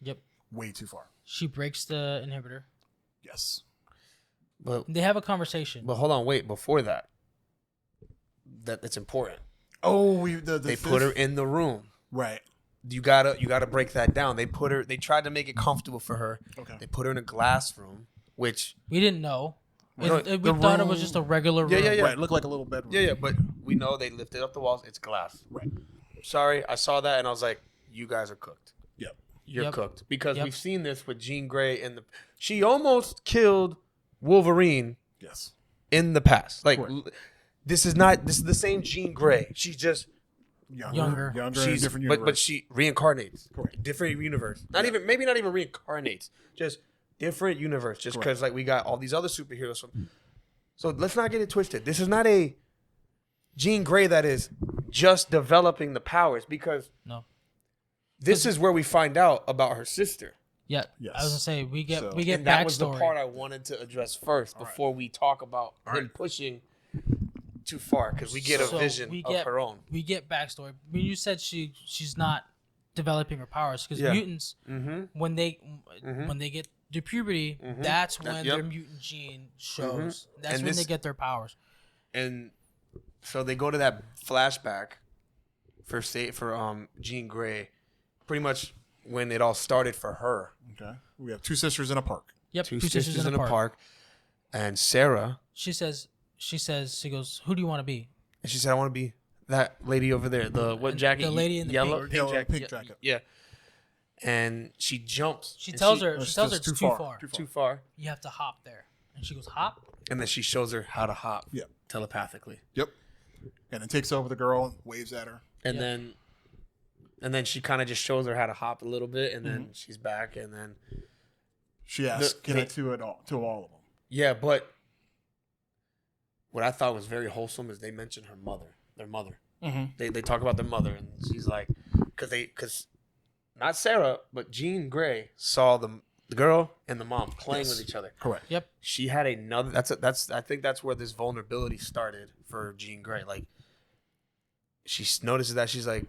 Yep. Way too far. She breaks the inhibitor. Yes. But They have a conversation. But hold on, wait. Before that's important. Oh, they put her in the room. Right. You gotta break that down. They tried to make it comfortable for her. Okay. They put her in a glass room, which we didn't know. We the thought it room- was just a regular room. Yeah. Right. It looked like a little bedroom. Yeah, but we know they lifted up the walls. It's glass. Right. Sorry, I saw that and I was like, you guys are cooked. Yep. You're cooked. Because Yep. we've seen this with Jean Grey she almost killed Wolverine Yes. in the past. Like Correct. this is the same Jean Grey. She's just Younger. in a she's different universe. but she reincarnates. Correct. Different universe. Not even reincarnates. Just different universe. Just Correct. because like we got all these other superheroes from. So let's not get it twisted. This is not a Jean Grey that is just developing the powers, because No. this is where we find out about her sister. Yeah. Yes. I was gonna say we get So- And that was the backstory. part I wanted to address first before we talk about him pushing too far, because we get a So vision we of get- her own. We get backstory. When you said she's not developing her powers, because Yeah. mutants Mm-hmm. when they get to puberty, that's when Yep. their mutant gene shows. That's And when this- they get their powers. And so they go to that flashback for Jean Grey, pretty much when it all started for her. Okay. We have two sisters in a park. Yep. Two sisters in a park, and Sarah. She goes, "Who do you want to be?" And she said, "I want to be that lady over there. The what jacket? The lady in the yellow, pink jacket. Yeah. And she jumps. She and tells her it's it's too too far. too far. You have to hop there. And she goes, "Hop?" And then she shows her how to hop. Yeah. Telepathically. Yep. And then takes over the girl, waves at her. And Yeah. then she kind of just shows her how to hop a little bit, and then she's back, and then She asks, "Can I do it all to all of them?" yeah. But what I thought was very wholesome is they mention their mother. Mm-hmm. They talk about their mother, and she's like, because not Sarah, but Jean Grey saw the girl and the mom playing with each other. Correct. Yep. She had another. I think that's where this vulnerability started for Jean Grey. Like, she notices that she's like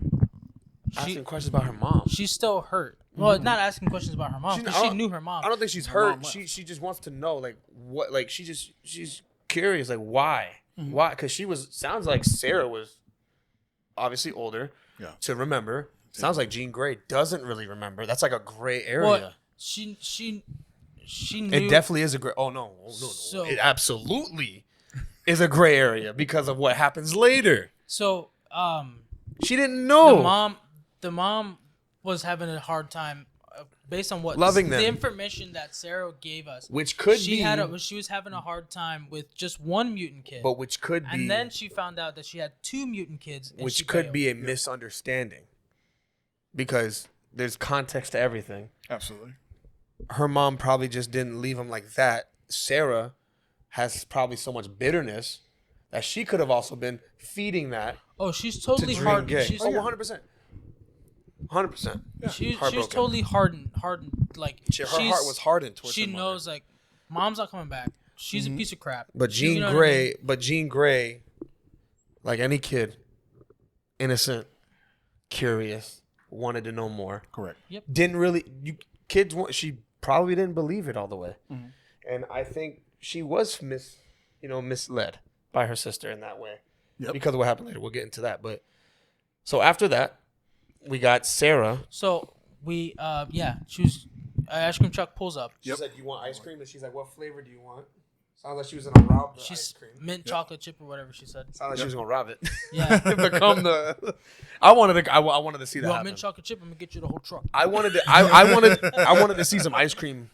asking questions about her mom. She's still hurt. Well, not asking questions about her mom, She's- because I she don't- knew her mom. I don't think she's Her mom hurt. left. She just wants to know, like, what, like, she's curious, like, why, why? Because sounds like Sarah was obviously older Yeah. to remember. Sounds like Jean Grey doesn't really remember. That's like a gray area. Well, she knew. It definitely is a gray. Oh no. So- It absolutely is a gray area because of what happens later. So, She didn't know. the mom was having a hard time based on what Loving them. the information that Sarah gave us. Which could she be, she was having a hard time with just one mutant kid, but which could be, and then she found out that she had two mutant kids, and she which could failed. be a misunderstanding, because there's context to everything. Absolutely. Her mom probably just didn't leave him like that. Sarah has probably so much bitterness that she could have also been feeding that Oh, she's to totally Jean hardened. Grey. She's, Oh, 100%. 100%. she was Heartbroken. totally hardened. Like Her heart was hardened towards She her mother. knows like, mom's not coming back. She's a piece of crap. But You Jean know what I Grey, like any kid, innocent, curious, wanted to know more. Correct. Didn't really, she probably didn't believe it all the way. And I think she was misled by her sister in that way. Yep. Because of what happened later. We'll get into that. But so after that, we got Sarah. So we, she was. Ice cream truck pulls up. She said, "You want ice cream?" And she's like, "What flavor do you want?" Sounds like she was gonna rob the ice She's cream. mint chocolate chip or whatever she said. Sounds like she was gonna rob it. Yeah. Become the. I wanted to see that You want happen. mint chocolate chip? I'm gonna get you the whole truck. I wanted to see some ice cream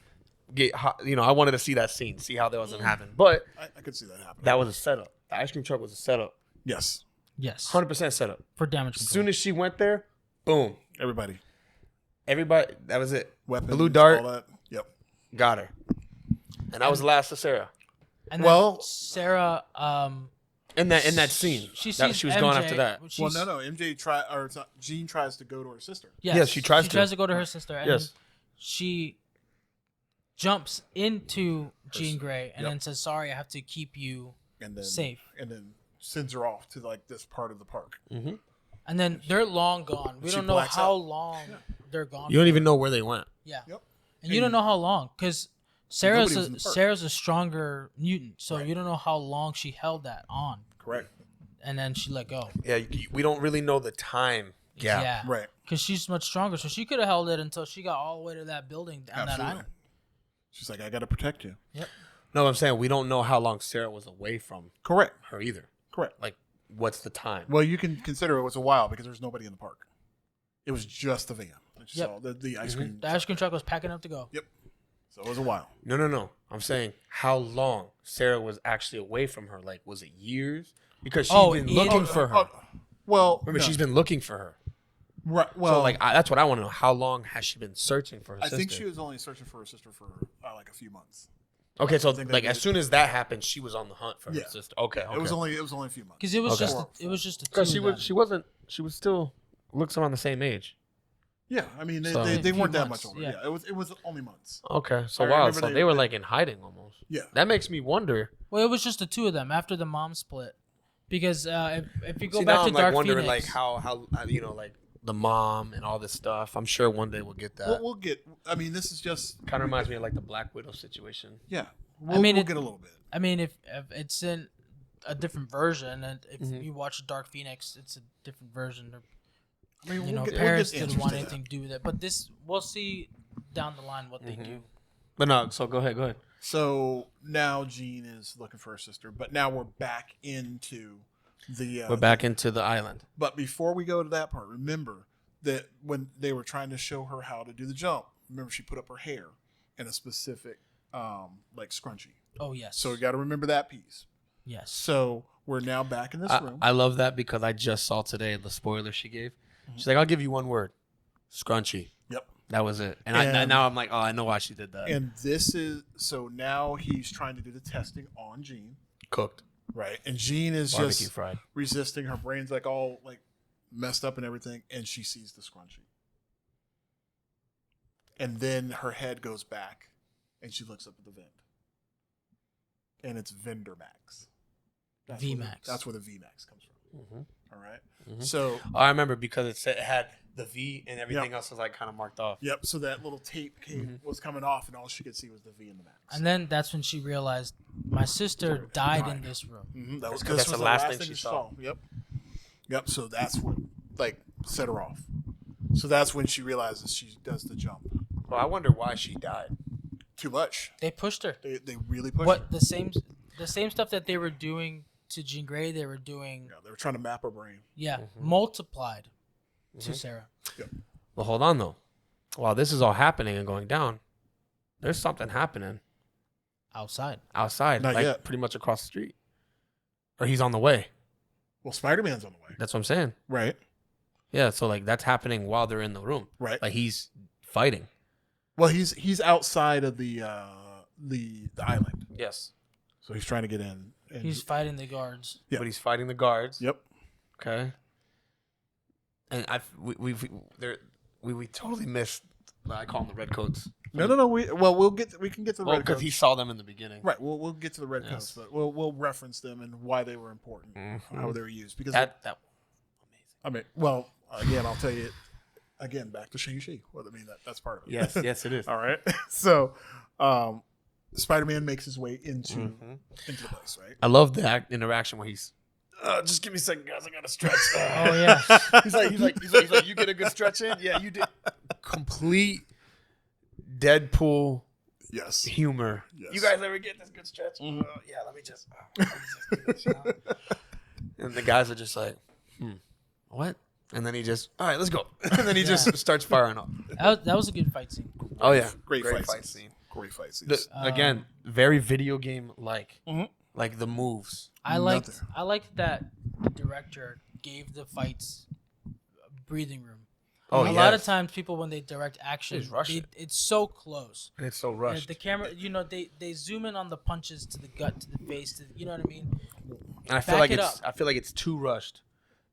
get hot. I wanted to see that scene, see how that was gonna happen. But I could see that happen. that was a setup. The ice cream truck was a setup. Yes. Yes. 100% setup. For damage As control. soon as she went there, boom. Everybody. That was it. Weapons. Blue dart, All that. Yep. got her. And that was the last of Sarah. And then Well- Sarah in that scene. She that sees she was MJ, going after that. Well, no. MJ Jean tries to go to her sister. Yes, she tries to go to her sister, and Yes. she jumps into Jean Grey and Yep. then says, "Sorry, I have to keep you And then safe." and then sends her off to like this part of the park. Mm-hmm. And then they're long gone. We She don't know blacks how out. long they're gone. You don't for. even know where they went. Yeah. Yep. And you don't know how long, because Sarah's Nobody was in the park. Sarah's a stronger mutant, so Right. you don't know how long she held that on, Correct. and then she let go. Yeah, we don't really know the time gap. Yeah, Right. because she's much stronger, so she could have held it until she got all the way to that building on that Absolutely. island. She's like, I got to protect you. Yep. No, I'm saying we don't know how long Sarah was away from Correct. her either. Correct. Like, what's the time? Well, you can consider it was a while because there's nobody in the park. It was just the van. That you Yep. saw, the ice cream. The ice cream truck was packing up to go. Yep. So it was a while. No. I'm saying how long Sarah was actually away from her. Like, was it years? Because she's been looking for her. Well, Remember, no. she's been looking for her. Right. Well, So, like, that's what I want to know. How long has she been searching for her I sister? think she was only searching for her sister for like a few months. Okay, so think like they as did- soon as that happened, she was on the hunt for Yeah. her sister. Okay. It was only a few months. Because it was Okay. just a two because of them. she was still looks around the same age. Yeah, I mean they, So- they, they A few weren't that months, much older. yeah. Yeah, it was only months. Okay, so I wow, remember so they- they were they- like in hiding almost. Yeah. That makes me wonder. Well, it was just the two of them after the mom split. Because if you go See, back now to I'm like Dark wondering Phoenix, like how you know like the mom and all this stuff. I'm sure one day we'll get that. We'll get. I mean, this is just Kind of reminds me of like the Black Widow situation. yeah. I mean, we'll it- get a little bit. I mean, if it's in a different version, and if Mhm. you watch Dark Phoenix, it's a different version. I mean, You know, we'll parents get didn't answers want to that. anything to do with it. But this, we'll see down the line what they do. But no, so go ahead. So now Jean is looking for her sister, but now we're back into the. We're back into the island. But before we go to that part, remember that when they were trying to show her how to do the jump, remember she put up her hair in a specific like scrunchie. Oh yes. So you got to remember that piece. yes. So we're now back in this room. I love that because I just saw today the spoiler she gave. She's like, I'll give you one word, scrunchy. Yep. That was it. And And- now I'm like, oh, I know why she did that. And this is so now he's trying to do the testing on Jean, Cooked right? And Jean is barbecue just fried. resisting. Her brain's like all like messed up and everything, and she sees the scrunchie. And then her head goes back, and she looks up at the vent, and it's Vendor Max. VMAX. That's where the VMAX comes from. Mhm. All right. Mhm. So Oh, I remember because it had the V and everything else was like kind of marked off. yep. So that little tape was coming off, and all she could see was the V and the Max. And then that's when she realized my sister died in this room. Mm-hmm. That was That's this was the last thing she saw. Yep. Yep. So that's what like set her off. So that's when she realizes she does the jump. Well, I wonder why she died. Too much. They pushed her. They really pushed her. What the same stuff that they were doing to Jean Grey, they were doing. Yeah, they were trying to map her brain. Yeah, Mm-hmm. multiplied to Sarah. Well, hold on though. While this is all happening and going down, there's something happening Outside. outside, Not like yet. pretty much across the street, or he's on the way. Well, Spider-Man's on the way. That's what I'm saying. Right. Yeah, so like that's happening while they're in the room. Right. Like he's fighting. Well, he's outside of the island, Yes. so he's trying to get in. And He's fighting the guards. Yeah. But he's fighting the guards. Yep. Okay. And we totally missed. I call them the redcoats. No. We can get to the Well, red because coats. he saw them in the beginning. Right. We'll get to the red Yes. coats, but we'll reference them and why they were important, how they were used. Because That I mean, well, again, I'll tell you. Again, back to Shang-Chi. Well, I mean that's part of it. yes, it is. All right. So, Spider-Man makes his way into the place, right? I love that interaction where he's. Just give me a second, guys. I gotta stretch. Oh yeah. he's like, you get a good stretch in. Yeah, you did. Complete Deadpool Yes. humor. Yes. You guys ever get this good stretch? Yeah, let me just do this, you know? And the guys are just like, what? And then he just, all right, let's go. And then he just starts firing off. That was a good fight scene. Oh yeah, Great fight fight scene. scene. Great fight scenes. Again, very video game like, Mhm. like the moves. I liked Nothing. that the director gave the fights breathing room. Oh, a lot of times people when they direct action, They rush it. it's so close. And it's so The camera, they zoom in on the punches to the gut, to the face, you know what I mean? And I feel like it's too rushed.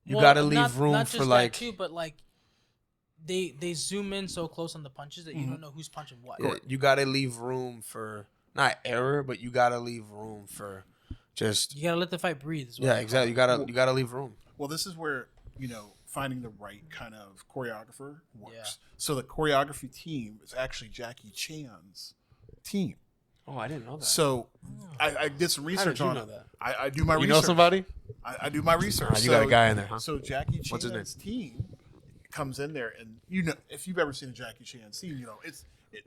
You gotta leave room not for just like. that too, but like they zoom in so close on the punches that you don't know who's punching what. Yeah, you gotta leave room for not error, but you gotta leave room for just. You gotta let the fight breathe. Yeah, exactly. You gotta leave room. Well, this is where finding the right kind of choreographer works. Yeah. So the choreography team is actually Jackie Chan's team. Oh, I didn't know that. So I did some research on it. That? I do my research. You know somebody? I do my research. You got a guy in there, huh? So Jackie What's his Chan's team comes in there, and if you've ever seen a Jackie Chan scene,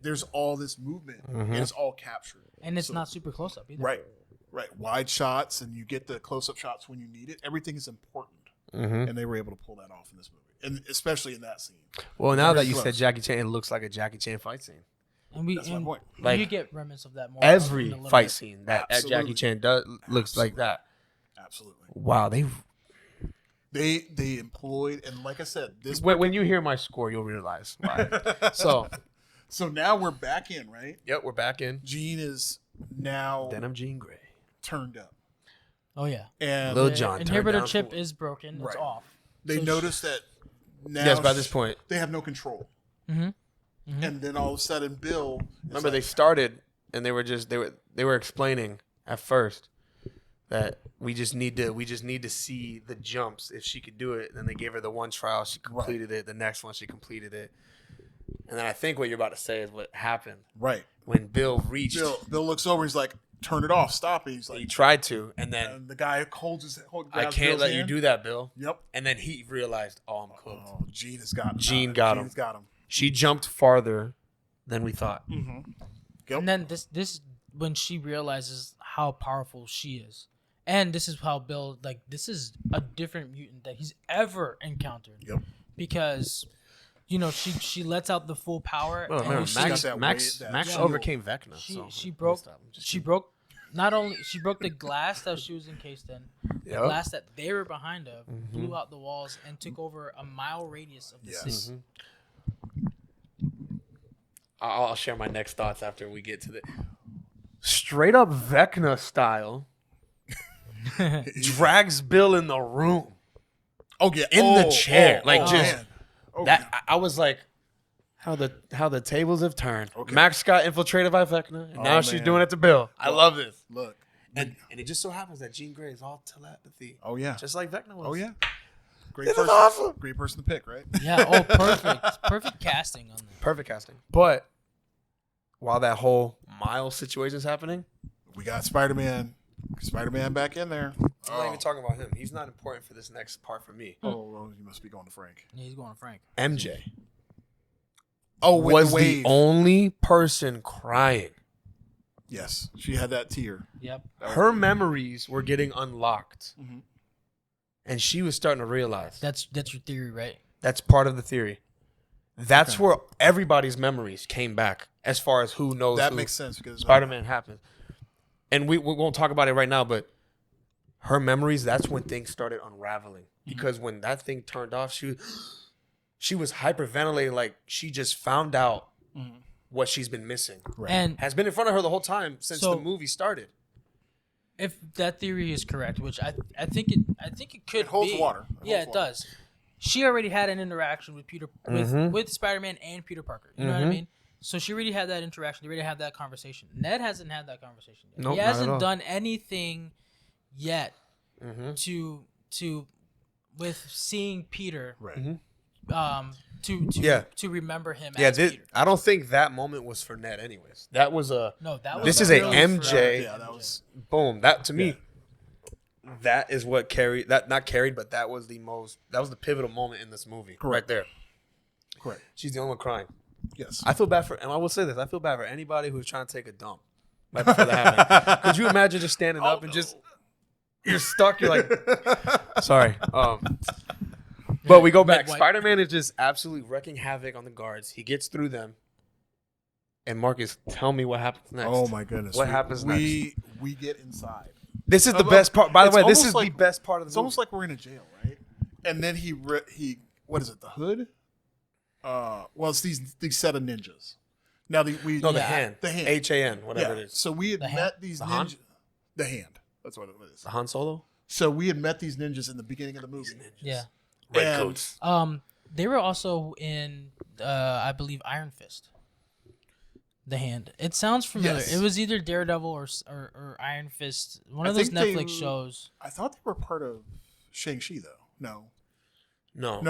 there's all this movement, and it's all captured, and it's not super close up either. Right. Wide shots, and you get the close up shots when you need it. Everything is important, and they were able to pull that off in this movie, and especially in that scene. Well, now that you said Jackie Chan, it looks like a Jackie Chan fight scene. And That's my point. Like, you get remnants of that more. Every in a fight bit. scene that Jackie Chan does looks like that. Absolutely. Wow, They employed, and like I said, this when you hear my score, you'll realize why. So now we're back in, right? Yep, we're back in. Gene is now Denim Jean Grey. turned up, Oh yeah. and Lil Jon turned Inhibitor down chip for- is broken. It's Right. off. they So noticed that now Yes, by this point. they have no control. Mhm. And then all of a sudden, Bill. Remember, they started and they were explaining at first that we just need to see the jumps if she could do it. And then they gave her the one trial, she completed it. The next one, she completed it. And then I think what you're about to say is what happened Right. when Bill reached. Bill looks over. He's like, "Turn it off. Stop it." He's like, He tried to, and then and the guy holds his. I can't let you do that, Bill. Yep. And then he realized, oh, I'm cooked. Oh, Gene has got. Gene got him. Gene's got him. She jumped farther than we thought. Mm-hmm. And then this when she realizes how powerful she is, and this is how Bill this is a different mutant that he's ever encountered. Yep. Because, she lets out the full power. Well, and remember, she's got Max that Max, weight, Max that overcame Vecna. she broke not only she broke the glass that she was encased in, the Yep. glass that they were behind of, blew out the walls and took over a mile radius of the city. I'll share my next thoughts after we get to the straight up Vecna style. Drags Bill in the room. Oh yeah, In the chair. man. That I was like, how the tables have turned. Okay. Max got infiltrated by Vecna, and now she's man. doing it to Bill. I love this. Look. And it just so happens that Jean Grey is all telepathy. Oh yeah. Just like Vecna was. Oh yeah. Great This is person. awesome. Great person to pick, right? Yeah. Oh, perfect. Perfect casting on that. Perfect casting. But while that whole Miles situation is happening, We got Spider-Man. Spider-Man back in there. I'm not even talking about him. He's not important for this next part for me. Oh, well, you must be going to Frank. Yeah, he's going to Frank. MJ Oh, with was the the wave. only person crying. Yes, she had that tear. Yep. Her memories were getting unlocked. Mhm. And she was starting to realize That's your theory, right? that's part of the theory. That's where everybody's memories came back as far as who knows That who makes sense because Spider-Man happened. And we won't talk about it right now, but her memories, that's when things started unraveling. Because when that thing turned off, she was hyperventilating like she just found out what she's been missing. Right. And Has been in front of her the whole time since So- the movie started. if that theory is correct, which I think it could It holds be. water. Yeah, holds it water. does. She already had an interaction with Peter with Spider-Man and Peter Parker. You know what I mean? So she already had that interaction. They already had that conversation. Ned hasn't had that conversation yet. Nope, He not at hasn't all. done anything yet Mm-hmm. to with seeing Peter Right. to remember him Yeah, as Peter. I don't think that moment was for Ned anyways. That was a No, that was This is a really MJ. Yeah, that was. boom. That to me, that is what carried that not carried, but that was the pivotal moment in this movie. Right Correct. there. Correct. She's the only one crying. Yes. I feel bad for, and I will say this: I feel bad for anybody who's trying to take a dump right before that happened. Could you imagine just standing up and just you're stuck? You're like, sorry. But we go back. Mid-wipe. Spider-Man is just absolutely wrecking havoc on the guards. He gets through them. And Marcus, tell me what happens next. Oh my goodness. What happens next? We get inside. This is the best part. By the It's way, this almost is like- the best part of the It's movie. almost like we're in a jail, right? And then he what is it? The hood? Well, it's these set of ninjas. Now the hand, HAN, whatever yeah. it is. So we had The hand? met these The Han? ninjas. The hand. That's what it is. The Han Solo? So we had met these ninjas in the beginning of the movie. Yeah. Red And- coats. They were also in, I believe, Iron Fist. The Hand. It sounds familiar. Yes. It was either Daredevil or Iron Fist. One I of those think they- Netflix shows. I thought they were part of Shang-Chi though. No. No.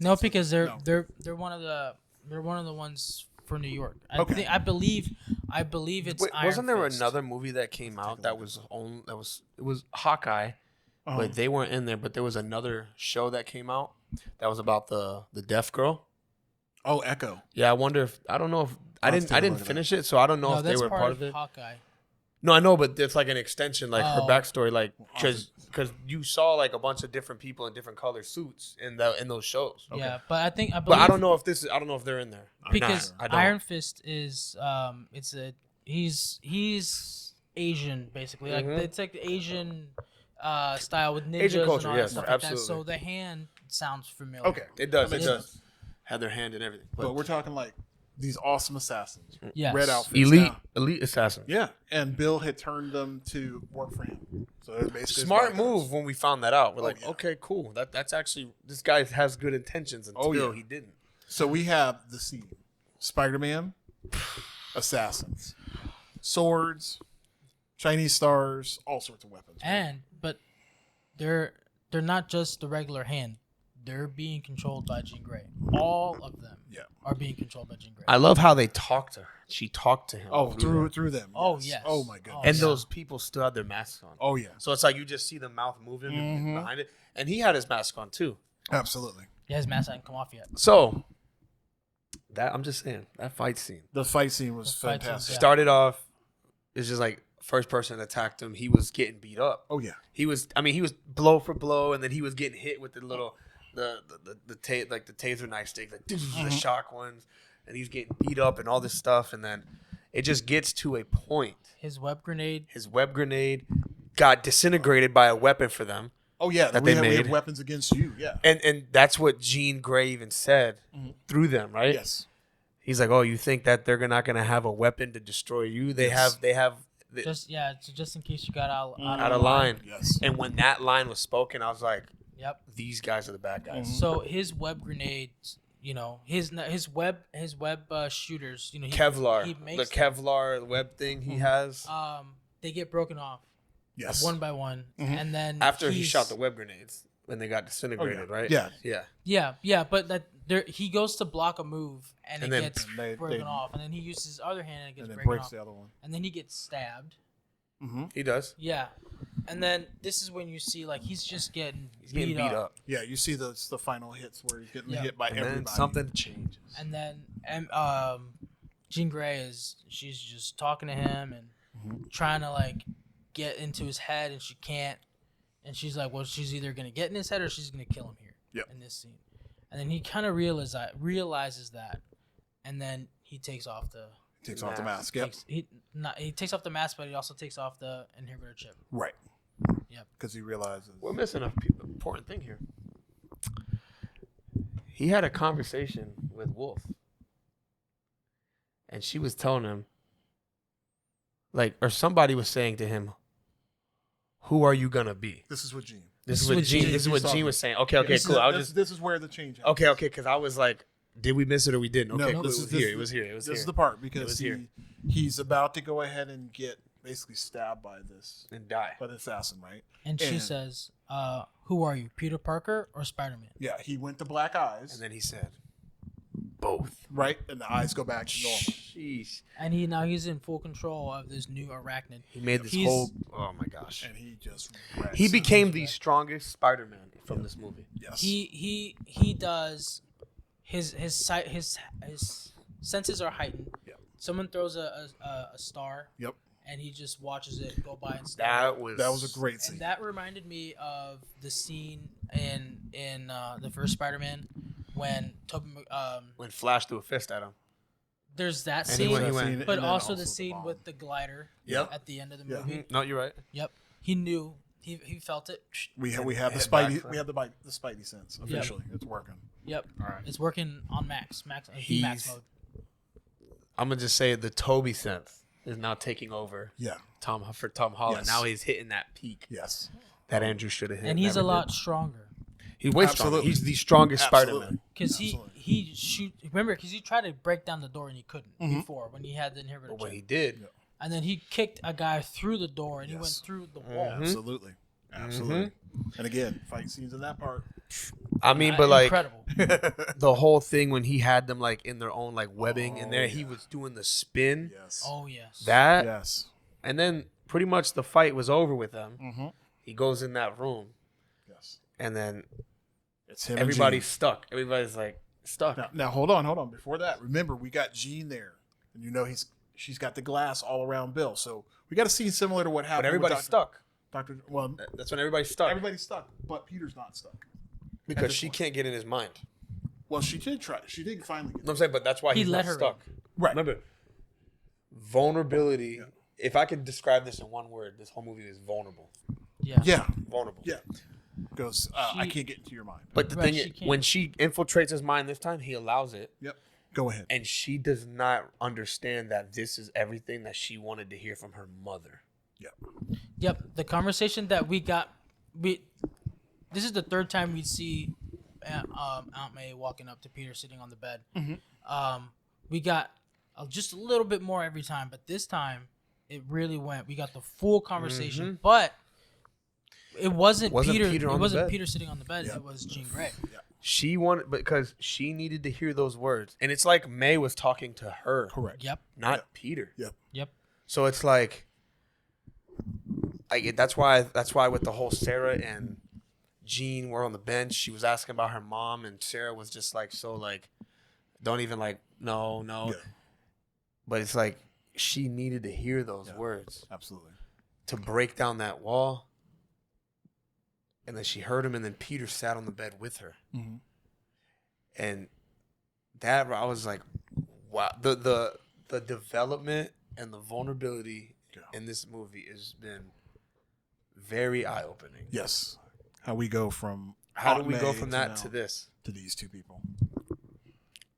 No, because they're no. they're one of the ones for New York. Okay. I believe it's. Wait, Iron wasn't there Fist. another movie that came out that was it was Hawkeye, but they weren't in there. But there was another show that came out that was about the deaf girl. Oh, Echo. Yeah, I wonder if I don't know if I I'll have to didn't take a look at finish it, so I don't know No, if they that's were part of it. Hawkeye. No, I know, but it's like an extension, like her Oh. backstory, like because you saw like a bunch of different people in different color suits in those shows. Yeah, but I believe, But I don't know if they're in there or because not. I don't. Iron Fist is he's Asian basically. Like it's like the Asian style with ninjas Asian culture, and all yes, that stuff absolutely. like that. So the hand sounds familiar. Okay. It does. That It makes does. sense. Had their hand in everything. But we're talking like these awesome assassins. Yes. Red outfits. elite now. assassin. Yeah. And Bill had turned them to work for him. So it was basically Smart his bodyguards. move when we found that out. We're like, yeah. okay, cool. That's actually this guy has good intentions until yeah. he didn't. So we have the scene. Spider-Man, assassins, swords, Chinese stars, all sorts of weapons. But they're not just the regular hand. They're being controlled by Jean Grey. All of them are being controlled by Jean Grey. I love how they talked to her. She talked to him. Oh, through them. Oh, yes. yes. Oh my goodness. And yeah. those people still had their masks on. Oh yeah. So it's like you just see the mouth moving behind it. And he had his mask on too. Absolutely. Yeah, his mask hasn't come off yet. So that I'm just saying, that fight scene. The fight scene was The fight scene, fantastic. yeah. Started off, it's just like first person attacked him. He was getting beat up. Oh yeah. He was blow for blow, and then he was getting hit with the little the taser knife stick, like the shock ones, and he's getting beat up and all this stuff, and then it just gets to a point. His web grenade. His web grenade got disintegrated by a weapon for them, Oh yeah. That we they have made. weapons against you. Yeah. and that's what Jean Grey even said through them, right? Yes. He's like, "Oh, you think that they're not gonna have a weapon to destroy you? They Yes. have Just in case you got out out of line." Yes. And when that line was spoken, I was like, Yep. "These guys are the bad guys." So his web grenades, his web shooters, Kevlar, he makes the Kevlar web thing he has they get broken off Yes. one by one, and then after he he's- shot the web grenades when they got disintegrated, right? Yeah. Yeah. Yeah, but he goes to block a move and, And it then gets they- broken off, and then he uses his other hand and it gets And then broken breaks off, the other one. and then he gets stabbed. He does. Yeah, and then this is when you see like he's just getting He's getting beat up. Yeah. You see the final hits where he's getting Yeah. hit by And everybody. then something changes. And then Jean Grey she's just talking to him and trying to like get into his head, and she can't. And she's like, well, she's either gonna get in his head or she's gonna kill him here Yep. in this scene. And then he kind of realizes that, and then he takes off the Takes off the mask. Yep. he takes off the mask, but he also takes off the inhibitor chip. Right. Yep. Because he realizes. We're missing an important thing here. He had a conversation with Wolf, and she was telling him, or somebody was saying to him, "Who are you gonna be?" This is what Gene. This is what Gene was saying. Okay, This cool. is, this is where the change happens. Okay, because I was like, did we miss it or we didn't? Okay, No, cool. this It is- was here. this- It was here. It was This here. is the part It because was here. he's about to go ahead and get basically stabbed by the And die. assassin, right? And she And- says, "Who are you, Peter Parker or Spider-Man?" Yeah, he went to black eyes, And then he said, both. right? And the eyes go back to normal. Sheesh. And he's in full control of this new arachnid. He made this He's- whole. Oh my gosh. And he just He wrecks became him. the strongest Spider-Man from this movie. Yes. He does his sight his senses are heightened. Yep. Someone throws a star, Yep. and he just watches it go by and stare. That was a great scene. And that reminded me of the scene in the first Spider-Man when when Flash threw a fist at him. there's that And he scene, went- And but then also the the scene bomb. with the glider Yep. at the end of the Yeah. movie. No, you're right. Yep, he knew. He felt it. We have the Head Spidey back. we have the Spidey sense officially. It's working. Yep, All right. it's working on max max He's- mode. I'm gonna just say the Toby sense is now taking over Yeah. Tom Holland. Yes. Now he's hitting that peak. Yes. that Andrew should have hit. And he's a never lot did. stronger. He's way stronger. He's the strongest Spider-Man. Because he shoot. Remember, because he tried to break down the door and he couldn't before when he had the inhibitor. But when chip. he did, and then he kicked a guy through the door and he went through the wall. Absolutely. And again, fight scenes in that part. I mean, but like incredible. the whole thing when he had them like in their own like webbing in there, he was doing the spin. Yes. Oh yes. That. Yes. And then pretty much the fight was over with them. Mm-hmm. He goes in that room. Yes. And then it's him. Everybody's stuck. Everybody's like stuck. Now hold on. Before that, remember we got Jean there, and you know she's got the glass all around Bill. So we got a scene similar to what happened. But everybody's stuck. That's when everybody's stuck. Everybody's stuck, but Peter's not stuck because she can't get in his mind. Well, she did try. She did finally get. No, I'm saying, but that's why he's not stuck. Right. Remember, vulnerability. Yeah. If I could describe this in one word, this whole movie is vulnerable. Yeah. Vulnerable. Yeah. Goes. I can't get into your mind. But the thing is, when she infiltrates his mind this time, he allows it. Yep. Go ahead. And she does not understand that this is everything that she wanted to hear from her mother. Yep. The conversation that we got, this is the third time we see Aunt May walking up to Peter sitting on the bed. Mm-hmm. We got just a little bit more every time, but this time it really went. We got the full conversation, but it wasn't Peter. It wasn't Peter sitting on the bed. Yep. It was Jean Grey. Yep. She wanted because she needed to hear those words, and it's like May was talking to her. Correct. Yep. Not Peter. Yep. So it's like. That's why with the whole Sarah and Jean were on the bench. She was asking about her mom, and Sarah was just like, so like, don't even like, no. Yeah. But it's like she needed to hear those words. Absolutely. To break down that wall. And then she heard him, and then Peter sat on the bed with her. Mm-hmm. And that, I was like, wow. The development and the vulnerability in this movie has been very eye-opening. Yes. How do we go from that to this? To these two people.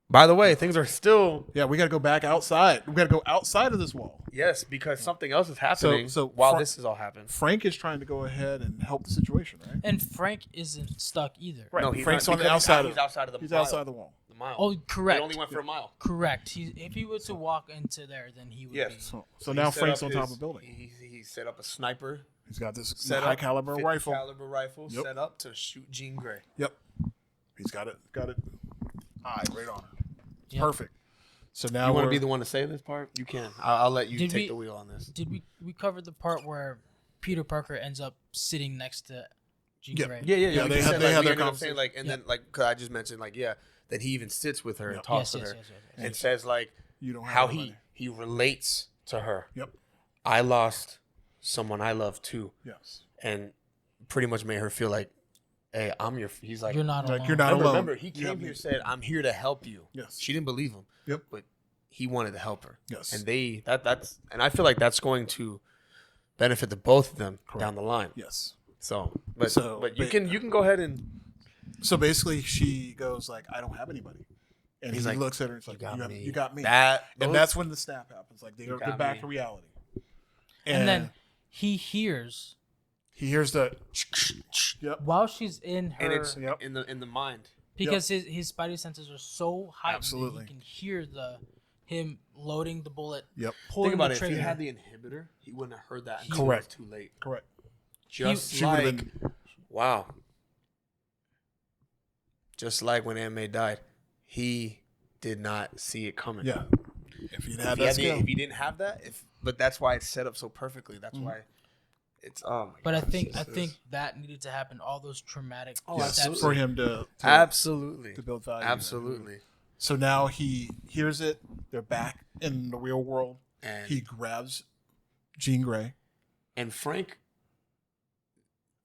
By the way, things are still... Yeah, we got to go back outside. We got to go outside of this wall. Yes, because something else is happening while this is all happening. Frank is trying to go ahead and help the situation, right? And Frank isn't stuck either. Right. No, Frank's on the outside. He's outside of the He's mile. outside the wall. The mile. Oh, correct. He only went for a mile. Correct. If he were to walk into there, then he would be... So now Frank's on top of the building. He set up a sniper. He's got this high caliber rifle. Set up to shoot Jean Grey. Yep. He's got it. Eye right on her. Yep. Perfect. So now you want to be the one to say this part? You can. I'll let you take the wheel on this. Did we cover the part where Peter Parker ends up sitting next to Jean Grey? Yeah. They had their conversation. Then cause I just mentioned that he even sits with her and talks to her and says like you don't have how he relates to her. Yep. I lost someone I love too. Yes. And pretty much made her feel like, hey, I'm your. He's like, you're not alone. You're not alone. Remember, he came here and said, I'm here to help you. Yes. She didn't believe him. Yep. But he wanted to help her. Yes. And and I feel like that's going to benefit the both of them down the line. Yes. But you can go ahead and. So basically, she goes like, I don't have anybody. And he like, looks at her and it's like, you got me. And that's when the snap happens. Like they're back to reality. And then he hears the while she's in her, and it's in the mind because his spidey senses are so heightened. Absolutely. That he can hear him loading the bullet. Yep. Pulling Think about the it. trigger. If he had the inhibitor, he wouldn't have heard that. Correct. It was too late. Correct. Wow. Just like when Aunt May died, he did not see it coming. Yeah. If he didn't have that, but that's why it's set up so perfectly. That's why it's But I think that needed to happen. All those traumatic steps for him to build value. Absolutely. So now he hears it. They're back in the real world, and he grabs Jean Grey and Frank.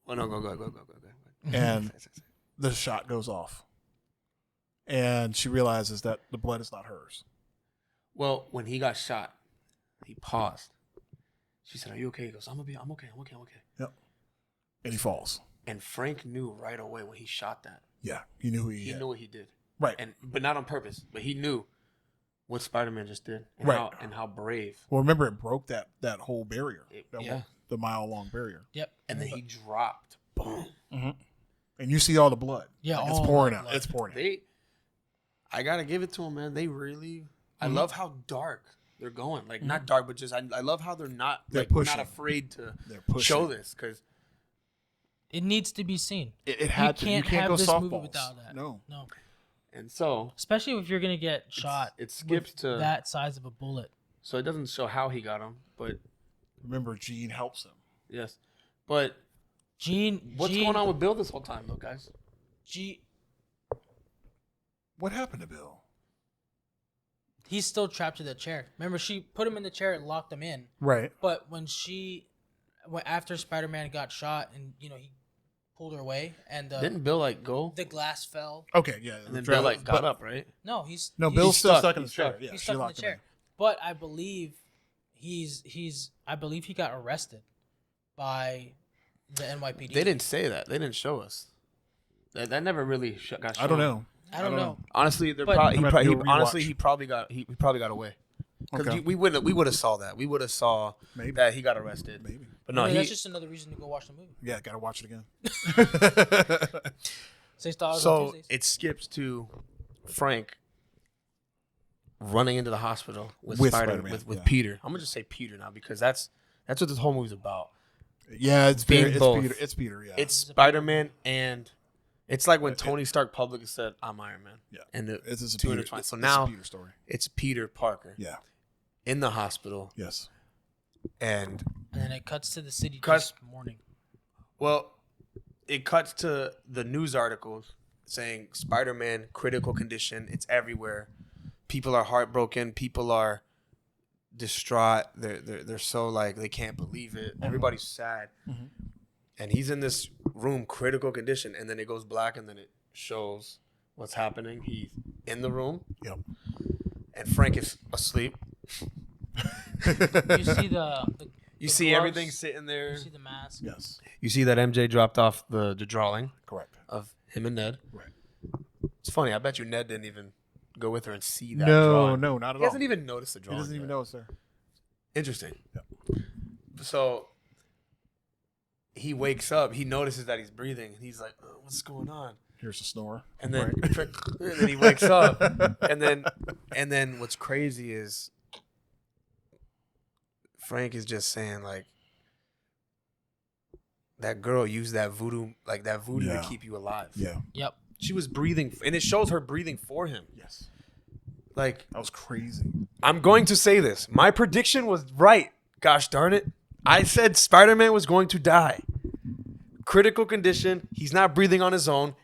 Oh no! Go. And the shot goes off, and she realizes that the blood is not hers. Well, when he got shot, he paused. She said, "Are you okay?" He goes, I'm okay. Yep. And he falls. And Frank knew right away when he shot that. Yeah, he knew he knew what he did. Right. But not on purpose. But he knew what Spider-Man just did. And how brave. Well, remember, it broke that whole barrier. The mile-long barrier. Yep. And then he dropped boom. And you see all the blood. Yeah, Like, all it's pouring the out. blood. It's pouring out. I gotta give it to them, man. They really. I love how dark they're going. Like not dark, but just I love how they're not They're like we're pushing. not afraid to They're pushing. show this because It needs to be seen. It had to. You can't have go this movie softballs. without that. No. and so Especially if you're gonna get shot. it skips with to that size of a bullet. so it doesn't show how he got him, but Remember, Gene helps him. yes, but what's going on with Bill this whole time though, guys? What happened to Bill? He's still trapped in the chair. Remember, she put him in the chair and locked him in. Right. But after Spider-Man got shot and he pulled her away and Didn't Bill like go? the glass fell. Okay. Yeah. And then Bill like got up, right? No, Bill's still stuck. stuck in the He's chair. stuck. Yeah, he's she stuck in the locked him chair. But I believe I believe he got arrested by the NYPD. They didn't say that. They didn't show us. That never really got shown. I don't know. I don't know. Honestly, But- he I'm gonna do a probably got away. Because Okay. we would have saw that. We would have saw Maybe. that he got arrested. Maybe. But no, That's just another reason to go watch the movie. Yeah, gotta watch it again. $6 on so Tuesdays. it skips to Frank running into the hospital with With Spider Spider-Man, with yeah. Peter. I'm gonna just say Peter now because that's what this whole movie's about. Yeah, it's Being Peter. both. It's Peter. Yeah. It's Spider-Man and it's like when Tony Stark publicly said, "I'm Iron Man." Yeah. and It's a two Peter. intertwined. So It's now a Peter story. it's Peter Parker Yeah. in the hospital, Yes. and And then it cuts to the city Cuts- this morning. well, it cuts to the news articles saying Spider-Man critical condition. It's everywhere. People are heartbroken. People are distraught. They're so like they can't believe it. Everybody's sad, and he's in this room critical condition. And then it goes black, and then it shows what's happening. He's in the room, Yep. and Frank is asleep. You see You the see gloves, everything sitting there. You see the mask. Yes. You see that MJ dropped off the drawing Correct. of him and Ned. Right. It's funny. I bet you Ned didn't even go with her and see that No, drawing. no, not at He all. hasn't even noticed the He drawing. doesn't even yet. know it's there. Interesting. Yep. So he wakes up. He notices that he's breathing. And he's like, oh, "What's going on?" Here's a snore. And then, Frank. and then he wakes up. And then what's crazy is Frank is just saying like, "That girl used that voodoo, Yeah. to keep you alive." Yeah. Yep. She was breathing, and it shows her breathing for him. Yes. Like, That was crazy. I'm going to say this. My prediction was right. Gosh darn it. I said Spider-Man was going to die. Critical condition. He's not breathing on his own.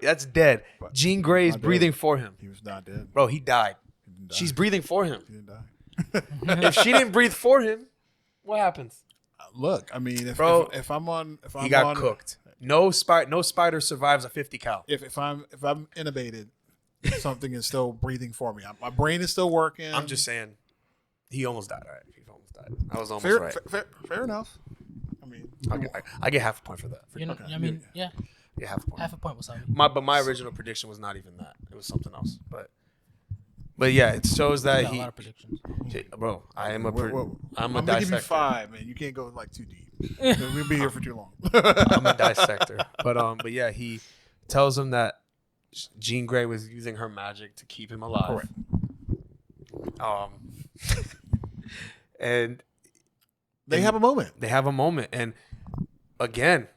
That's dead. But Jean Grey is not breathing dead. for him. He was not dead. Bro, he died. He didn't die. She's breathing for him. He didn't die. If she didn't breathe for him, what happens? Look, I mean, if Bro, if I'm on, if I'm He got on, cooked. No spider survives a 50 cal. if I'm intubated, something is still breathing for me. My brain is still working. I'm just saying, he almost died. All right, he almost died. I was almost fair, right. fair enough. I mean, I get half a point for that. You know, Okay. I mean, yeah, Yeah, half a point. half a point, Wasabi. My original prediction was not even that. It was something else. But yeah, it shows that Got a lot of predictions. bro, I am I'm a I'm gonna give you dissector. 5, man. You can't go like too deep. We'll be here for too long. I'm a dissector. But yeah, he tells him that Jean Grey was using her magic to keep him alive. Correct. And They have a moment. they have a moment, and again,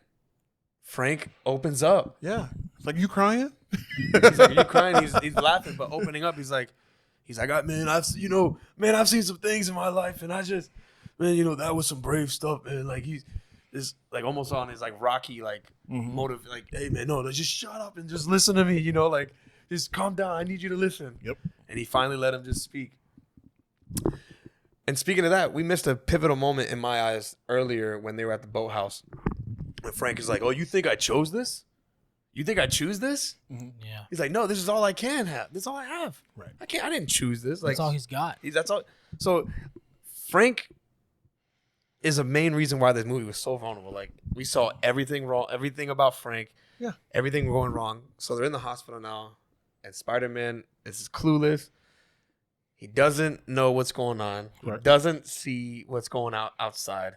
Frank opens up. Yeah. It's like, you crying? He's like, "Are you crying?" He's laughing, but opening up, he's like, man, I've seen some things in my life, and I just, man, that was some brave stuff, man. Like he's like almost on his like Rocky like motive, like, hey man, no, just shut up and just listen to me, like just calm down. I need you to listen. Yep. And he finally let him just speak. And speaking of that, we missed a pivotal moment in my eyes earlier when they were at the boathouse. And Frank is like, "Oh, you think I chose this? You think I choose this?" Yeah, He's like, "No, this is all I can have. This is all I have. Right. I didn't choose this. Like, that's all he's got. that's all." So Frank is a main reason why this movie was so vulnerable. Like, we saw everything wrong, everything about Frank. Yeah. Everything going wrong. So they're in the hospital now, and Spider-Man is clueless. He doesn't know what's going on. He Right. doesn't see what's going outside.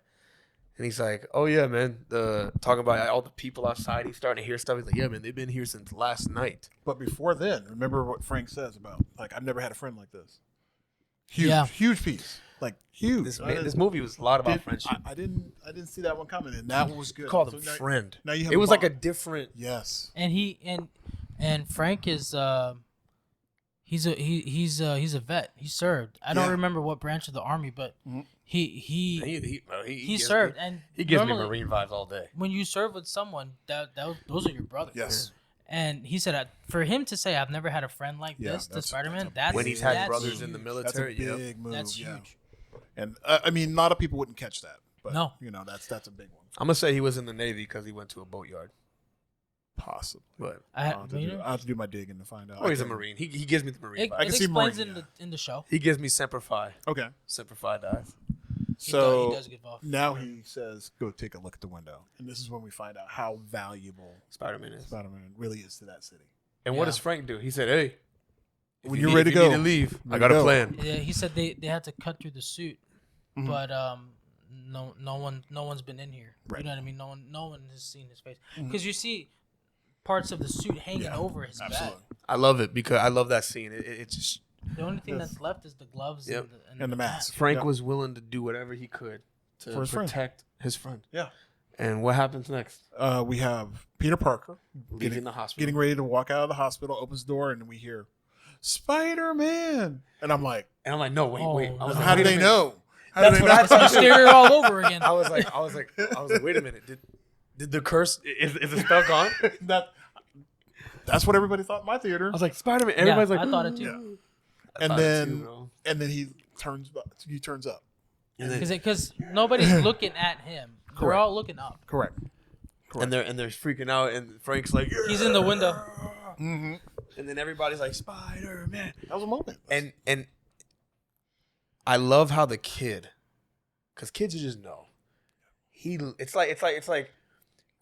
And he's like, "Oh yeah, man." Talking about all the people outside. He's starting to hear stuff. He's like, "Yeah, man, they've been here since last night." But before then, remember what Frank says about like I've never had a friend like this. Huge, Yeah. huge piece, like huge. This movie was a lot about friendship. I didn't see that one coming, and that one was good. Called him So now- friend. Now you have It was like a bond. different. Yes. And Frank is he's a vet. He served. I don't Yeah. remember what branch of the army, but he He served, and He gives me normally, Marine vibes all day. when you serve with someone, those are your brothers. Yes. And he said, for him to say, "I've never had a friend like Yeah, this," to that's- Spider-Man, that's a that's When he's had that's brothers in huge. the That's a military, yep. big move. That's yeah. huge. And I mean, a lot of people wouldn't catch that. But, No. that's a big one. I'm gonna say he was in the Navy because he went to a boatyard. Possibly. But I'll have to do my digging to find out. or he's a I couldn't- Marine. He gives me the Marine It, vibe. I can see explains Marine, in the show. He gives me Semper Fi. Okay. Semper Fi dies. So he does give off. now he says, "Go take a look at the window," and this is when we find out how valuable Spider-Man is. Spider-Man really is to that city. And what Yeah. does Frank do? He said, "Hey, if When you you're ready if to you go, need to leave. I ready got to a go." plan." Yeah, he said they had to cut through the suit, Mhm. but no one's been in here. Right. You know what I mean? No one has seen his face because you see parts of the suit hanging Yeah, over his absolutely. back. I love it because I love that scene. It just The only thing Yes. that's left is the gloves Yep. And the mask. Frank Yeah. was willing to do whatever he could to For his friend. protect his friend. Yeah. And what happens next? We have Peter Parker Leaving the hospital. getting ready to walk out of the hospital, opens the door, and we hear Spider-Man, and I'm like, And I'm like, no, wait. Oh, I was no. like, "How do wait a they minute. know? How That's do they what I know?" thought. Stereo all over again. I was like, wait a minute. Did the curse is the spell gone? That's what everybody thought in my theater. I was like, Spider-Man. Everybody's Yeah, like, I thought it too. Yeah. I And thought it then too, bro. and then he turns up. And then Because nobody's looking at him. They're Correct. all looking up. Correct. and they're freaking out, and Frank's like, He's in the window. Mm-hmm. and then everybody's like, Spider-Man. That was a moment. And I love how the kid, because kids just know. It's like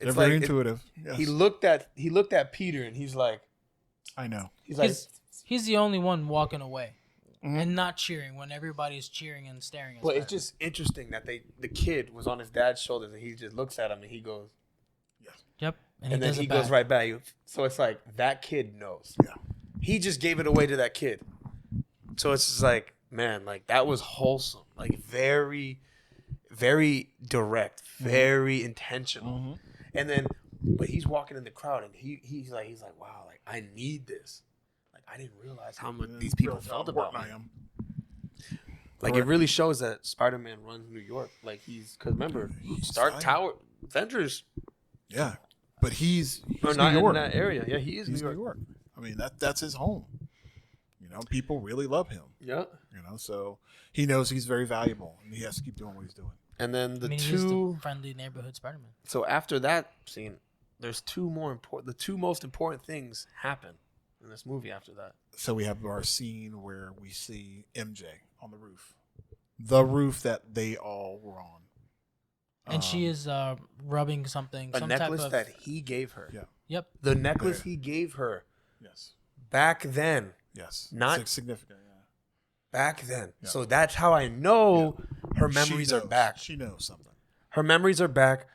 They're very intuitive. Yes. he looked at Peter and he's like, I know. he's like, He's the only one walking away Mhm. and not cheering when everybody's cheering and staring at but Spider-Man. it's just interesting that the kid was on his dad's shoulders and he just looks at him and he goes, Yep. and then does he it goes back. right back. So it's like that kid knows. Yeah. He just gave it away to that kid. So it's just like, man, like that was wholesome, like very, very direct, very intentional. Mm-hmm. And then, but he's walking in the crowd and he's like, wow, like I need this. Like I didn't realize how much these people felt about me. I am. Like Correct. it really shows that Spider-Man runs New York. Like because remember, Stark tired. Tower, Avengers Yeah, but he's are not New York. in that area. Yeah, he is He's New York. New York. I mean, that's his home. You know, people really love him. Yeah. You know, so he knows he's very valuable, and he has to keep doing what he's doing. And then the He's two. the friendly neighborhood Spider-Man. So after that scene, there's two more important. The two most important things happen in this movie after that. So we have our scene where we see MJ on the roof that they all were on, And she is rubbing something. A some necklace type of, that he gave her. Yeah. Yep. The necklace There. he gave her Yes, back then. yes, Not- significant. Yeah. Back then. Yeah. So that's how I know her memories She are knows. back. She knows something. Her memories are back.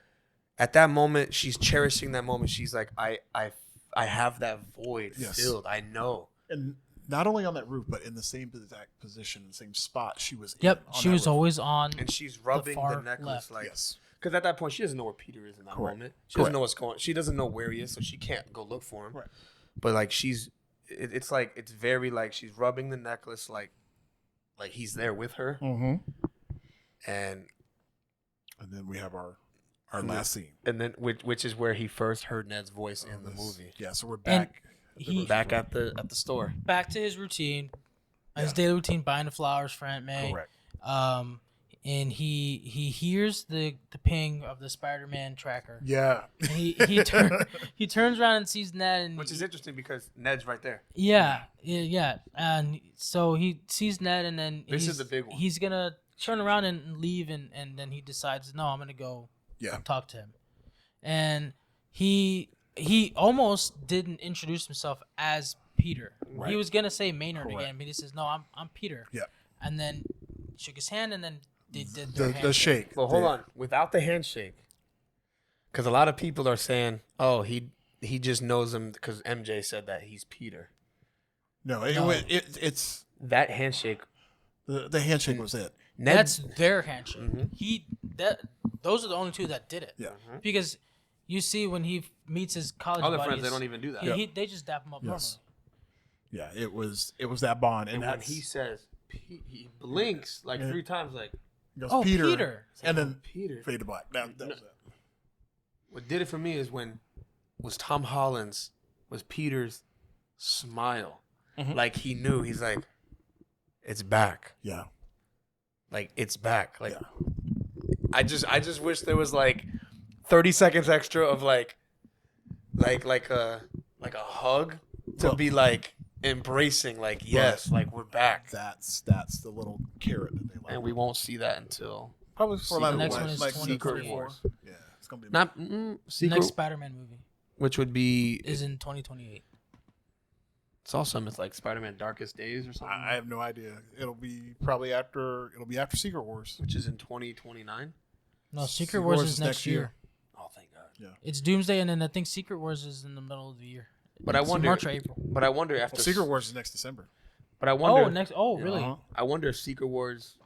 At that moment, she's cherishing that moment. She's like, I have that void Yes. filled. I know. And not only on that roof, but in the same exact position, the same spot she was Yep. in. She was always on. And she's rubbing the, far necklace left. like, Yes. because at that point she doesn't know where Peter is in that Correct. moment. She doesn't Correct. know what's going. She doesn't know where he is, so she can't go look for him. Right. But like it's like it's very like she's rubbing the necklace like he's there with her, Mm-hmm. and then we have our last scene. then which is where he first heard Ned's voice in the movie. Yeah, so we're back. he- Back at the store. back to his routine, his Yeah. daily routine, buying the flowers for Aunt May. Correct. And he hears the ping of the Spider-Man tracker. Yeah. And he turns around and sees Ned, and Which is interesting because Ned's right there. yeah. And so he sees Ned, and then This is the big one. He's gonna turn around and leave, and then he decides, no, I'm gonna go Yeah. talk to him. And he almost didn't introduce himself as Peter. Right. He was gonna say Maynard Correct. again, but he says, no, I'm Peter. Yeah. And then shook his hand, and then they did their the shake. Well, hold on. Without the handshake, because a lot of people are saying, "Oh, he just knows him because MJ said that he's Peter." No, No. it's That handshake. the handshake was it. Ned, That's their handshake. Those are the only two that did it. Yeah. Because you see when he meets his college other buddies, friends, they don't even do that. they just dap him up Yes. normally. Yeah, it was that bond, And and when he says, he blinks like 3 times, like he goes, Oh, Peter, Peter. and then Peter. fade to black. That was it. What did it for me is when was Tom Holland's was Peter's smile, like he knew. He's like, it's back. Yeah, Like it's back. Like yeah. I just wish there was like 30 seconds extra of like a hug to be like embracing, like yes, like we're back. That's the little carrot that they like. And we won't see that until Probably for The next one is like 2024. Secret Wars. Yeah, it's gonna be not The Secret, next Spider-Man movie which would be is in 2028. it's also it's like Spider-Man Darkest Days or something, I have no idea. It'll be probably after Secret Wars. which is in 2029. No, Secret Secret Wars Wars is next year. Oh, thank God. Yeah. It's Doomsday, and then I think Secret Wars is in the middle of the year. But I It's wonder, March or April. but I wonder after Secret Wars is next December. But I wonder. Oh, next. Oh, really? Uh-huh. I wonder if Secret Wars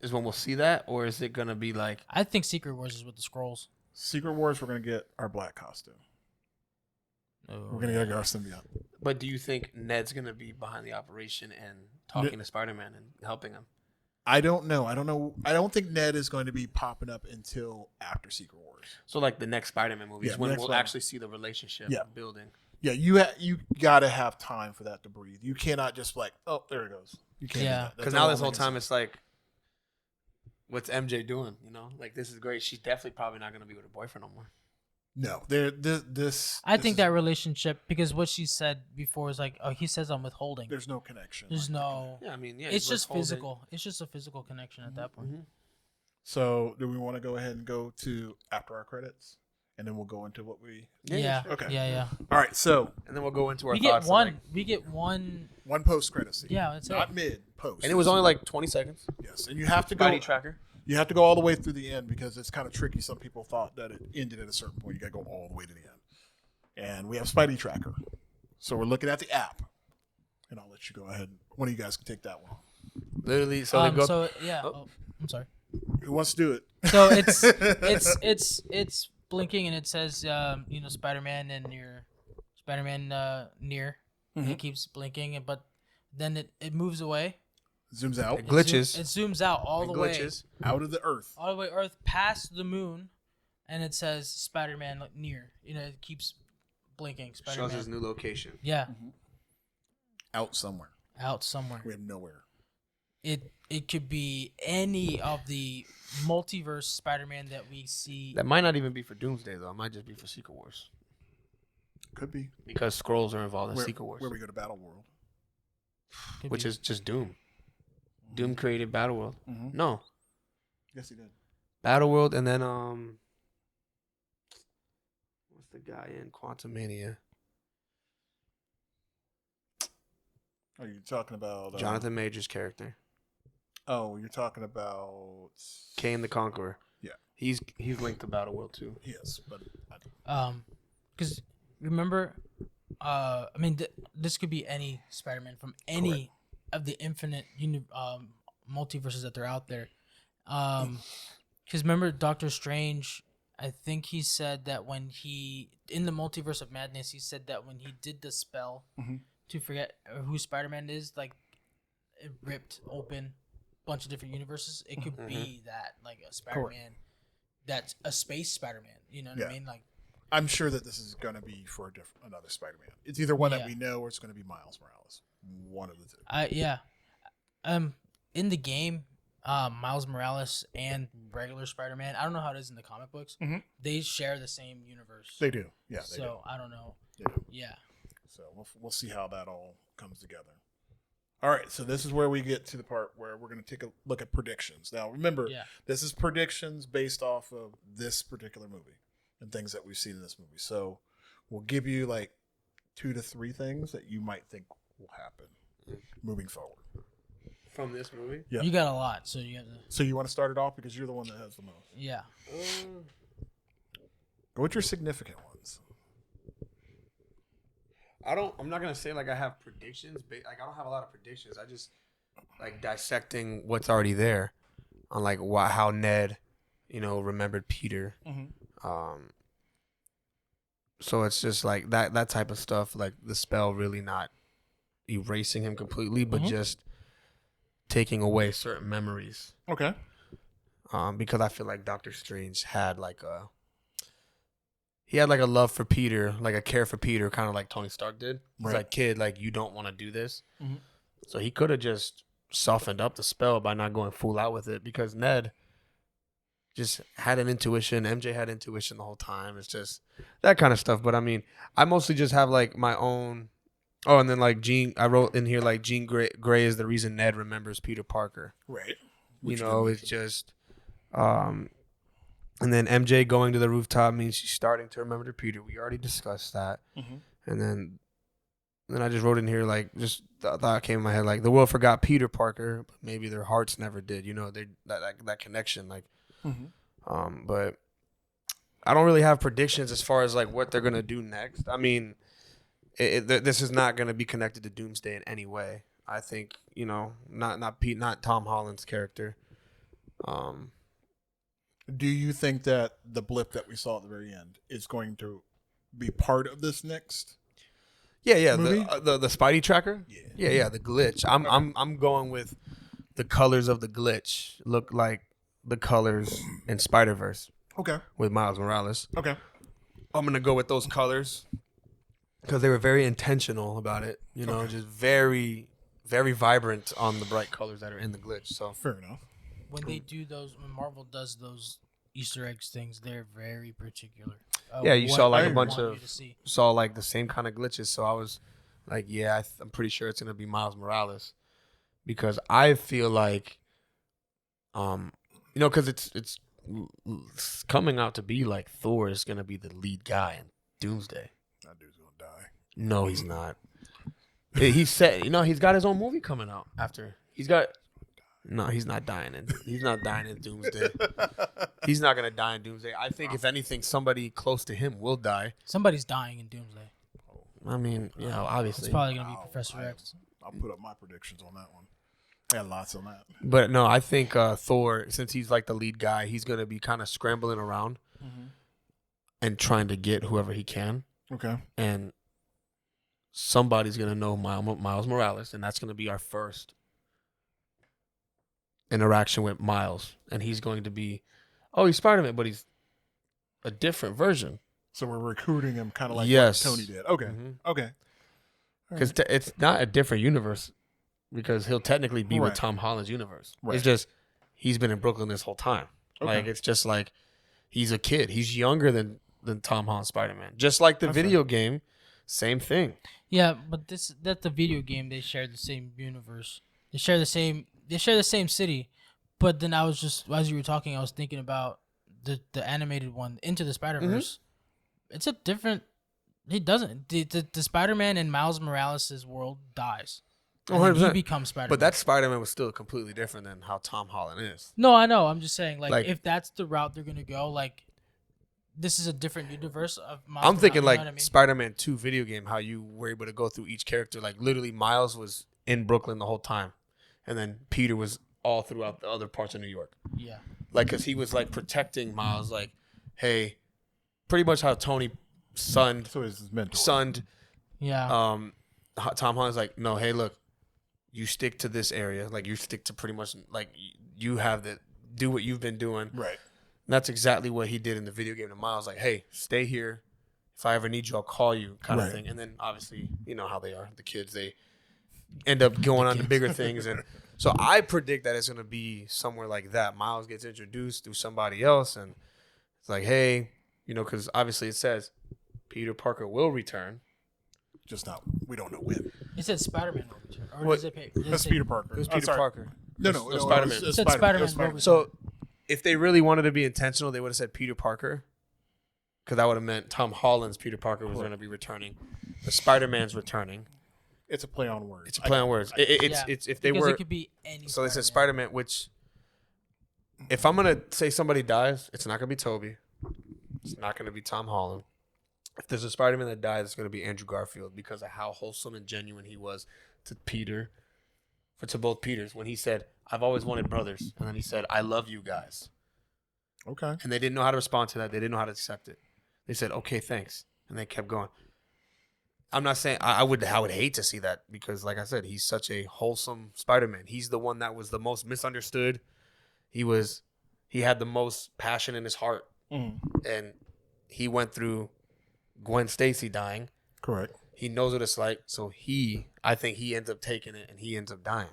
is when we'll see that, or is it gonna be like? I think Secret Wars is with the scrolls. Secret Wars, we're gonna get our black costume. We're gonna get our symbiote. But do you think Ned's gonna be behind the operation and talking to Spider-Man and helping him? I don't know. I don't think Ned is going to be popping up until after Secret Wars. So like the next Spider-Man movie is Yeah, when next we'll one. actually see the relationship building. Yeah, you got to have time for that to breathe. You cannot just like, oh, there it goes. You can't. Yeah. do that. Because That's now all this whole making time sense. it's like, what's MJ doing? You know, like this is great. She's definitely probably not gonna be with her boyfriend no more. No, this. I think that relationship, because what she said before is like, oh, he says I'm withholding. there's no connection. There's no. Yeah, I mean, yeah, It's he's just withholding. physical. It's just a physical connection at that point. So, do we want to go ahead and go to after our credits, and then we'll go into what we? Yeah. sure. Okay. Yeah. All right. So And then we'll go into our We get thoughts. on, one. like- We get one. one post credit scene. Yeah, that's not it. mid post. and it was only like 20 seconds. yes, and you have to go. Body tracker. You have to go all the way through the end because it's kind of tricky. Some people thought that it ended at a certain point. You got to go all the way to the end. And we have Spidey Tracker. So we're looking at the app. And I'll let you go ahead. One of you guys can take that one. Literally, so they go. So yeah. Oh. Oh, I'm sorry. Who wants to do it? So it's blinking and it says Spider-Man and your Spider-Man near. Mhm. It keeps blinking, but then it moves away. Zooms out. It glitches. It zooms out all It the way, glitches. Out of the Earth. all the way Earth past the moon, and it says Spider-Man near. It keeps blinking. Shows Spider-Man. his new location. Yeah, Out somewhere. out somewhere. We have nowhere. It could be any of the multiverse Spider-Man that we see. That might not even be for Doomsday though. It might just be for Secret Wars Could be. because Skrulls are involved in Where, Secret Wars, where we go to Battle World. Could which be. is just Doom. Doom created Battleworld. Mhm. No, Yes, he did. Battleworld, and then what's the guy in Quantumania? Are you talking about Jonathan Major's character, Oh, you're talking about. Kane the Conqueror. Yeah. He's linked to Battleworld too. Yes, but. I don't- Because remember, this could be any Spider-Man from any of the infinite multiverses that they're out there. Because remember, Doctor Strange, I think he said that when in the Multiverse of Madness, he said that when he did the spell Mhm. to forget who Spider-Man is, like it ripped open a bunch of different universes. It could be that, like a Spider-Man, that's a space Spider-Man. You know what I Yeah. mean? Like. I'm sure that this is going to be for another Spider-Man. It's either one that Yeah. we know or it's going to be Miles Morales. One of the two. Yeah. In the game, Miles Morales and regular Spider-Man, I don't know how it is in the comic books. Mhm. They share the same universe. They do. Yeah, they So I don't know. do. They do. Yeah. So we'll see how that all comes together. All right, so this is where we get to the part where we're going to take a look at predictions. Now, remember, Yeah. this is predictions based off of this particular movie and things that we've seen in this movie. So we'll give you like 2 to 3 things that you might think will happen moving forward. from this movie. Yeah. You got a lot, so you have to. So you want to start it off because you're the one that has the most. Yeah. What's your significant ones? I'm not gonna say like I have predictions. But like I don't have a lot of predictions. I just like dissecting what's already there, on like how Ned, remembered Peter. So it's just like that type of stuff. Like the spell really not erasing him completely, but just taking away certain memories. Okay. Because I feel like Doctor Strange had like a love for Peter, like a care for Peter, kind of like Tony Stark did. He's like, kid, like you don't want to do this. So he could have just softened up the spell by not going full out with it, because Ned just had an intuition. MJ had intuition the whole time. It's just that kind of stuff. But I mean, I mostly just have like my own. Oh, and then like Jean, I wrote in here like Jean Grey is the reason Ned remembers Peter Parker. Right. It's just, and then MJ going to the rooftop means she's starting to remember Peter. We already discussed that. And then I just wrote in here like just the thought came in my head like the world forgot Peter Parker, but maybe their hearts never did. They that connection like. But I don't really have predictions as far as like what they're gonna do next. I mean, this is not gonna be connected to Doomsday in any way. I think not Tom Holland's character. Do you think that the blip that we saw at the very end is going to be part of this next? Yeah, movie? the Spidey tracker. Yeah, the glitch. I'm going with the colors of the glitch look like the colors in Spider-Verse. Okay. With Miles Morales. Okay. I'm gonna go with those colors because they were very intentional about it. Just very, very vibrant on the bright colors that are in the glitch. So fair enough. When they do those, when Marvel does those Easter eggs things, they're very particular. Yeah, you saw like a bunch want of you to see. saw like the same kind of glitches. So I was like, yeah, I'm pretty sure it's gonna be Miles Morales because I feel like, because it's coming out to be like Thor is gonna be the lead guy in Doomsday. That dude's gonna die. No, he's not. He said, he's got his own movie coming out after. No, he's not dying he's not dying in Doomsday. He's not gonna die in Doomsday. I think if anything, somebody close to him will die. Somebody's dying in Doomsday. I mean, obviously. It's probably gonna be Professor X. I'll put up my predictions on that one. I got lots on that. But no, I think Thor, since he's like the lead guy, he's gonna be kind of scrambling around and trying to get whoever he can. Okay. And somebody's gonna know Miles Morales, and that's gonna be our first interaction with Miles, and he's going to be, he's Spider-Man, but he's a different version. So we're recruiting him kind of like what Tony did. Okay. Okay. Because it's not a different universe, because he'll technically be with Tom Holland's universe. Right. It's just he's been in Brooklyn this whole time. Okay. Like it's just like he's a kid. He's younger than Tom Holland's Spider-Man. Just like the video game, same thing. Yeah, but that's the video game. They share the same universe. They share the same city. But then I was just, as you were talking, I was thinking about the animated one, Into the Spider-Verse. It's a different. He doesn't. The Spider-Man in Miles Morales' world dies. And he becomes Spider-Man. But that Spider-Man was still completely different than how Tom Holland is. No, I know. I'm just saying, like if that's the route they're gonna go, like this is a different universe of Miles. I'm thinking Morales, like you know what I mean? Spider-Man 2 video game, how you were able to go through each character. Like literally, Miles was in Brooklyn the whole time, and then Peter was all throughout the other parts of New York. Yeah. Like, cause he was like protecting Miles. Like, hey, pretty much how Tony sunned. So he's his mentor. Sunned. Yeah. Tom Holland's like, no, hey, look, you stick to this area. Like, you stick to pretty much like you have to do what you've been doing. Right. And that's exactly what he did in the video game to Miles. Like, hey, stay here. If I ever need you, I'll call you, kind of thing. And then obviously, you know how they are. The kids, they end up going on to bigger things. And so I predict that it's going to be somewhere like that. Miles gets introduced through somebody else. And it's like, hey, because obviously it says Peter Parker will return. Just not, we don't know when. It said Spider-Man will return. Or What? does it That's Peter Parker. It was Peter Parker. No, Spider-Man. It said Spider-Man will return. So if they really wanted to be intentional, they would have said Peter Parker, because that would have meant Tom Holland's Peter Parker was going to be returning. The Spider-Man's returning. It's a play on words. It's a play on words. It's if they because were. it could be any. So they said Spider-Man, which if I'm gonna say somebody dies, it's not gonna be Toby. It's not gonna be Tom Holland. If there's a Spider-Man that dies, it's gonna be Andrew Garfield because of how wholesome and genuine he was to Peter, to both Peters when he said, "I've always wanted brothers," and then he said, "I love you guys." Okay. And they didn't know how to respond to that. They didn't know how to accept it. They said, "Okay, thanks," and they kept going. I'm not saying I would hate to see that because, like I said, he's such a wholesome Spider-Man. He's the one that was the most misunderstood. He had the most passion in his heart, and he went through Gwen Stacy dying. Correct. He knows what it's like, so I think he ends up taking it and he ends up dying.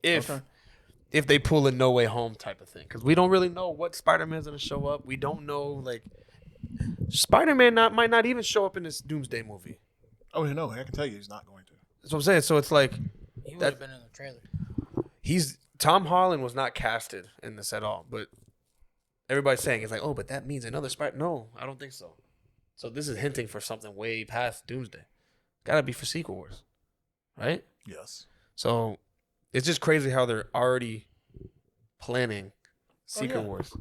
If they pull a No Way Home type of thing, because we don't really know what Spider-Man's gonna show up. We don't know like Spider-Man might not even show up in this Doomsday movie. Oh no, I can tell you he's not going to. That's what I'm saying. So it's like He would have been in the trailer. Tom Holland was not casted in this at all, but everybody's saying it's like, oh, but that means another Spider. No, I don't think so. So this is hinting for something way past Doomsday. Gotta be for Secret Wars, right? Yes. So it's just crazy how they're already planning Secret Wars.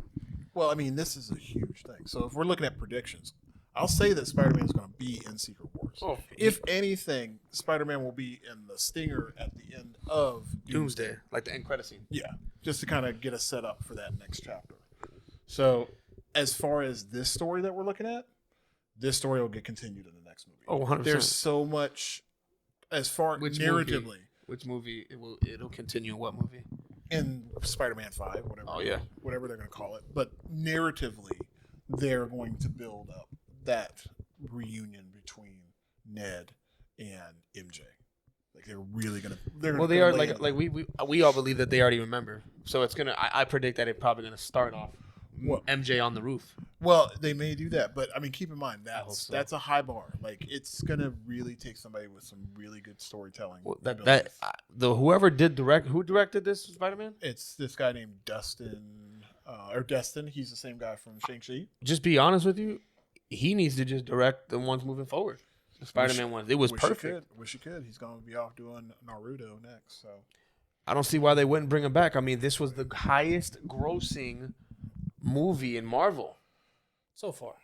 Well, I mean, this is a huge thing. So if we're looking at predictions, I'll say that Spider-Man is going to be in Secret Wars. Oh, if anything, Spider-Man will be in the stinger at the end of Doomsday, like the end credit scene. Yeah, just to kind of get us set up for that next chapter. So as far as this story that we're looking at, this story will get continued in the next movie. Oh, 100%. There's so much as far narratively. Which movie? It'll continue in what movie? In Spider-Man 5, whatever. Oh, yeah. Whatever they're going to call it. But narratively, they're going to build up that reunion between Ned and MJ. Like they're really going to. Well, they are like we all believe that they already remember. So it's gonna. I predict that it's probably gonna start off MJ on the roof. Well, they may do that, but I mean, keep in mind So. that's a high bar. Like it's gonna really take somebody with some really good storytelling. Well, whoever who directed this Spider-Man? It's this guy named Destin. He's the same guy from Shang-Chi. Just be honest with you, he needs to just direct the ones moving forward. The Spider-Man ones. It was perfect. Wish he could. He's going to be off doing Naruto next. So I don't see why they wouldn't bring him back. I mean, this was the highest grossing movie in Marvel So far.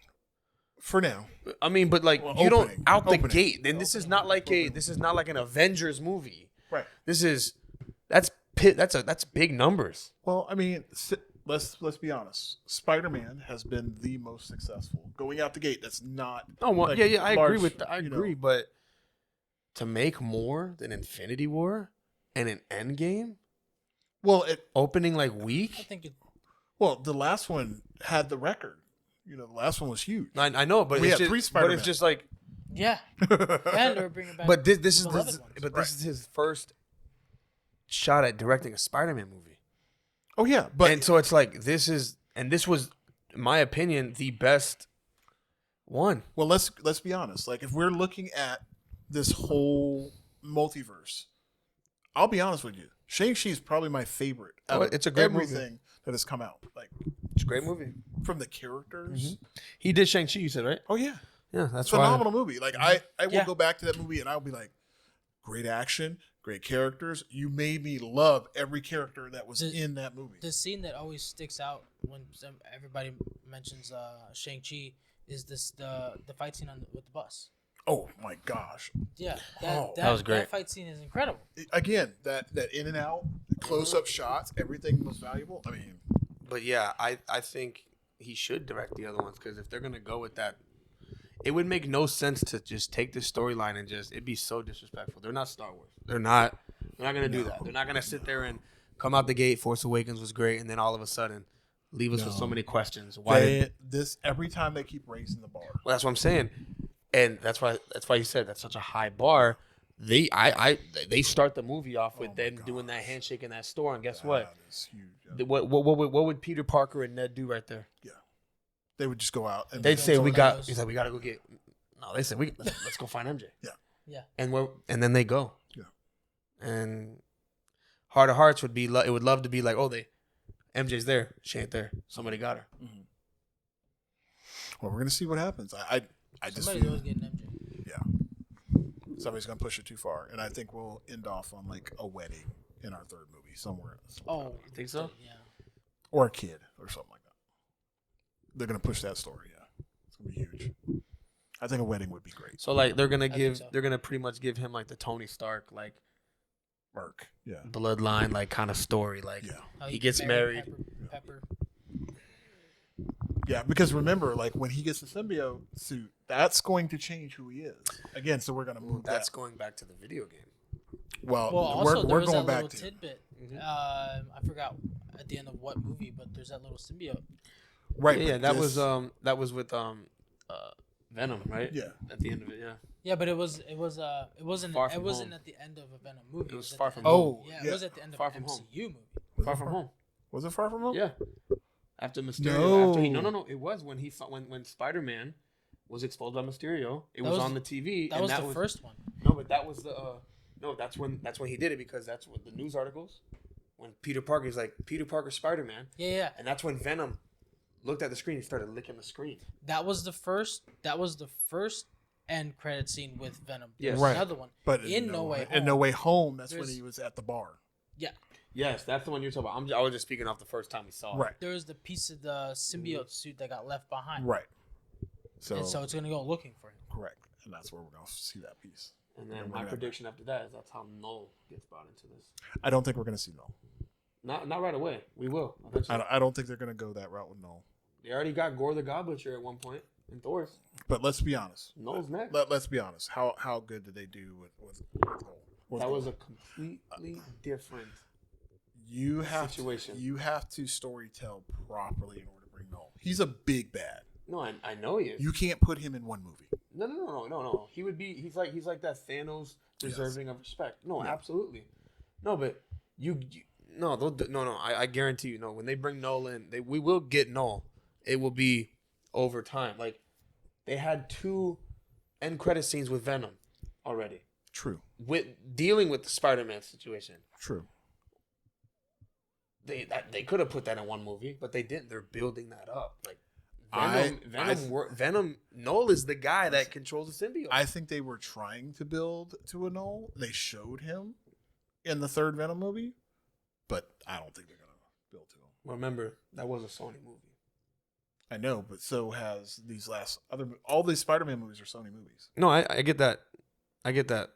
For now. I mean, but like Well, you don't out the opening. gate. Then this is not like an Avengers movie. Right. That's big numbers. Well, I mean, let's be honest. Spider-Man has been the most successful going out the gate. That's not. Oh well, like, yeah, I large, agree with that. I agree, but to make more than Infinity War and an Endgame, well, opening like I week. think it. Well, the last one had the record. You know, the last one was huge. I know, but We it's had just, 3 but Spider-Man. it's just like. Yeah. And they're bringing back. But this is beloved ones. this is his first shot at directing a Spider-Man movie. Oh yeah, but And so it's like this was, in my opinion, the best one. well, let's be honest. Like if we're looking at this whole multiverse, I'll be honest with you. Shang-Chi is probably my favorite. Oh, out of it's a great movie. everything that has come out. Like It's a great movie. from the characters. He did Shang-Chi, you said, right? Oh yeah, Yeah, that's phenomenal movie. Like I will Yeah. go back to that movie and I'll be like, great action, great characters. You made me love every character that was in that movie. The scene that always sticks out when everybody mentions Shang-Chi is the fight scene with the bus. Oh my gosh! Yeah, that was great. That fight scene is incredible. Again, that in and out, close up shots, everything was valuable. I mean, But yeah, I think he should direct the other ones because if they're gonna go with that, it would make no sense to just take this storyline and it'd be so disrespectful. They're not Star Wars. They're not gonna do that. They're not gonna sit there and come out the gate. Force Awakens was great, and then all of a sudden leave us with so many questions. Why? every time they keep raising the bar. Well, that's what I'm saying, and that's why you said that's such a high bar. They start the movie off with them doing that handshake in that store, and guess what? That is huge. Yeah. What would Peter Parker and Ned do right there? Yeah. They would just go out and They'd say tornadoes. He's like, we gotta go get. No, they said let's go find MJ. Yeah. And then they go. Yeah. And Heart of Hearts would love to be like, oh, MJ's there, she ain't there, somebody got her. Well, we're gonna see what happens. I just Somebody's feel, always getting MJ. yeah. Somebody's gonna push it too far, and I think we'll end off on like a wedding in our third movie somewhere else. Oh, You think so? Yeah. Or a kid or something like that. They're gonna push that story. Yeah, it's gonna be huge. I think a wedding would be great. So like they're gonna think so. they're gonna pretty much give him like the Tony Stark like Mark. Yeah. bloodline like kind of story. Like Yeah. How he gets married. Pepper. Yeah, because remember, like when he gets the symbiote suit, that's going to change who he is. Again, so we're gonna move. That's that. going back to the video game. Well, Well, also there we're was going that back little to. tidbit. Mhm. I forgot at the end of what movie, but there's that little symbiote. Right. Yeah, but that this- was with Venom, right? Yeah. At the end of it, yeah. Yeah, but it wasn't Far From wasn't Home. at the end of a Venom movie. It was at Far the From end of- Home. Yeah, Yeah. it was at the end of Far an From Home. MCU movie. Far From Home. Was it Far From Home? Yeah. After Mysterio, No. after he no, it was when when Spider-Man was exposed by Mysterio. It That was was- on the TV. That and was that the first one. No, but that was the no. That's when he did it because that's what the news articles when Peter Parker's like Peter Parker Spider-Man, Yeah. and that's when Venom looked at the screen and started licking the screen. That was the first end credit scene with Venom. Yes. There's Right. another one. But In No Way In No Home, Way Home, that's when there's- he was at the bar. Yeah. Yes, that's the one you're talking about. I was just speaking off the first time we saw it. Right. There was the piece of the symbiote suit that got left behind. Right. So, And so it's gonna go looking for him. correct, and that's where we're going to see that piece. And then And we're my gonna- prediction after that is that's how Null gets brought into this. I don't think we're going to see Null. Not right away. We will. Eventually. I don't think they're going to go that route with Null. They already got Gore the Gobbler at one point in Thor's. But let's be honest. Null's next. Let's be honest. How good did they do with Null? With That Null? was a completely different. You have situation. You have to storytell properly in order to bring Null. He's a big bad. No, I know he is. You can't put him in one movie. No. He would be. He's like that Thanos deserving of respect. No, Yeah. absolutely. No, but no. I guarantee you. No, when they bring Null in, we will get Null. It will be over time. Like they had 2 end credit scenes with Venom already. True. With dealing with the Spider-Man situation. True. They could have put that in one movie, but they didn't. They're building that up. Like Venom, Null is the guy that controls the symbiote. I think they were trying to build to a Null. They showed him in the third Venom movie, but I don't think they're gonna build to him. Remember, that was a Sony movie. I know, but so has these last all these Spider-Man movies are Sony movies. No, I get that.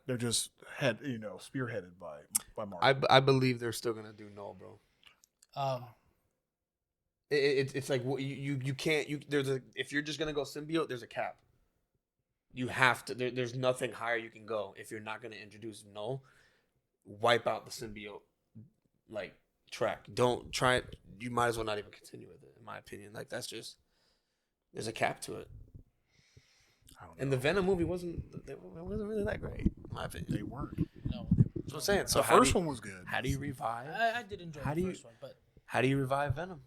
They're just spearheaded by Marvel. I believe they're still gonna do Null, bro. It's like you can't if you're just gonna go symbiote, there's a cap. You have to. There's nothing higher you can go if you're not gonna introduce Null. Wipe out the symbiote like track. Don't try it. You might as well not even continue with it, in my opinion. Like that's just there's a cap to it. I don't know. And the Venom movie wasn't really that great, in my opinion. They weren't. No, That's what I'm saying. So The first one was good. How do you revive? I did enjoy How the do you- first one, but How do you revive Venom?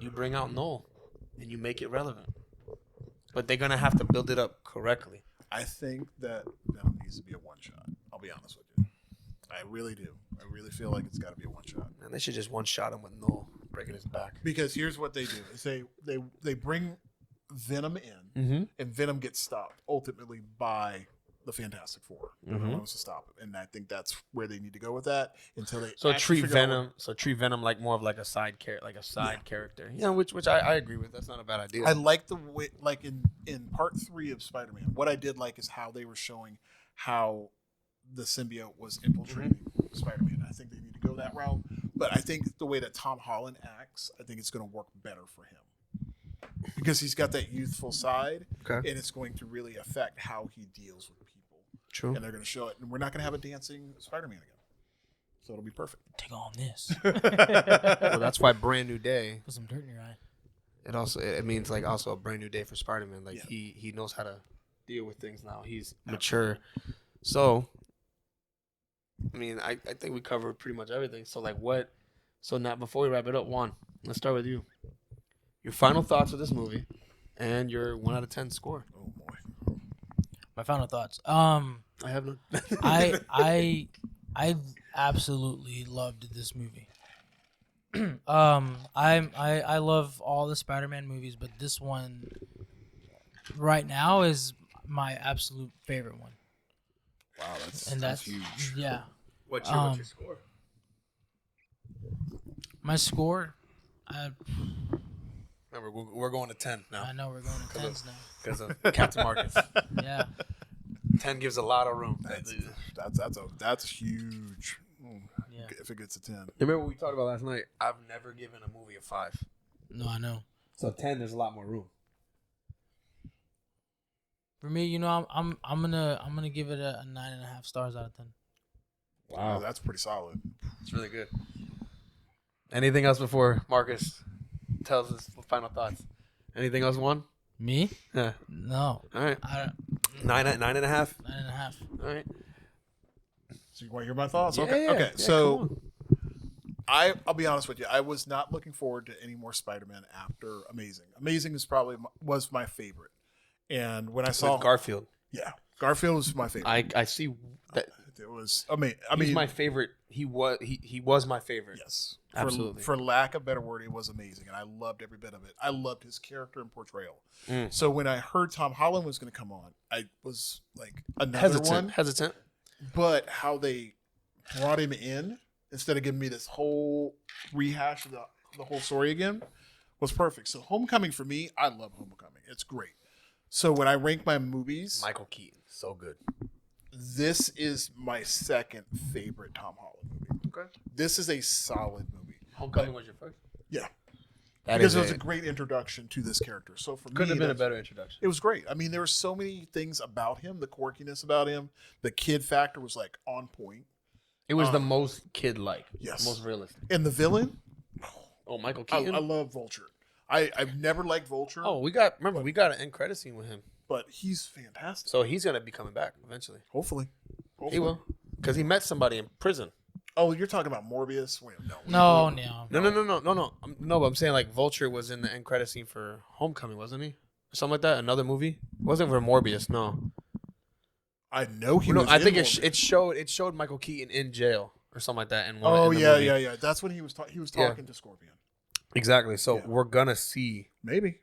You bring out Null, and you make it relevant. But they're gonna have to build it up correctly. I think that Venom needs to be a one shot. I'll be honest with you. I really do. I really feel like it's got to be a one shot. And they should just one shot him with Null breaking his back. Because here's what they do: is they bring Venom in, Mm-hmm. and Venom gets stopped ultimately by the Fantastic Four. No Mhm. one wants to stop him, and I think that's where they need to go with that until they So actually treat figure out Venom. So treat Venom like more of like a side character. Yeah, which I agree with. That's not a bad idea. I like the way, like in part 3 of Spider-Man, what I did like is how they were showing how the symbiote was infiltrating Spider-Man. I think they need to go that route, but I think the way that Tom Holland acts, I think it's going to work better for him because he's got that youthful side, Okay. and it's going to really affect how he deals with people. True. And they're going to show it, and we're not going to have a dancing Spider-Man again, so it'll be perfect. take on this. Well, that's why Brand New Day. Put some dirt in your eye. It means like also a brand new day for Spider-Man. Like Yeah. he knows how to deal with things now. He's mature. So I mean, I think we covered pretty much everything. So like what? So now before we wrap it up, Juan, let's start with you. Your final thoughts of this movie, and your 1 out of 10 score. Oh boy. My final thoughts. I have none. I absolutely loved this movie. I love all the Spider-Man movies, but this one right now is my absolute favorite one. Wow, that's and that's huge. yeah. What's your score? My score, Remember, we're going to 10 now I know we're going to tens now. because of Captain Marcus. Yeah. 10 gives a lot of room. That's huge. Yeah. If it gets a 10. Remember what we talked about last night? I've never given a movie a 5. No, I know. So 10, there's a lot more room. For me, I'm gonna give it a 9.5 stars out of 10. Wow, That's pretty solid. it's really good. Anything else before Marcus tells us final thoughts? Anything else, Juan? Me? Yeah. No. All right. 9.5. 9.5. All right. So you want to hear my thoughts? Yeah, Okay. yeah, Okay. yeah, So come I'll be honest with you. I was not looking forward to any more Spider-Man after Amazing. Amazing was my favorite. And when I saw With Garfield. yeah, Garfield was my favorite. I see that It was. I mean, he's my favorite. He was my favorite. yes, Absolutely. For lack of better word, it was amazing, and I loved every bit of it. I loved his character and portrayal. Mm. So when I heard Tom Holland was going to come on, I was like another one. Hesitant. But how they brought him in instead of giving me this whole rehash of the whole story again was perfect. So Homecoming for me, I love Homecoming. It's great. So when I rank my movies, Michael Keaton, so good. this is my second favorite Tom Holland movie. Okay. This is a solid movie. Homecoming was your first. Yeah. That Because is it was a great introduction to this character. So for couldn't me, have been a that's- better introduction. It was great. I mean, there were so many things about him. The quirkiness about him, the kid factor was like on point. It was the most kid-like. Yes. Most realistic. And the villain, Oh, Michael I Keaton. love Vulture. I've never liked Vulture. Oh, we got an end credit scene with him, but he's fantastic. so he's gonna be coming back eventually. Hopefully. He will, because he met somebody in prison. Oh, you're talking about Morbius? Wait, No. No. But I'm saying like Vulture was in the end credit scene for Homecoming, wasn't he? Or something like that. Another movie. It wasn't for Morbius. No. I know he No, was. I think in it showed Michael Keaton in jail or something like that. In one. Oh in the yeah, movie. yeah. That's when he was talking to Scorpion. Exactly. So Yeah. we're gonna see. Maybe.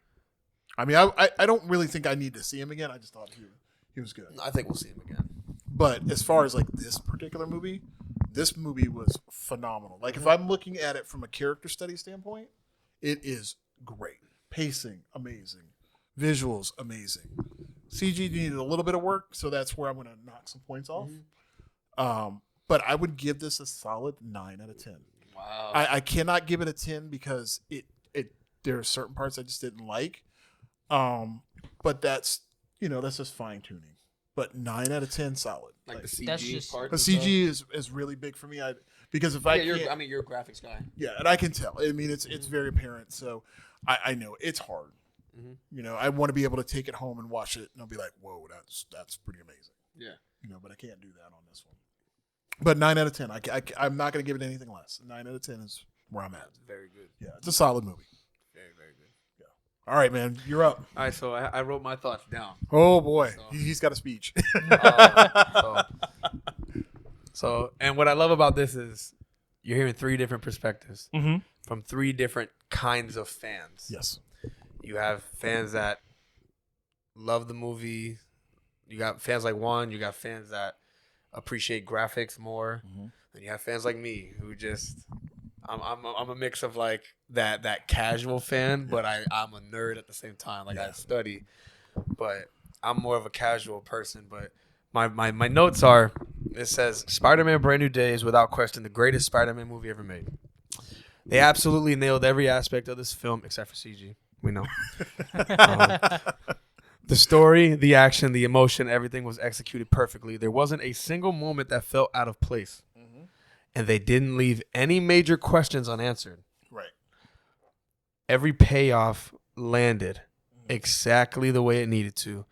I mean, I don't really think I need to see him again. I just thought he was good. I think we'll see him again. But as far as like this particular movie, this movie was phenomenal. Like if I'm looking at it from a character study standpoint, it is great. Pacing, amazing. Visuals, amazing. CG needed a little bit of work, so that's where I'm going to knock some points off. But I would give this a solid 9 out of 10. Wow. I cannot give it a 10 because there are certain parts I just didn't like. But that's just fine tuning. But 9 out of 10 solid. like the That's CG just- part. The CG is really big for me. Because if I Yeah, can't, you're a graphics guy. yeah, and I can tell. I mean, it's very apparent. So I know it's hard. Mhm. I want to be able to take it home and watch it, and I'll be like, "Whoa, that's pretty amazing." Yeah. But I can't do that on this one. But 9 out of 10. I'm not going to give it anything less. 9 out of 10 is where I'm at. Very good. Yeah, it's a solid movie. Very, very good. All right, man, you're up. All right, so I wrote my thoughts down. Oh boy, So- he's got a speech. So, and what I love about this is you're hearing 3 different perspectives Mm-hmm. from 3 different kinds of fans. Yes. You have fans that love the movie. You got fans like Juan. You got fans that appreciate graphics more. Mhm. And you have fans like me who just I'm a mix of like that casual fan, but I'm a nerd at the same time. Like I study, but I'm more of a casual person. But my notes are, it says Spider-Man Brand New Day is without question the greatest Spider-Man movie ever made. They absolutely nailed every aspect of this film except for CG. We know. The story, the action, the emotion, everything was executed perfectly. There wasn't a single moment that felt out of place. And they didn't leave any major questions unanswered. Right. Every payoff landed exactly the way it needed to.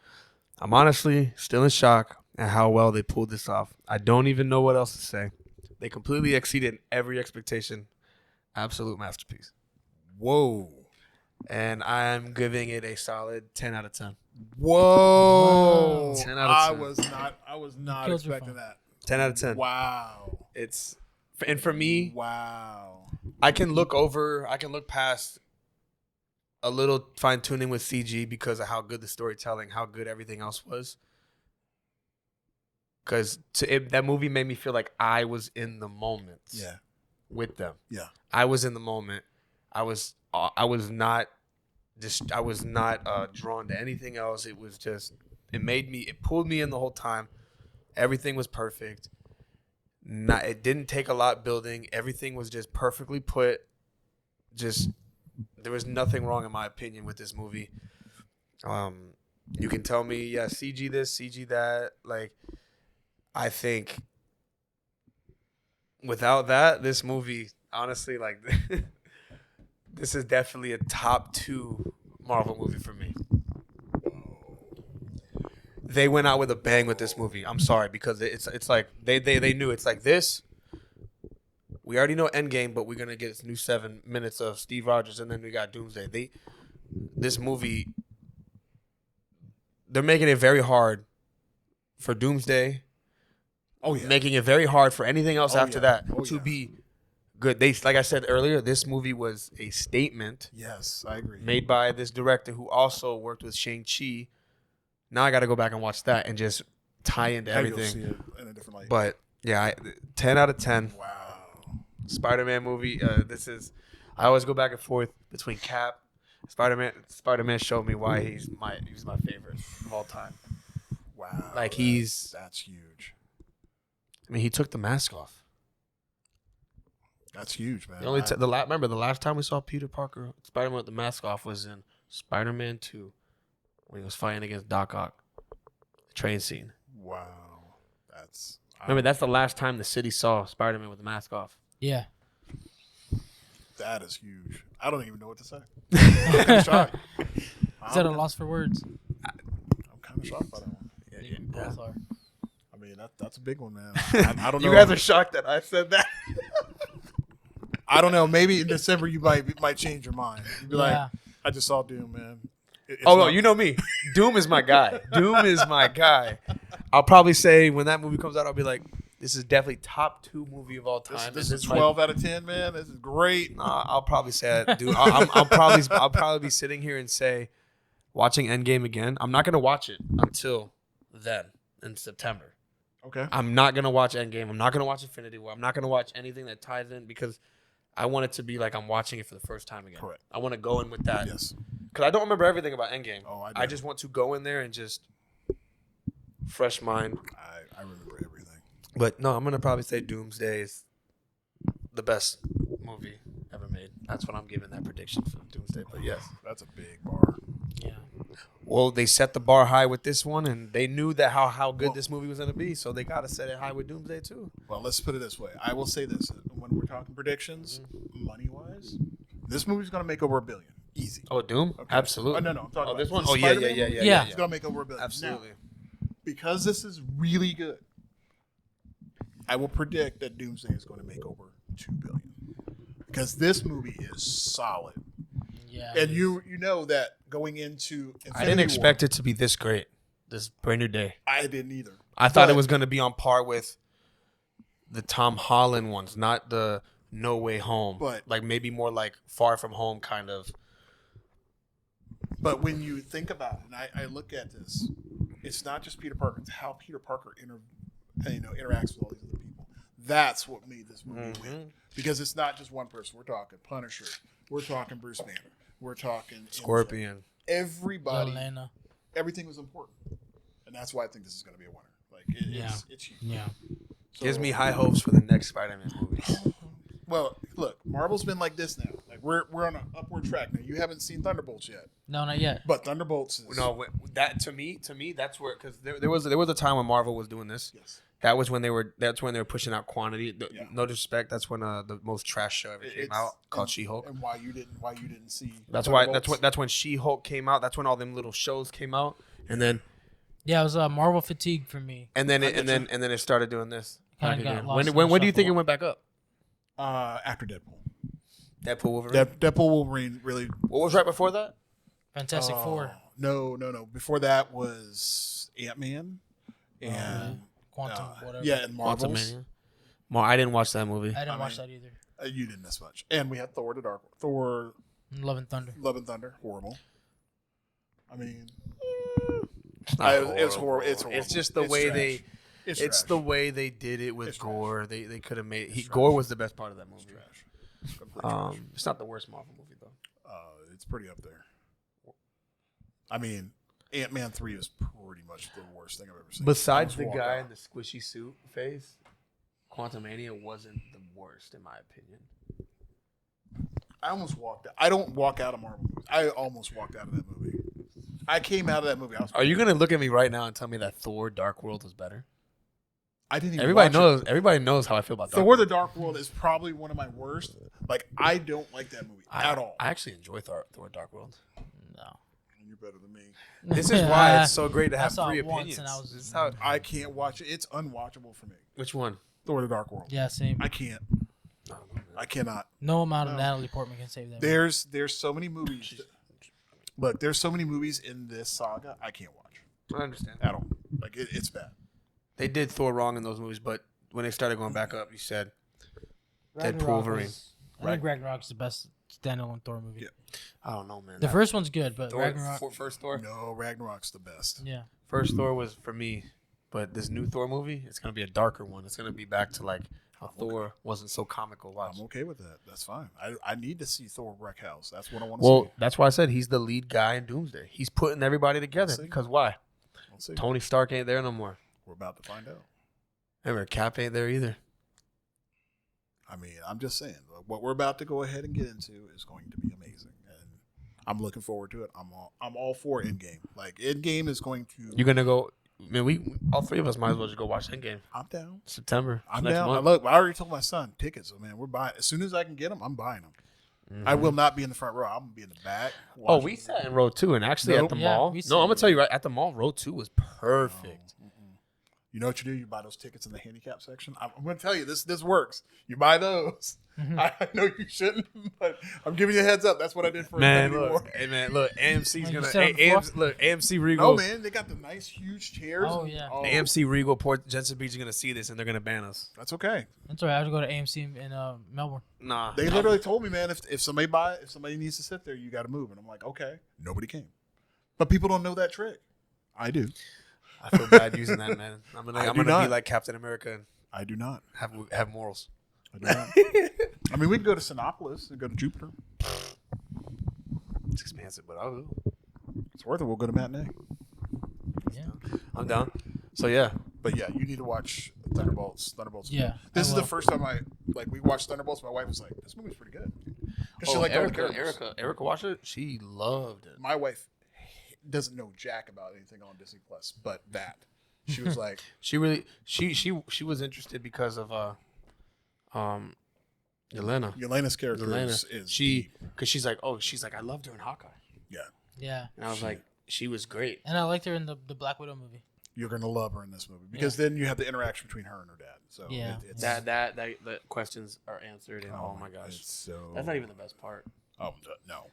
I'm honestly still in shock at how well they pulled this off. I don't even know what else to say. They completely exceeded every expectation. Absolute masterpiece. Whoa. And I'm giving it a solid 10 out of 10. Whoa. 10 out of 10. I was not Killed your expecting phone. that. 10 out of 10. Wow. And for me, Wow. I can look past a little fine tuning with CG because of how good the storytelling, how good everything else was. because that movie made me feel like I was in the moment. Yeah. With them. Yeah. I was in the moment. I was not drawn to anything else. It was just it pulled me in the whole time. Everything was perfect. It didn't take a lot building. Everything was just perfectly put. Just there was nothing wrong in my opinion with this movie. You can tell me, yeah, CG this, CG that. Like, I think without that, this movie, honestly, like, this is definitely a top 2 Marvel movie for me. They went out with a bang with this movie. I'm sorry, because it's like they knew it's like this. We already know Endgame, but we're gonna get this new 7 minutes of Steve Rogers, and then we got Doomsday. This movie, they're making it very hard for Doomsday. Oh yeah. Making it very hard for anything else after that to yeah. be good. Like I said earlier, this movie was a statement. Yes, I agree. Made by this director who also worked with Shang-Chi. Now I got to go back and watch that and just tie into everything. See it in a different light. But yeah, 10 out of 10. Wow. Spider-Man movie. I always go back and forth between Cap, Spider-Man. Spider-Man showed me why he's my favorite of all time. Wow. Like that's huge. I mean, he took the mask off. That's huge, man. Remember the last time we saw Peter Parker, Spider-Man with the mask off, was in Spider-Man 2 when he was fighting against Doc Ock. The train scene. Wow. Remember, that's the last time the city saw Spider-Man with the mask off. Yeah. That is huge. I don't even know what to say. I'm kind of shocked. Is that a loss for words? I'm kind of shocked by that one. Yeah. Both are. I mean, that's a big one, man. I don't know. You guys are shocked that I said that. I don't know. Maybe in December you might change your mind. You'd be like, I just saw Doom, man. No, you know me. Doom is my guy. Doom is my guy. I'll probably say when that movie comes out, I'll be like, this is definitely top 2 movie of all time. This is 12 out of 10, man. This is great. I'll probably say that, dude. I'll probably be sitting here and say, watching Endgame again. I'm not gonna watch it until then in September. Okay. I'm not gonna watch Endgame. I'm not gonna watch Infinity War. I'm not gonna watch anything that ties in because I want it to be like I'm watching it for the first time again. Correct. I want to go in with that. Yes. Because I don't remember everything about Endgame. Oh, I just want to go in there and just fresh mind. I remember everything. But no, I'm gonna probably say Doomsday is the best movie ever made. That's what I'm giving that prediction for Doomsday. But yes, that's a big bar. Yeah. Well, they set the bar high with this one, and they knew that how good this movie was gonna be, so they gotta set it high with Doomsday too. Well, let's put it this way. I will say this: when we're talking predictions, money wise, this movie's gonna make over $1 billion, easy. Oh, Doom? Okay. Absolutely. Oh, no, I'm talking about this one. the Oh yeah. Spider-Man movie. Yeah. It's gonna make over $1 billion. Absolutely. Now, because this is really good, I will predict that Doomsday is going to make over $2 billion because this movie is solid. Yeah. And you know that going into I didn't expect it to be this great. This brand new day. I didn't either. I thought it was going to be on par with the Tom Holland ones, not the No Way Home. But like maybe more like Far From Home kind of. But when you think about it, and I look at this, it's not just Peter Parker; it's how Peter Parker interacts with all these other people. That's what made this movie win. Because it's not just one person. We're talking Punisher. We're talking Bruce Banner. We're talking Scorpion. MJ. Everybody. Elena. Everything was important, and that's why I think this is going to be a winner. Like it's huge. Yeah. So, Gives me high hopes for the next Spider-Man movie. Well, look, Marvel's been like this now. Like we're on an upward track now. You haven't seen Thunderbolts yet. No, not yet. But Thunderbolts is That to me that's where because there was a time when Marvel was doing this. Yes. That's when they were pushing out quantity. No disrespect. That's when the most trash show ever came out called She-Hulk. And why you didn't see? That's when She-Hulk came out. That's when all them little shows came out. And then yeah, it was Marvel fatigue for me. and then it started doing this. Kinda got lost in When the do you think it shuffle. went back up? After Deadpool. Deadpool Wolverine. Deadpool Wolverine really. What was right before that? Fantastic Four. No. Before that was Ant-Man and Quantum, whatever. yeah, and Marvels. Quantumania. I didn't watch that movie. I didn't watch that either. You didn't miss much. And we had Thor, Love and Thunder. horrible. I mean, It's not it's horrible. It's just the way trash. It's It's trash. the way they did it with It's Gore. They could have made. trash. Gore was the best part of that movie. Trash. It's complete trash. It's not the worst Marvel movie though. It's pretty up there. I mean, Ant-Man 3 is pretty much the worst thing I've ever seen. Besides I the almost guy walked in the squishy suit phase, Quantumania wasn't the worst in my opinion. I almost walked out. I don't walk out of Marvel movies. I almost walked out of that movie. I came out of that movie. Are you gonna look at me right now and tell me that Thor: Dark World was better? I didn't even Everybody watch it. knows. Everybody knows how I feel about Dark Thor: World. The Dark World is probably one of my worst. Like, I don't like that movie at all. I actually enjoy Thor: Dark World. No. You're better than me. This is why it's so great to I have saw three it once opinions. and I was- This is how. I can't watch it. It's unwatchable for me. Which one? Thor: The Dark World. Yeah, same. I can't. I don't know, man. I cannot. No amount of No. Natalie Portman can save that. There's so many movies. Look, there's so many movies in this saga I can't watch I understand. at all. Like, it's bad. They did Thor wrong in those movies, but when they started going back up, you said Deadpool, Ragnarok Wolverine. I think Ragnarok's the best standalone Thor movie. Yeah. I don't know, man. The first one's good, but Thor, Ragnarok. first Thor. No, Ragnarok's the best. Yeah. First Thor was for me, but this new Thor movie, it's gonna be a darker one. It's gonna be back to like how Thor wasn't so comical. Watch. I'm okay with that. That's fine. I need to see Thor wreck house. That's what I want to Well, see. that's why I said he's the lead guy in Doomsday. He's putting everybody together. see. Because why? Let's see. Tony Stark ain't there no more. We're about to find out. Remember, Cap ain't there either. I mean, I'm just saying, what we're about to go ahead and get into is going to be amazing, and I'm looking forward to it. I'm all for Endgame. Like, Endgame is going to. You're gonna go. Man, we all three of us might as well just go watch Endgame. I'm down. September. I'm next down. month. Look, I already told my son tickets. So man, we're buying as soon as I can get them. I'm buying them. I will not be in the front row. I'm gonna be in the back. Oh, watching we the sat movie. in row 2, and actually Nope. at the Yeah, mall. we No, sat- I'm gonna tell you right at the mall. Row 2 was perfect. You know what you do? You buy those tickets in the handicap section. I'm going to tell you this works. You buy those. I know you shouldn't, but I'm giving you a heads up. That's what I did for Man, Infinity War. look, hey man, look, AMC's Like you gonna said on the floor? look, AMC Regal. No, man, they got the nice huge chairs. Oh, yeah. Oh, AMC Regal Port Jensen Beach is gonna see this and they're gonna ban us. that's okay. That's all right. I have to go to AMC in Melbourne. Nah, They literally told me, man, if somebody needs to sit there, you got to move. And I'm like, okay. Nobody came, but people don't know that trick. I do. I feel bad using that, man. I'm I gonna do be not. like Captain America and I do not. have morals. I do not. I mean, we can go to Sinopolis and go to Jupiter. It's expensive, but I'll go. It's worth it. We'll go to matinee. Yeah. I'm down. So yeah, But yeah, you need to watch Thunderbolts. Thunderbolts. Yeah, This I is the will. first time we watched Thunderbolts. My wife was like, "This movie's pretty good." Because she liked all the characters. Erica watched it. She loved it. My wife doesn't know jack about anything on Disney Plus, but that she was like, She really she was interested because of Yelena. Yelena's character Yelena. is Because she's like I loved her in Hawkeye, yeah. Yeah. and I was like, she was great. And I liked her in the Black Widow movie. You're gonna love her in this movie because then you have the interaction between her and her dad. So Yeah. it's That the questions are answered, and oh my gosh, it's so that's not even the best part. Oh no,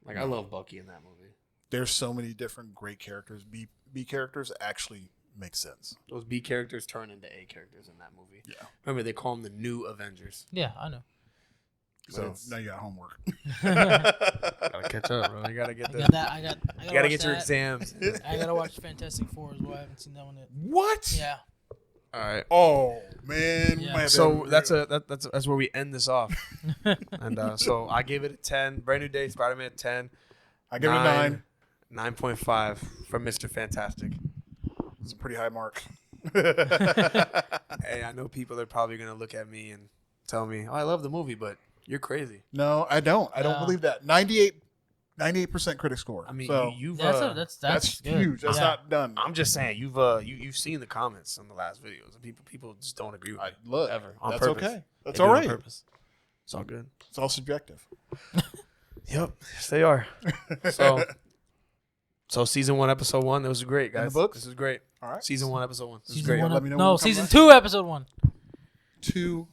Like I love Bucky in that movie. there's so many different great characters. B characters actually make sense. Those B characters turn into A characters in that movie. Yeah. Remember, they call them the new Avengers. Yeah, I know. So it's- now you got homework. Gotta catch up, bro. You gotta get I the. got that. I got. You gotta get your that. exams. I gotta watch Fantastic Four as well. I haven't seen that one yet. What? Yeah. All right. Oh man. We Yeah. might have So to- that's where we end this off. And so I gave it a 10. Brand New Day, Spider-Man 10. I give it a 9. 9.5 from Mr. Fantastic. It's a pretty high mark. Hey, I know people are probably gonna look at me and tell me, "Oh, I love the movie," but you're crazy. No, I don't. I don't No. believe that. 98% critic score. I mean, so you've. that's good. huge. That's Yeah. not done. I'm just saying you've seen the comments on the last videos, and people just don't agree with me. Look, ever on that's purpose. okay. That's They do all it on right. purpose. It's all good. It's all subjective. Yep, yes, they are. So season 1, episode 1, that was great, guys. books? This is great. All right. Season 1, episode 1. This is Season great. one. Let me know when No, we come season back. 2, episode 1. 2-1.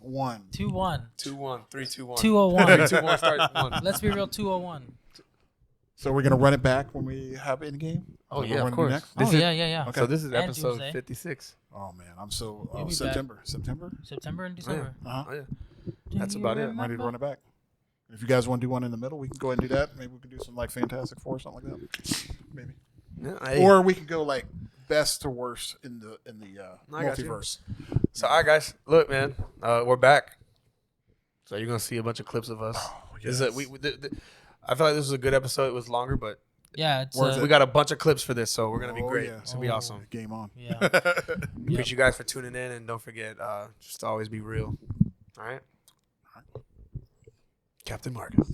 2-1. 2-1, 3-2-1. 201. 3-2-1, start 1. Let's be real. 201. So we're gonna run it back when we have Endgame. Oh Is that yeah, what of we're gonna do course. next? This Oh is- yeah. Okay. So this is And episode Tuesday. 56. Oh man, I'm so You'll be September. September and December. Uh-huh. Oh, yeah. That's about it. I'm ready to run it back. If you guys want to do one in the middle, we can go ahead and do that. Maybe we can do some like Fantastic Four or something like that. Maybe. Hey. Or we could go like best to worst in the I got you. multiverse. So, all right, guys, look, man, we're back. So you're gonna see a bunch of clips of us. Yes. I feel like this was a good episode. It was longer, but Yeah, it's Worth we got a bunch of clips for this, so we're gonna be Oh, great. yeah. It's gonna be awesome. Game on. yeah. Appreciate you guys for tuning in, and don't forget, just to always be real. All right, Captain Marcus.